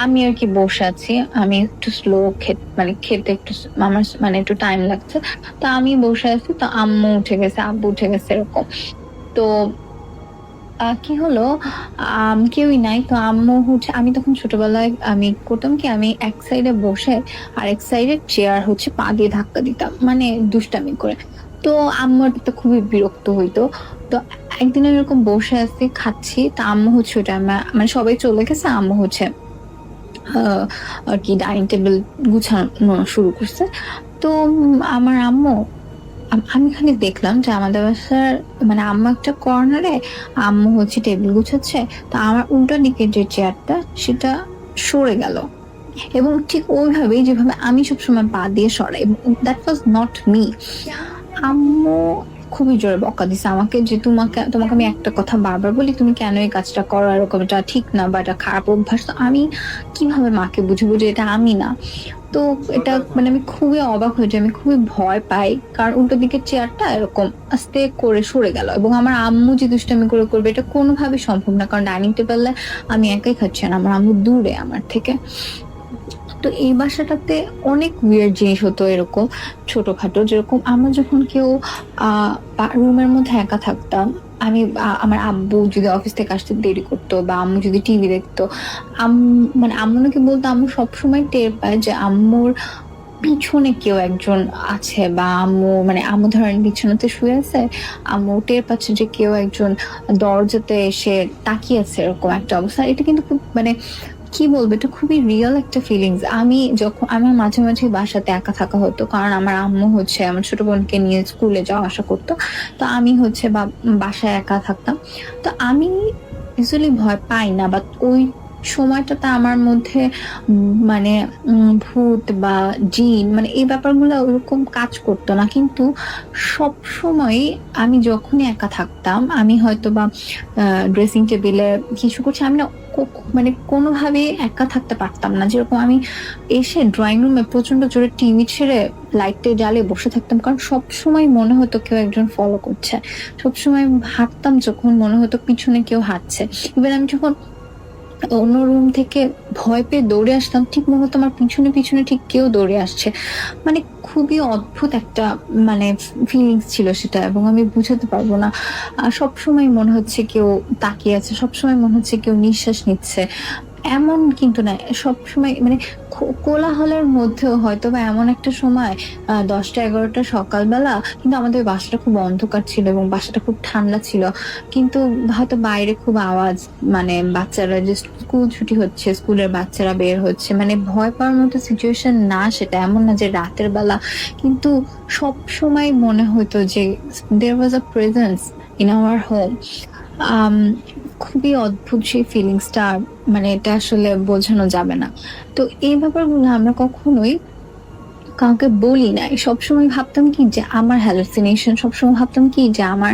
আমি আর কি বসে আছি, আমি একটু স্লো মানে খেতে একটু আমার মানে একটু টাইম লাগছে। তো আমি বসে আছি, তো আম্মু উঠে গেছে, আব্বু উঠে গেছে এরকম। তো কি হলো, কেউই নাই। তো আম্মু হচ্ছে, আমি তখন ছোটবেলায় আমি করতাম কি, আমি এক সাইডে বসে আর এক সাইডে চেয়ার হচ্ছে পা দিয়ে ধাক্কা দিতাম, মানে দুষ্টামি করে। তো আম্মুর তো খুবই বিরক্ত হইতো। তো একদিন আমি এরকম বসে আছি খাচ্ছি, তা আম্মু হচ্ছে ওটা মানে সবাই চলে গেছে, আম্মু হচ্ছে আর কি ডাইনিং টেবিল গুছানো শুরু করছে। তো আমার আম্মু, আমি খালি দেখলাম যে আমাদের বাসার মানে আম্মু একটা কর্নারে আম্মু হচ্ছে টেবিল গুছাচ্ছে, তো আমার উল্টা দিকে যে চেয়ারটা সেটা সরে গেল, এবং ঠিক ওইভাবেই যেভাবে আমি সবসময় পা দিয়ে সরাই, দ্যাট ওয়াজ নট মি। আম্মু খুবই জোরে বকা দিছে আমাকে যে তোমাকে আমি একটা কথা বারবার বলি, তুমি কেন এই কাজটা করো, এরকম এটা ঠিক না বা এটা খারাপ অভ্যাস। তো আমি কিভাবে মাকে বুঝবো যে এটা আমি না। তো এটা মানে আমি খুবই অবাক হয়ে যাই, আমি খুবই ভয় পাই, কারণ উল্টো দিকের চেয়ারটা এরকম আস্তে করে সরে গেল, এবং আমার আম্মু যে দুষ্টামি করে করবে এটা কোনোভাবেই সম্ভব না, কারণ ডাইনিং টেবিলে আমি একাই খাচ্ছি না, আমার আম্মু দূরে আমার থেকে। তো এই বাসাটাতে অনেক উইয়ার্ড জিনিস হতো এরকম ছোটখাটো, যেরকম আমরা যখন কেউ রুমের মধ্যে একা থাকতাম, আমি আমার আব্বু যদি অফিস থেকে আসতে দেরি করতো, বা আম্মু যদি টিভি দেখতো, মানে আম্মু নাকি বলতো আম্মু সবসময় টের পায় যে আম্মুর পিছনে কেউ একজন আছে, বা আম্মু মানে আম্মু ধরেন বিছানাতে শুয়ে আছে, আম্মু টের পাচ্ছে যে কেউ একজন দরজাতে এসে তাকিয়ে আছে, এরকম একটা অবস্থা। এটা কিন্তু খুব মানে কি বলবো, এটা খুবই রিয়েল একটা ফিলিংস। আমি যখন আমার মাঝে মাঝে বাসাতে একা থাকা হতো, কারণ আমার আম্মু হচ্ছে আমার ছোট বোনকে নিয়ে স্কুলে যাওয়া আসা করতো, তো আমি হচ্ছে বাসায় একা থাকতাম। তো আমি ইউজুয়ালি ভয় পাই না, বা ওই সময়টাতে আমার মধ্যে মানে ভূত বা জিন মানে এই ব্যাপারগুলো ওরকম কাজ করতো না। কিন্তু সব সময় আমি যখনই একা থাকতাম, আমি হয়তো বা ড্রেসিং টেবিলে কিছু করছি, আমি না মানে কোনোভাবে একা থাকতে পারতাম না। যেরকম আমি এসে ড্রয়িং রুমে প্রচন্ড জোরে টিভি ছেড়ে লাইটে জ্বালিয়ে বসে থাকতাম, কারণ সব সময় মনে হতো কেউ একজন ফলো করছে। সবসময় হাঁটতাম যখন মনে হতো পিছনে কেউ হাঁটছে। ইভেন আমি যখন অন্য রুম থেকে ভয় পেয়ে দৌড়ে আসতাম, ঠিক মনে হতো আমার পিছনে পিছনে ঠিক কেউ দৌড়ে আসছে। মানে খুবই অদ্ভুত একটা মানে ফিলিংস ছিল সেটা, এবং আমি বুঝাতে পারবো না। সবসময় মনে হচ্ছে কেউ তাকিয়ে আছে, সবসময় মনে হচ্ছে কেউ নিঃশ্বাস নিচ্ছে, এমন কিন্তু না। সবসময় মানে কোলাহলের মধ্যেও হয়তো বা এমন একটা সময় 10টা-11টা সকালবেলা, কিন্তু আমাদের বাসাটা খুব অন্ধকার ছিল এবং বাসাটা খুব ঠান্ডা ছিল, কিন্তু হয়তো বাইরে খুব আওয়াজ, মানে বাচ্চারা যে স্কুল ছুটি হচ্ছে, স্কুলের বাচ্চারা বের হচ্ছে, মানে ভয় পাওয়ার মতো সিচুয়েশন না সেটা, এমন না যে রাতের বেলা, কিন্তু সব সময় মনে হতো যে there was a presence in our home. খুবই অদ্ভুত সেই ফিলিংসটা, মানে এটা আসলে বোঝানো যাবে না। তো এই ব্যাপারগুলো আমরা কখনোই কাউকে বলি নাই। সবসময় ভাবতাম কি যে আমার হ্যালুসিনেশন, সবসময় ভাবতাম কি যে আমার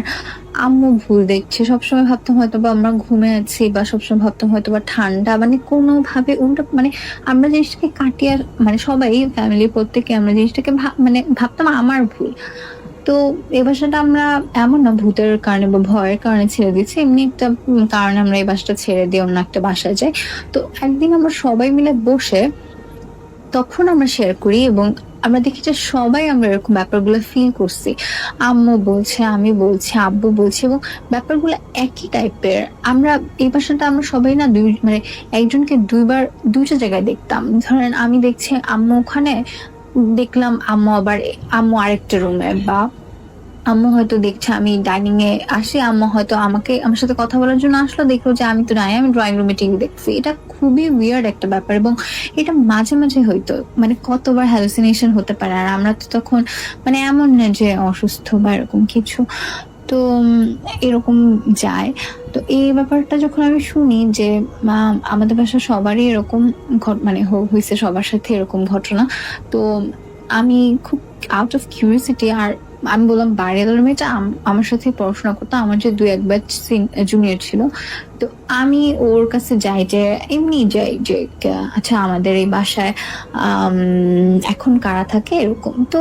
আম্মু ভুল দেখছে, সবসময় ভাবতাম হয়তো বা আমরা ঘুমে আছি, বা সবসময় ভাবতাম হয়তো বা ঠান্ডা, মানে কোনোভাবে উল্টো, মানে আমরা জিনিসটাকে কাটিয়ে, মানে সবাই ফ্যামিলির প্রত্যেকে আমরা জিনিসটাকে মানে ভাবতাম আমার ভুল। তো এই বাসাটা আমরা এমন না ভূতের কারণে বা ভয়ের কারণে ছেড়ে দিচ্ছি, এমনি একটা কারণে আমরা এই বাসাটা ছেড়ে দিয়ে অন্য একটা বাসায় যাই। তো একদিন আমরা সবাই মিলে বসে তখন আমরা শেয়ার করি, এবং আমরা দেখি যে সবাই আমরা এরকম ব্যাপারগুলো ফিল করছি। আম্মু বলছে, আমি বলছি, আব্বু বলছে, এবং ব্যাপারগুলো একই টাইপের। আমরা এই বাসাটা আমরা সবাই না মানে একজনকে দুইবার দুইটা জায়গায় দেখতাম। ধরেন আমি দেখছি আম্মু ওখানে, দেখলাম আম্মু আবার আম্মু আরেকটা রুমে, বা আম্মু হয়তো দেখছে আমি ডাইনিং এ আসি, আম্মু হয়তো আমার সাথে কথা বলার জন্য আসলো, দেখলো যে আমি তো নাই, আমি ড্রয়িং রুমে টিভি দেখছি। এটা খুবই উইয়ার্ড একটা ব্যাপার, এবং এটা মাঝে মাঝে হইতো, মানে কতবার হ্যালুসিনেশন হতে পারে। আর আমরা তো তখন মানে এমন না যে অসুস্থ বা এরকম কিছু, তো এরকম যায়। তো এই ব্যাপারটা যখন আমি শুনি যে আমাদের বাসায় সবারই এরকম মানে হয়েছে, সবার সাথে এরকম ঘটনা, তো আমি খুব আউট অফ কিউরিয়াসিটি, আর আমি বললাম বাইরের মেয়েটা আমার সাথে পড়াশোনা করতো, আমার যে 2-1 ব্যাচ জুনিয়র ছিল, তো আমি ওর কাছে যাই, যে এমনি যাই যে আচ্ছা আমাদের এই বাসায় এখন কারা থাকে এরকম। তো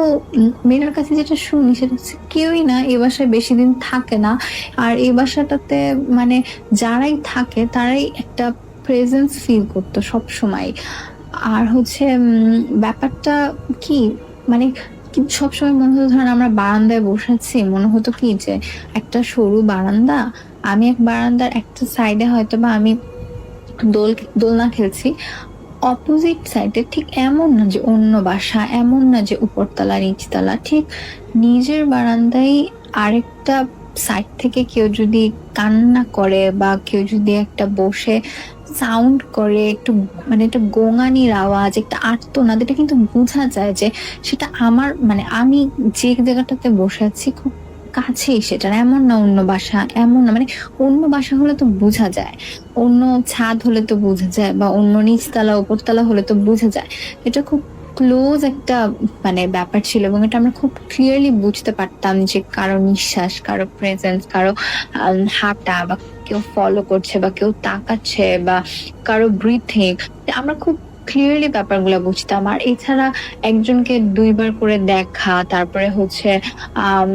মেয়েটার কাছে যেটা শুনি সেটা হচ্ছে কেউই না এই বাসায় বেশি দিন থাকে না, আর এই বাসাটাতে মানে যারাই থাকে তারাই একটা প্রেজেন্স ফিল করতো সব সময়। আর হচ্ছে ব্যাপারটা কি, মানে কিন্তু সবসময় মনে হতো, ধরেন আমরা বারান্দায় বসে আছি, মনে হতো কি যে একটা সরু বারান্দা, আমি এক বারান্দার একটা সাইডে হয়তো বা আমি দোলনা খেলছি, অপোজিট সাইডে ঠিক এমন না যে অন্য বাসা, এমন না যে উপরতলা নিচতলা, ঠিক নিজের বারান্দায় আরেকটা সাইড থেকে কেউ যদি কান্না করে, বা কেউ যদি একটা বসে সাউন্ড করে, একটু মানে একটা গোঙানির আওয়াজ, একটা আর্তনাদ, এটা কিন্তু বোঝা যায় যে সেটা আমার, মানে আমি যে জায়গাটাতে বসে আছি খুব কাছেই সেটা, এমন না অন্য বাসা, এমন না, মানে অন্য বাসা হলে তো বোঝা যায়, অন্য ছাদ হলে তো বোঝা যায়, বা অন্য নিচতলা উপরতলা হলে তো বোঝা যায়। এটা খুব ক্লোজ একটা মানে ব্যাপার ছিল, এবং এটা আমরা খুব ক্লিয়ারলি বুঝতে পারতাম যে কারো নিঃশ্বাস, কারো প্রেজেন্স, কারো হাঁটা, বা কেউ ফলো করছে, বা কেউ তাকাচ্ছে, বা কারো ব্রিথিং, আমরা খুব ক্লিয়ারলি ব্যাপারগুলো বুঝতাম। আর এছাড়া একজনকে 2বার করে দেখা, তারপরে হচ্ছে আহ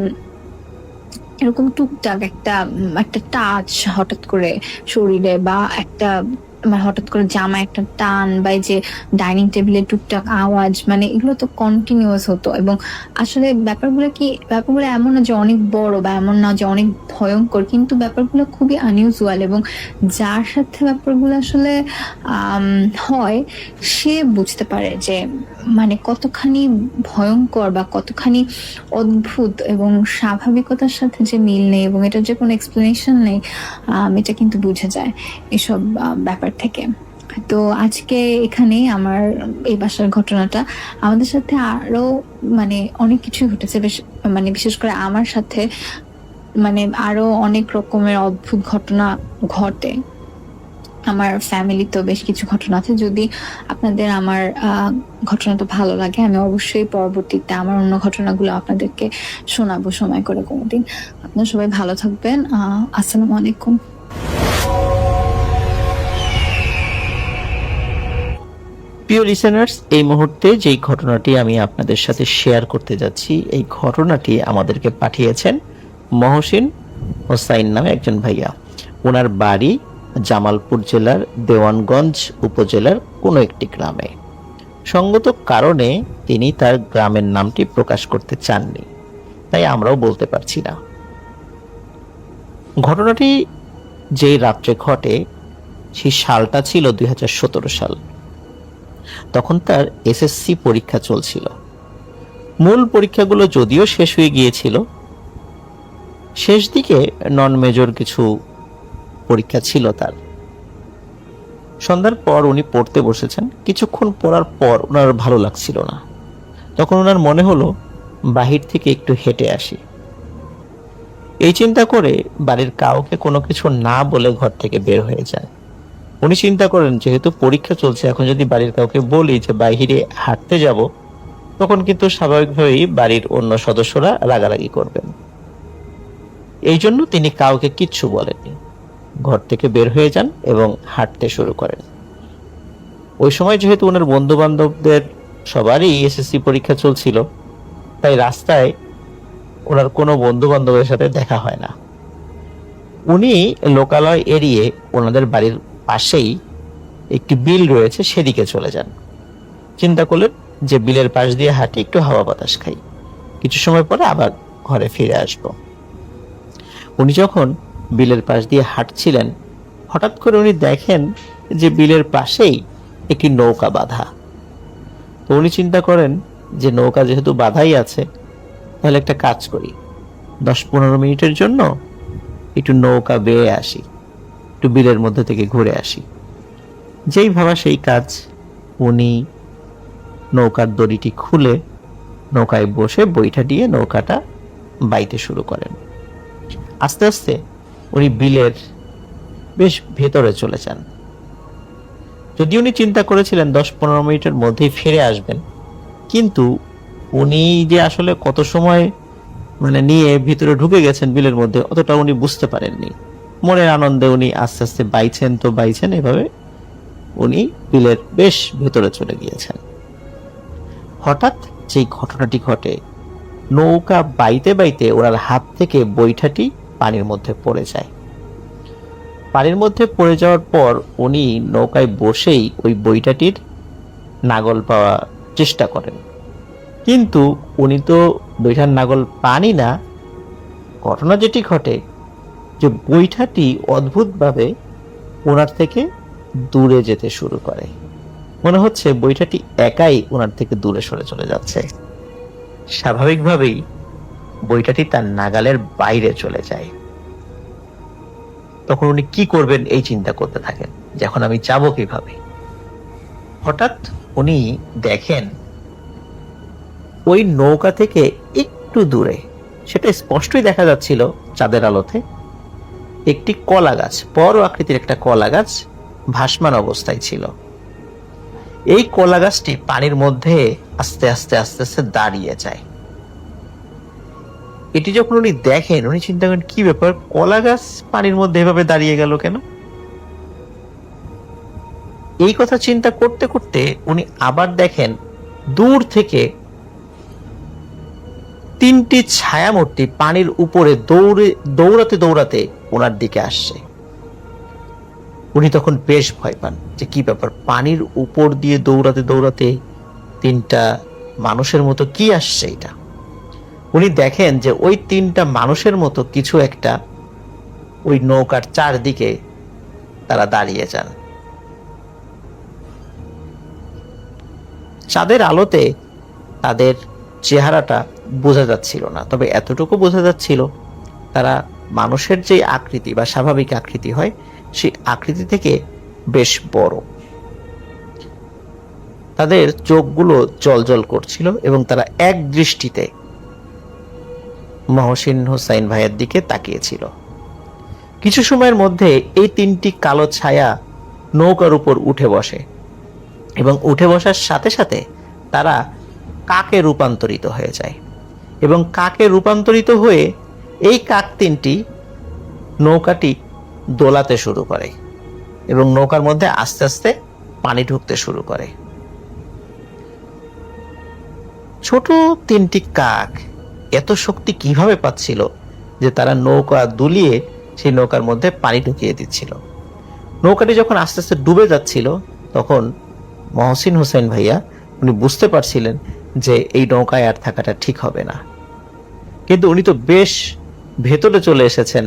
এরকম টুকটাক একটা একটা টাচ হঠাৎ করে শরীরে, বা একটা মানে হঠাৎ করে জামা একটা টান, বা এই যে ডাইনিং টেবিলে টুকটাক আওয়াজ, মানে এগুলো তো কন্টিনিউয়াস হতো। এবং আসলে ব্যাপারগুলো এমন না যে অনেক বড়, বা এমন না যে অনেক ভয়ঙ্কর, কিন্তু ব্যাপারগুলো খুবই আনইউজুয়াল, এবং যার সাথে ব্যাপারগুলো আসলে হয় সে বুঝতে পারে যে মানে কতখানি ভয়ঙ্কর বা কতখানি অদ্ভুত, এবং স্বাভাবিকতার সাথে যে মিল নেই, এবং এটার যে কোনো এক্সপ্লেনেশন নেই, এটা কিন্তু বোঝা যায় এসব ব্যাপার থেকে। তো আজকে এখানেই আমার এই বাসার ঘটনাটা, আমাদের সাথে আরো মানে অনেক কিছু ঘটেছে, মানে বিশেষ করে আমার সাথে মানে আরো অনেক রকমের অদ্ভুত ঘটনা ঘটে। আমার ফ্যামিলিতেও বেশ কিছু ঘটনা আছে। যদি আপনাদের আমার ঘটনাটা ভালো লাগে, আমি অবশ্যই পরবর্তীতে আমার অন্য ঘটনাগুলো আপনাদেরকে শোনাবো সময় করে কোনোদিন। আপনারা সবাই ভালো থাকবেন। আসসালামু আলাইকুম। প্রিয় লিসেনার্স, এই মুহূর্তে যেই ঘটনাটি আমি আপনাদের সাথে শেয়ার করতে যাচ্ছি, এই ঘটনাটি আমাদেরকে পাঠিয়েছেন মহসিন হোসাইন নামে একজন ভাইয়া। ওনার বাড়ি জামালপুর জেলার দেওয়ানগঞ্জ উপজেলার কোনো একটি গ্রামে। সঙ্গত কারণে তিনি তার গ্রামের নামটি প্রকাশ করতে চাননি, তাই আমরাও বলতে পারছি না। ঘটনাটি যেই রাত্রে ঘটে সেই সালটা ছিল 2017 সাল। তখন তার এসএসসি পরীক্ষা চলছিল। মূল পরীক্ষাগুলো যদিও শেষ হয়ে গিয়েছিল, শেষ দিকে নন মেজর কিছু পরীক্ষা ছিল তার। সন্ধ্যার পর উনি পড়তে বসেছেন। কিছুক্ষণ পড়ার পর ওনার ভালো লাগছিল না। তখন ওনার মনে হলো বাহির থেকে একটু হেঁটে আসি। এই চিন্তা করে বাড়ির কাউকে কোনো কিছু না বলে ঘর থেকে বের হয়ে যায়। উনি চিন্তা করেন যেহেতু পরীক্ষা চলছে, এখন যদি বাড়ির কাউকে বলি যে বাইরে হাঁটতে যাব, তখন কিন্তু স্বাভাবিকভাবেই বাড়ির অন্য সদস্যরা রাগারাগি করবেন। এই জন্য তিনি কাউকে কিচ্ছু বলেননি, ঘর থেকে বের হয়ে যান এবং হাঁটতে শুরু করেন। ওই সময় যেহেতু ওনার বন্ধু বান্ধবদের সবারই এসএসসি পরীক্ষা চলছিল, তাই রাস্তায় ওনার কোনো বন্ধু বান্ধবের সাথে দেখা হয় না। উনি লোকালয় এড়িয়ে ওনাদের বাড়ির পাশেই একটি বিল রয়েছে, সেদিকে চলে যান। চিন্তা করলেন যে বিলের পাশ দিয়ে হাঁটি, একটু হাওয়া বাতাস খাই, কিছু সময় পরে আবার ঘরে ফিরে আসব। উনি যখন বিলের পাশ দিয়ে হাঁটছিলেন, হঠাৎ করে উনি দেখেন যে বিলের পাশেই একটি নৌকা বাঁধা। তো উনি চিন্তা করেন যে নৌকা যেহেতু বাঁধাই আছে, তাহলে একটা কাজ করি, 10-15 মিনিটের জন্য একটু নৌকা বেয়ে আসি, একটু বিলের মধ্যে থেকে ঘুরে আসি। যেই ভাবা সেই কাজ, উনি নৌকার দড়িটি খুলে নৌকায় বসে বৈঠা দিয়ে নৌকাটা বাইতে শুরু করেন। আস্তে আস্তে উনি বিলের বেশ ভেতরে চলে যান। যদি উনি চিন্তা করেছিলেন 10-15 মিনিটের মধ্যেই ফিরে আসবেন, কিন্তু উনি যে আসলে কত সময় নিয়ে ভিতরে ঢুকে গেছেন বিলের মধ্যে, অতটা উনি বুঝতে পারেননি। মনের আনন্দে উনি আস্তে আস্তে বাইছেন, এভাবে উনি বিলের বেশ ভেতরে চলে গিয়েছেন। হঠাৎ যেই ঘটনাটি ঘটে, নৌকা বাইতে বাইতে ওনার হাত থেকে বৈঠাটি পানির মধ্যে পড়ে যায়। পানির মধ্যে পড়ে যাওয়ার পর উনি নৌকায় বসেই ওই বৈঠাটির নাগল পাওয়ার চেষ্টা করেন, কিন্তু উনি তো বৈঠার নাগল পানি না। ঘটনা যেটি ঘটে যে বৈঠাটি অদ্ভুতভাবে ওনার থেকে দূরে যেতে শুরু করে। মনে হচ্ছে বৈঠাটি একাই ওনার থেকে দূরে সরে চলে যাচ্ছে। স্বাভাবিকভাবেই বৈঠাটি তার নাগালের বাইরে চলে যায়। তখন উনি কি করবেন এই চিন্তা করতে থাকেন, যে এখন আমি যাবো কিভাবে। হঠাৎ উনি দেখেন ওই নৌকা থেকে একটু দূরে, সেটা স্পষ্টই দেখা যাচ্ছিল চাঁদের আলোতে, একটি কলা গাছ, বড় আকৃতির একটা কলা গাছ ভাসমান অবস্থায় ছিল। এই কলা গাছটি পানির মধ্যে আস্তে আস্তে আস্তে আস্তে দাঁড়িয়ে যায়। এটি যখন উনি দেখেন, উনি চিন্তা করেন কি ব্যাপার, কলা গাছ পানির মধ্যে এভাবে দাঁড়িয়ে গেল কেন। এই কথা চিন্তা করতে করতে উনি আবার দেখেন দূর থেকে 3টি ছায়ামূর্তি পানির উপরে দৌড়াতে দৌড়াতে ওনার দিকে আসছে। উনি তখন বেশ ভয় পান যে কি ব্যাপার, পানির উপর দিয়ে দৌড়াতে দৌড়াতে 3টা মানুষের মতো কি আসছে এটা। উনি দেখেন যে ওই 3টা মানুষের মতো কিছু একটা ওই নৌকার চারদিকে তারা দাঁড়িয়ে যান। চাঁদের আলোতে তাদের চেহারাটা বোঝা যাচ্ছিল না, তবে এতটুকু বোঝা যাচ্ছিল তারা মানুষের যে আকৃতি বা স্বাভাবিক আকৃতি হয়, সেই আকৃতি থেকে বেশ বড়। তাদের চোখগুলো জলজল করছিল এবং তারা এক দৃষ্টিতে মহসিন হুসাইন ভাইয়ের দিকে তাকিয়েছিল। কিছু সময়ের মধ্যে এই 3টি কালো ছায়া নৌকার উপর উঠে বসে এবং উঠে বসার সাথে সাথে তারা কাকে রূপান্তরিত হয়ে যায় এবং কাকে রূপান্তরিত হয়ে এই কাক 3টি নৌকাটি দোলাতে শুরু করে এবং নৌকার মধ্যে আস্তে আস্তে পানি ঢুকতে শুরু করে। ছোট 3টি কাক এত শক্তি কিভাবে পাচ্ছিল যে তারা নৌকা দুলিয়ে সেই নৌকার মধ্যে পানি ঢুকিয়ে দিচ্ছিল। নৌকাটি যখন আস্তে আস্তে ডুবে যাচ্ছিল, তখন মহসিন হুসাইন ভাইয়া উনি বুঝতে পারছিলেন যে এই নৌকায় আর থাকাটা ঠিক হবে না, কিন্তু উনি তো বেশ ভেতরে চলে এসেছেন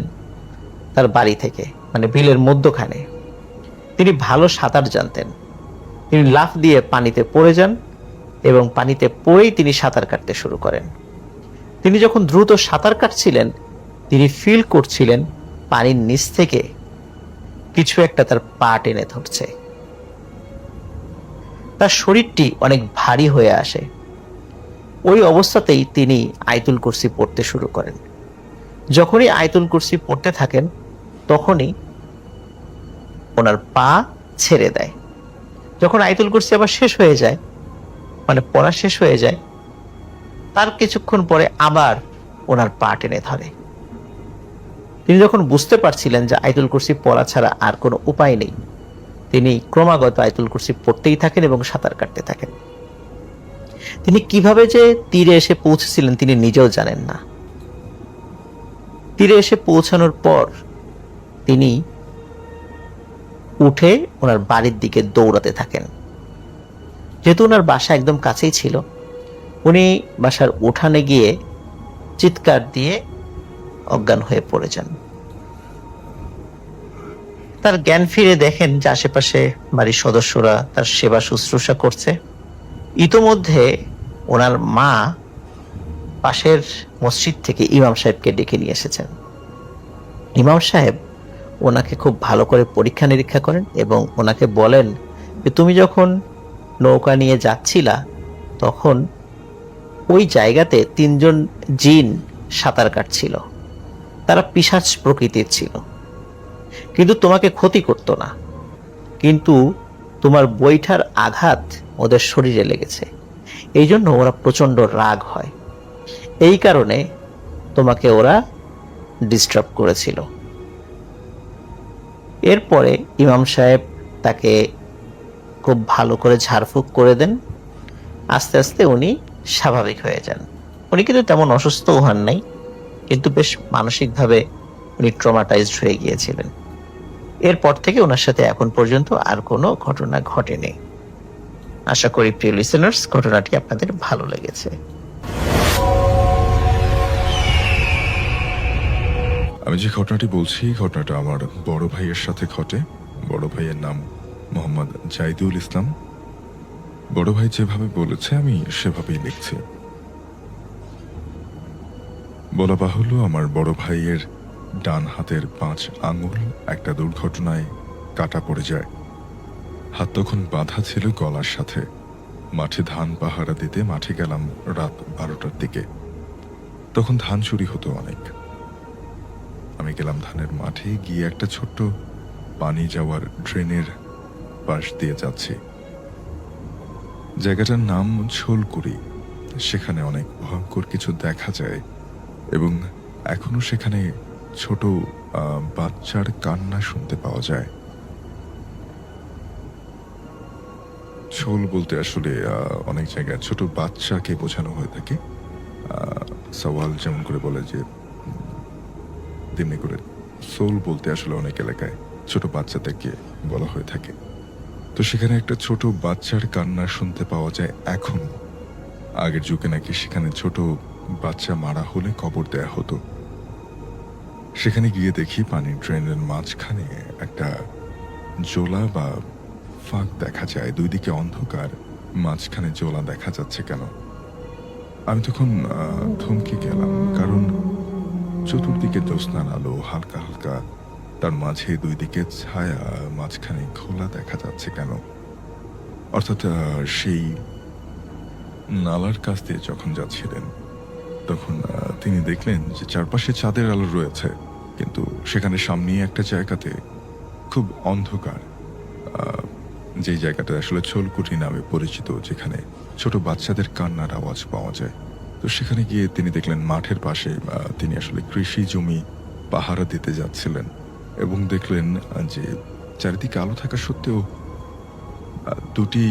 তার বাড়ি থেকে, বিলের মধ্যখানে। তিনি ভালো সাঁতার জানতেন। তিনি লাফ দিয়ে পানিতে পড়ে যান এবং পানিতে পড়েই তিনি সাঁতার কাটতে শুরু করেন। তিনি যখন দ্রুত সাঁতার কাটছিলেন, তিনি ফিল করছিলেন পানির নিচ থেকে কিছু একটা তার পা টেনে ধরছে। তার শরীরটি অনেক ভারী হয়ে আসে। ওই অবস্থাতেই তিনি আয়াতুল কুরসি পড়তে শুরু করেন। যখনই আয়াতুল কুরসি পড়তে থাকেন, তখনই ওনার পা ছেড়ে দেয়। যখন আয়াতুল কুরসি আবার শেষ হয়ে যায়, পড়া শেষ হয়ে যায়, তার কিছুক্ষণ পরে আবার ওনার পা টেনে ধরে। তিনি যখন বুঝতে পারছিলেন যে আয়াতুল কুরসি পড়া ছাড়া আর কোনো উপায় নেই, তিনি ক্রমাগত আয়াতুল কুরসি পড়তেই থাকেন এবং সাঁতার কাটতে থাকেন। তিনি কিভাবে যে তীরে এসে পৌঁছেছিলেন তিনি নিজেও জানেন না। তীরে এসে পৌঁছানোর পর তিনি উঠে ওনার বাড়ির দিকে দৌড়াতে থাকেন। যেহেতু ওনার বাসা একদম কাছেই ছিল, উনি বাসার উঠানে গিয়ে চিৎকার দিয়ে অজ্ঞান হয়ে পড়ে যান। তার জ্ঞান ফিরে দেখেন যে আশেপাশে বাড়ির সদস্যরা তার সেবা শুশ্রূষা করছে। ইতোমধ্যে ওনার মা পাশের মসজিদ থেকে ইমাম সাহেবকে ডেকে নিয়ে এসেছেন। ইমাম সাহেব ওনাকে খুব ভালো করে পরীক্ষা নিরীক্ষা করেন এবং ওনাকে বলেন যে তুমি যখন নৌকা নিয়ে যাচ্ছিলা তখন ওই জায়গাতে 3 জন জিন সাঁতার কাটছিল। তারা পিশাচ প্রকৃতির ছিল, কিন্তু তোমাকে ক্ষতি করতো না, কিন্তু তোমার বৈঠার আঘাত ওদের শরীরে লেগেছে, এই জন্য ওরা প্রচন্ড রাগ হয়, এই কারণে তোমাকে ওরা ডিস্টার্ব করেছিল। এরপরে ইমাম সাহেব তাকে খুব ভালো করে ঝাড়ফুঁক করে দেন। আস্তে আস্তে উনি স্বাভাবিক হয়ে যান। উনি কিন্তু তেমন অসুস্থও হন নাই, কিন্তু বেশ মানসিকভাবে উনি ট্রমাটাইজড হয়ে গিয়েছিলেন। এরপর থেকে ওনার সাথে এখন পর্যন্ত আর কোনো ঘটনা ঘটেনি। আশা করি প্রিয় লিসেনার্স ঘটনাটি আপনাদের ভালো লেগেছে। আমি যে ঘটনাটি বলছি, ঘটনাটা আমার বড় ভাইয়ের সাথে ঘটে। বড় ভাইয়ের নাম মোহাম্মদ জাইদুল ইসলাম। বড় ভাই যেভাবে বলেছে আমি সেভাবেই লিখছি। বলা বাহুল্য, আমার বড় ভাইয়ের ডান হাতের 5 আঙুল একটা দুর্ঘটনায় কাটা পড়ে যায়। হাত তখন বাঁধা ছিল গলার সাথে। মাঠে ধান পাহারা দিতে মাঠে গেলাম রাত 12টার দিকে। তখন ধান চুরি হতো অনেক। আমি গেলাম ধানের মাঠে, গিয়ে একটা ছোট্ট পানি যাওয়ার ড্রেনের পাশ দিয়ে যাচ্ছি। জায়গাটার নাম ছোলকুড়ি। সেখানে অনেক ভয়ঙ্কর কিছু দেখা যায় এবং এখনো সেখানে ছোট বাচ্চার কান্না শুনতে পাওয়া যায়। ছোল বলতে আসলে অনেক জায়গায় ছোট বাচ্চাকে বোঝানো হয়ে থাকে। সওয়াল যেমন করে বলে যে তেমনি করে সোল বলতে আসলে অনেক এলাকায় ছোট বাচ্চাদেরকে বলা হয়ে থাকে। তো সেখানে একটা ছোট বাচ্চার কান্না শুনতে পাওয়া যায় এখন। আগের যুগে নাকি সেখানে ছোট বাচ্চা মারা হলে কবর দেয়া হতো। সেখানে গিয়ে দেখি পানির ড্রেনের মাঝখানে একটা জোলা বা ফাঁক দেখা যায়। 2 দিকে অন্ধকার, মাঝখানে জোলা দেখা যাচ্ছে কেন? আমি তখন থমকে গেলাম, কারণ চতুর্দিকে জ্যোৎস্নার আলো হালকা হালকা, তার মাঝে 2 দিকে ছায়া, মাঝখানে খোলা দেখা যাচ্ছে কেন? অর্থাৎ সেই নালার কাছ দিয়ে যখন যাচ্ছিলেন তখন তিনি দেখলেন যে চারপাশে চাঁদের আলো রয়েছে, কিন্তু সেখানে সামনে একটা জায়গাতে খুব অন্ধকার, যে জায়গাটা আসলে ছোলকুটি নামে পরিচিত, যেখানে ছোট বাচ্চাদের কান্নার আওয়াজ পাওয়া যায়। তো সেখানে গিয়ে তিনি দেখলেন মাঠের পাশে তিনি আসলে কৃষি জমি পাহারা দিতে যাচ্ছিলেন এবং দেখলেন যে চারিদিকে আলো থাকা সত্ত্বেও 2টি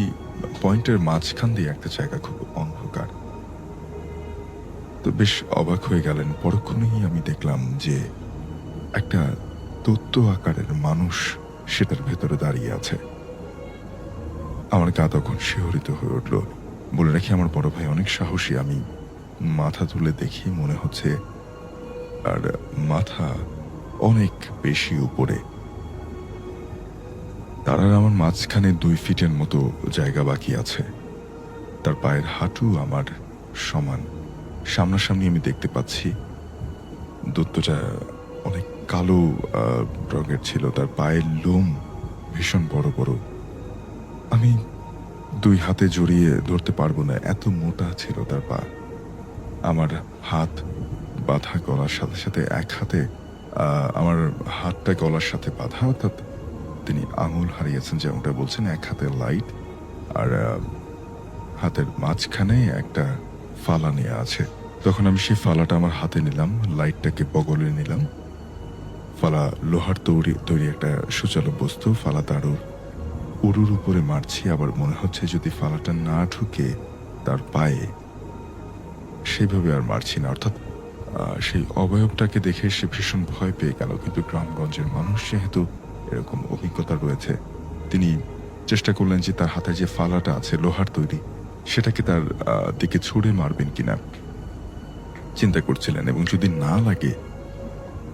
পয়েন্টের মাঝখান দিয়ে একটা জায়গা খুব অন্ধকার। তো বেশ অবাক হয়ে গেলেন। পরক্ষণেই আমি দেখলাম যে একটা দৈত্য আকারের মানুষ সেটার ভেতরে দাঁড়িয়ে আছে। আমার গা তখন শিহরিত হয়ে উঠল। বলে রাখি, আমার বড় ভাই অনেক সাহসী। আমি মাথা তুলে দেখি, মনে হচ্ছে আর মাথা অনেক বেশি উপরে। তার আর আমার মাঝখানে 2 ফিটের মতো জায়গা বাকি আছে। তার পায়ের হাঁটু আমার সমান। সামনাসামনি আমি দেখতে পাচ্ছি। দৈত্যটা অনেক কালো রঙের ছিল। তার পায়ের লোম ভীষণ বড় বড়। আমি 2 হাতে জড়িয়ে ধরতে পারবো না, এত মোটা ছিল তার পা। আমার হাত বাঁধা গলার সাথে সাথে এক হাতে আমার হাতটা গলার সাথে বাঁধা, অর্থাৎ তিনি আঙুল হারিয়েছেন যেমনটা বলছেন। এক হাতে লাইট আর হাতের মাঝখানে একটা ফালা নেওয়া আছে। তখন আমি সেই ফালাটা আমার হাতে নিলাম, লাইটটাকে বগলে নিলাম। ফালা লোহার তৈরি একটা সুচালু বস্তু। ফালা তারুর উরুর উপরে মারছি, আবার মনে হচ্ছে যদি ফালাটা না ঢুকে তার পায়ে, সেইভাবে আর মারছি না। অর্থাৎ সেই অবয়বটাকে দেখে সে ভীষণ ভয় পেয়ে গেল। কিন্তু গ্রামগঞ্জের মানুষ যেহেতু এরকম অভিজ্ঞতা রয়েছে, তিনি চেষ্টা করলেন যে তার হাতে যে ফালাটা আছে লোহার তৈরি, সেটাকে তার দিকে ছুঁড়ে মারবেন কিনা চিন্তা করছিলেন, এবং যদি না লাগে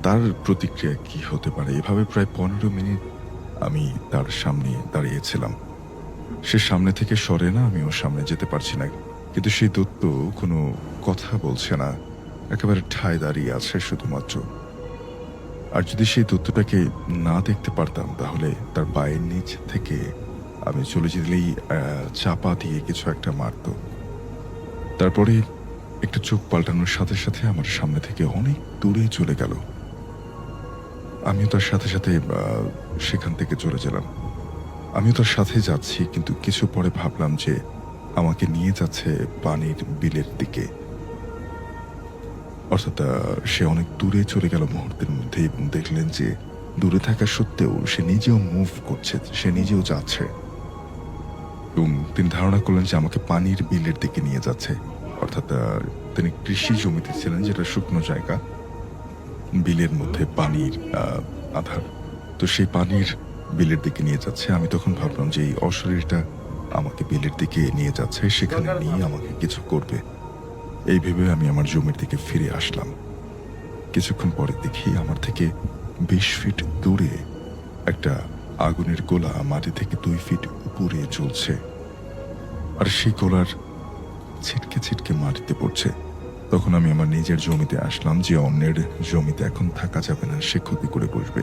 তার প্রতিক্রিয়া কি হতে পারে। এভাবে প্রায় 15 মিনিট আমি তার সামনে দাঁড়িয়েছিলাম। সে সামনে থেকে সরে না, আমি ওর সামনে যেতে পারছি না। কিন্তু সেই দৈত্য কোনো কথা বলছে না, একেবারে ঠায় দাঁড়িয়ে আছে শুধুমাত্র। আর যদি সেই দৈত্যটাকে না দেখতে পারতাম, তাহলে তার পায়ের নিচ থেকে আমি চলে যেলেই চাপা দিয়ে কিছু একটা মারত। তারপরে একটু চোখ পাল্টানোর সাথে সাথে আমার সামনে থেকে অনেক দূরে চলে গেল। আমিও তার সাথে সাথে সেখান থেকে চলে গেলাম। আমিও তার সাথে যাচ্ছি, কিন্তু কিছু পরে ভাবলাম যে আমাকে নিয়ে যাচ্ছে পানির বিলের দিকে। অর্থাৎ সে অনেক দূরে চলে গেল মুহূর্তের মধ্যে, এবং দেখলেন যে দূরে থাকা সত্ত্বেও সে নিজেও মুভ করছে, সে নিজেও যাচ্ছে, এবং তিনি ধারণা করলেন যে আমাকে পানির বিলের দিকে নিয়ে যাচ্ছে। অর্থাৎ তিনি কৃষি জমিতে ছিলেন, যেটা শুকনো জায়গা, বিলের মধ্যে পানির আধার। তো সেই পানির বিলের দিকে নিয়ে যাচ্ছে। আমি তখন ভাবলাম যে এই অশরীরটা আমাকে বিলের দিকে নিয়ে যাচ্ছে, সেখানে নিয়ে আমাকে কিছু করবে। এই ভেবে আমি আমার জমির দিকে ফিরে আসলাম। কিছুক্ষণ পরে দেখি আমার থেকে 20 ফিট দূরে একটা আগুনের গোলা মাটি থেকে 2 ফিট উপরে জ্বলছে, আর সেই গোলার ছিটকে ছিটকে মাটিতে পড়ছে। তখন আমি আমার নিজের জমিতে আসলাম, যে অন্যের জমিতে এখন থাকা যাবে না, সে ক্ষতি করে বসবে।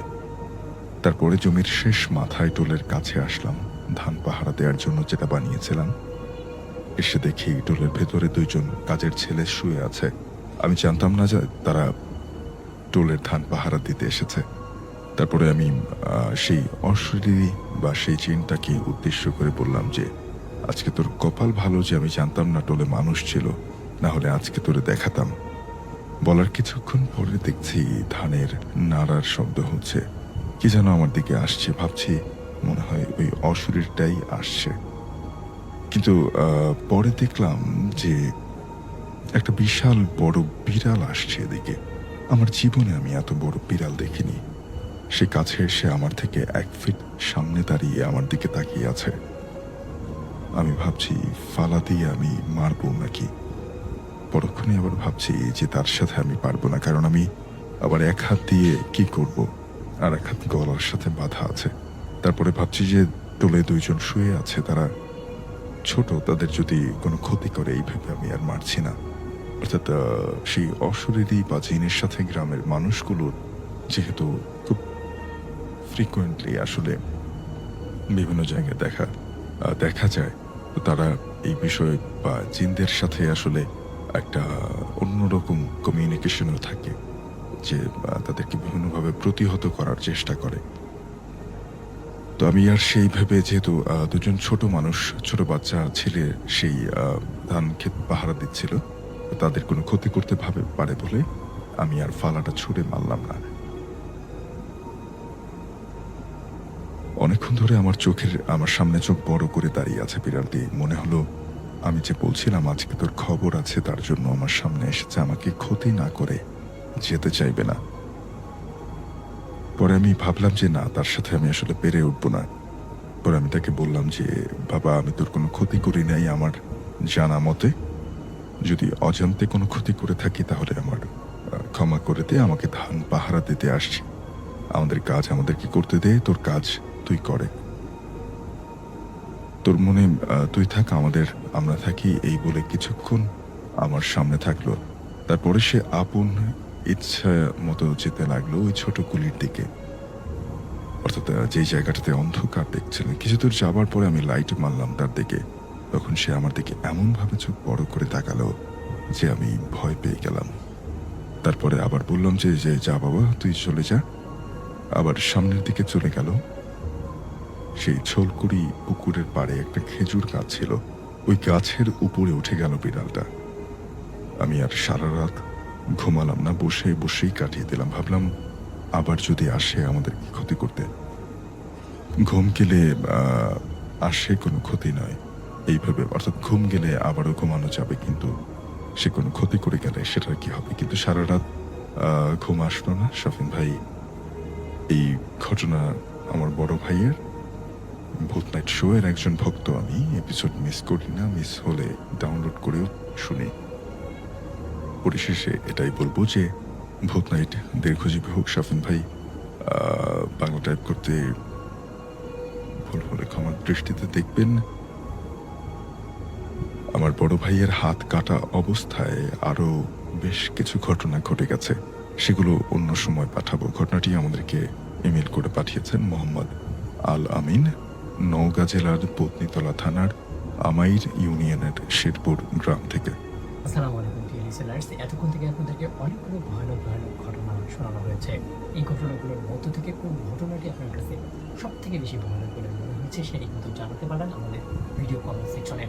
তারপরে জমির শেষ মাথায় টোলের কাছে আসলাম ধান পাহারা দেওয়ার জন্য, যেটা বানিয়েছিলাম। এসে দেখি টোলের ভেতরে 2 জন কাজের ছেলে শুয়ে আছে। আমি জানতাম না যে তারা টোলের ধান পাহারা দিতে এসেছে। তারপরে আমি সেই অশরীরী বা সেই চিনটাকে উদ্দেশ্য করে বললাম যে আজকে তোর কপাল ভালো যে আমি জানতাম না টোলে মানুষ ছিল, না হলে আজকে তোরে দেখাতাম। বলার কিছুক্ষণ পরে দেখছি ধানের নাড়ার শব্দ হচ্ছে, কি যেন আমার দিকে আসছে। ভাবছি মনে হয় ওই অশরীরটাই আসছে, কিন্তু পরে দেখলাম যে একটা বিশাল বড় বিড়াল আসছে এদিকে। আমার জীবনে আমি এত বড় বিড়াল দেখিনি। সে কাছে এসে আমার থেকে 1 ফিট সামনে দাঁড়িয়ে আমার দিকে তাকিয়ে আছে। আমি ভাবছি ফালা দিয়ে আমি মারবো নাকি। পরক্ষণে আবার ভাবছি যে তার সাথে আমি পারবো না, কারণ আমি আবার 1 হাত দিয়ে কি করব, আর 1 হাত গলার সাথে বাঁধা আছে। তারপরে ভাবছি যে টোলে 2 জন শুয়ে আছে, তারা ছোট, তাদের যদি কোনো ক্ষতি করে, এই ভেবে আমি আর মারছি না। অর্থাৎ সেই অশরীরী বা জিনের সাথে গ্রামের মানুষগুলোর যেহেতু খুব ফ্রিকোয়েন্টলি আসলে বিভিন্ন জায়গায় দেখা যায়, তো তারা এই বিষয়ে বা জিনদের সাথে আসলে একটা অন্যরকম কমিউনিকেশনও থাকে, যে তাদেরকে বিভিন্নভাবে প্রতিহত করার চেষ্টা করে। তো আমি আর সেই ভেবে, যেহেতু 2 জন ছোট মানুষ, ছোট বাচ্চা ছেলে সেই ধান ক্ষেত পাহারা দিচ্ছিল, তাদের কোনো ক্ষতি করতে পারে বলে আমি আর ফালাটা ছুঁড়ে মারলাম না। অনেকক্ষণ ধরে আমার সামনে চোখ বড় করে দাঁড়িয়ে আছে বিড়ালটি। মনে হলো আমি যে বলছিলাম আজকে তোর খবর আছে, তার জন্য আমার সামনে এসেছে, আমাকে ক্ষতি না করে যেতে চাইবে না। পরে আমি ভাবলাম যে না, তার সাথে আমি আসলে পেরে উঠবো না। পরে আমি তাকে বললাম যে বাবা, আমি তোর কোনো ক্ষতি করি নাই, আমার জানা মতে যদি অজান্তে কোনো ক্ষতি করে থাকি তাহলে আমার ক্ষমা করে দে। আমাকে ধান পাহারা দিতে আসছি, আমাদের কাজ আমাদেরকে করতে দে, তোর কাজ তুই করে, তোর মনে তুই থাক, আমরা থাকি। এই বলে কিছুক্ষণ আমার সামনে থাকলো। তারপরে সে আপন ইচ্ছা মতো যেতে লাগলো ওই ছোট কুলির দিকে, অর্থাৎ যেই জায়গাটাতে অন্ধকার দেখছিলেন। কিছু দূর যাবার পরে আমি লাইট মারলাম তার দিকে। তখন সে আমার দিকে এমন ভাবে চোখ বড় করে তাকালো যে আমি ভয় পেয়ে গেলাম। তারপরে আবার বললাম যে যা বাবা, তুই চলে যা। আবার সামনের দিকে চলে গেল। সেই ছোলকুড়ি পুকুরের পাড়ে একটা খেজুর গাছ ছিল, ওই গাছের উপরে উঠে গেল বিড়ালটা। আমি আর সারা রাত ঘুমালাম না, বসে বসেই কাটিয়ে দিলাম। ভাবলাম আবার যদি আসে আমাদের কি ক্ষতি করতে। ঘুম গেলে আসে কোনো ক্ষতি নয় এইভাবে, অর্থাৎ ঘুম গেলে আবারও ঘুমানো যাবে, কিন্তু সে কোনো ক্ষতি করে গেলে সেটার কি হবে। কিন্তু সারা রাত ঘুম আসলো না শফিন ভাই। এই ঘটনা আমার বড় ভাইয়ের। ভূত নাইট শো এর একজন ভক্ত আমি, এপিসোড মিস করি না, মিস হলে ডাউনলোড করেও শুনি। পরিশেষে এটাই বলবো যে ভূত নাইট দীর্ঘজীবী হোক শফিন ভাই। বাংলা টাইপ করতে ভুল হলে ক্ষমার দৃষ্টিতে দেখবেন। আমার বড় ভাইয়ের হাত কাটা অবস্থায় আরো বেশ কিছু ঘটনা ঘটে গেছে, সেগুলো অন্য সময় পাঠাবো। ঘটনাটি আমাদেরকে ইমেল করে পাঠিয়েছেন মোহাম্মদ আল আমিন, নওগাঁ জেলার পত্নীতলা থানার আমাইর ইউনিয়নের শেরপুর গ্রাম থেকে। আসসালামু আলাইকুম প্রিয় লিসেনার্স, এতক্ষণ থেকে আপনাদেরকে অনেকগুলো ভয়ানক ভয়ানক ঘটনা শোনানো হয়েছে। এই ঘটনাগুলোর মধ্য থেকে কোন ঘটনাটি আপনার কাছে সব থেকে বেশি ভয়ানক বলে মনে হয়েছে সেটি কিন্তু জানাতে পারেন আমাদের ভিডিও কমেন্ট সেকশনে।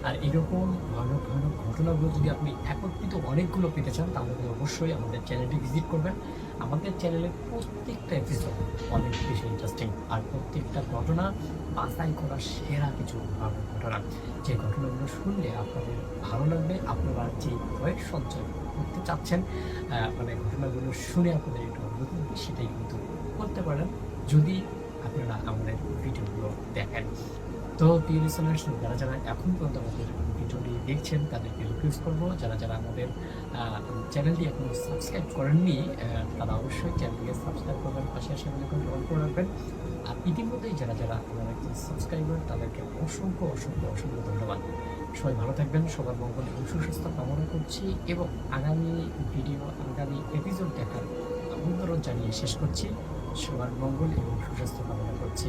আর এরকম ভয়ানক ভয়ানক ঘটনাগুলো যদি আপনি একত্রিত অনেকগুলো পেতে চান তাহলে কিন্তু অবশ্যই আমাদের চ্যানেলটি ভিজিট করবেন। আমাদের চ্যানেলের প্রত্যেকটা এপিসোড অনেক বেশি ইন্টারেস্টিং, আর প্রত্যেকটা ঘটনা বাছাই করা সেরা কিছু ভয়ানক ঘটনা, যে ঘটনাগুলো শুনলে আপনাদের ভালো লাগবে। আপনারা যে ভয়ের সঞ্চয় করতে চাচ্ছেন, মানে ঘটনাগুলো শুনে আপনাদের একটু অনুভূতি হবে, সেটাই কিন্তু করতে পারেন যদি আপনারা আমাদের ভিডিওগুলো দেখেন। তো প্রিয় লিসেনার্স, যারা যারা এখন পর্যন্ত আমাদের ভিডিওটি দেখছেন তাদেরকে রিকোয়েস্ট করবো, যারা যারা আমাদের চ্যানেলটি এখনো সাবস্ক্রাইব করেননি তারা অবশ্যই চ্যানেলটিকে সাবস্ক্রাইব করবেন, পাশে আসে বেলাইকনটি অন করে রাখবেন। আর ইতিমধ্যেই যারা যারা আমার একজন সাবস্ক্রাইবার তাদেরকে অসংখ্য অসংখ্য অসংখ্য ধন্যবাদ। সবাই ভালো থাকবেন, সবার মঙ্গল এবং সুস্বাস্থ্য কামনা করছি, এবং আগামী ভিডিও আগামী এপিসোড দেখার আমন্ত্রণ জানিয়ে শেষ করছি। সবার মঙ্গল এবং সুস্বাস্থ্য কামনা করছি।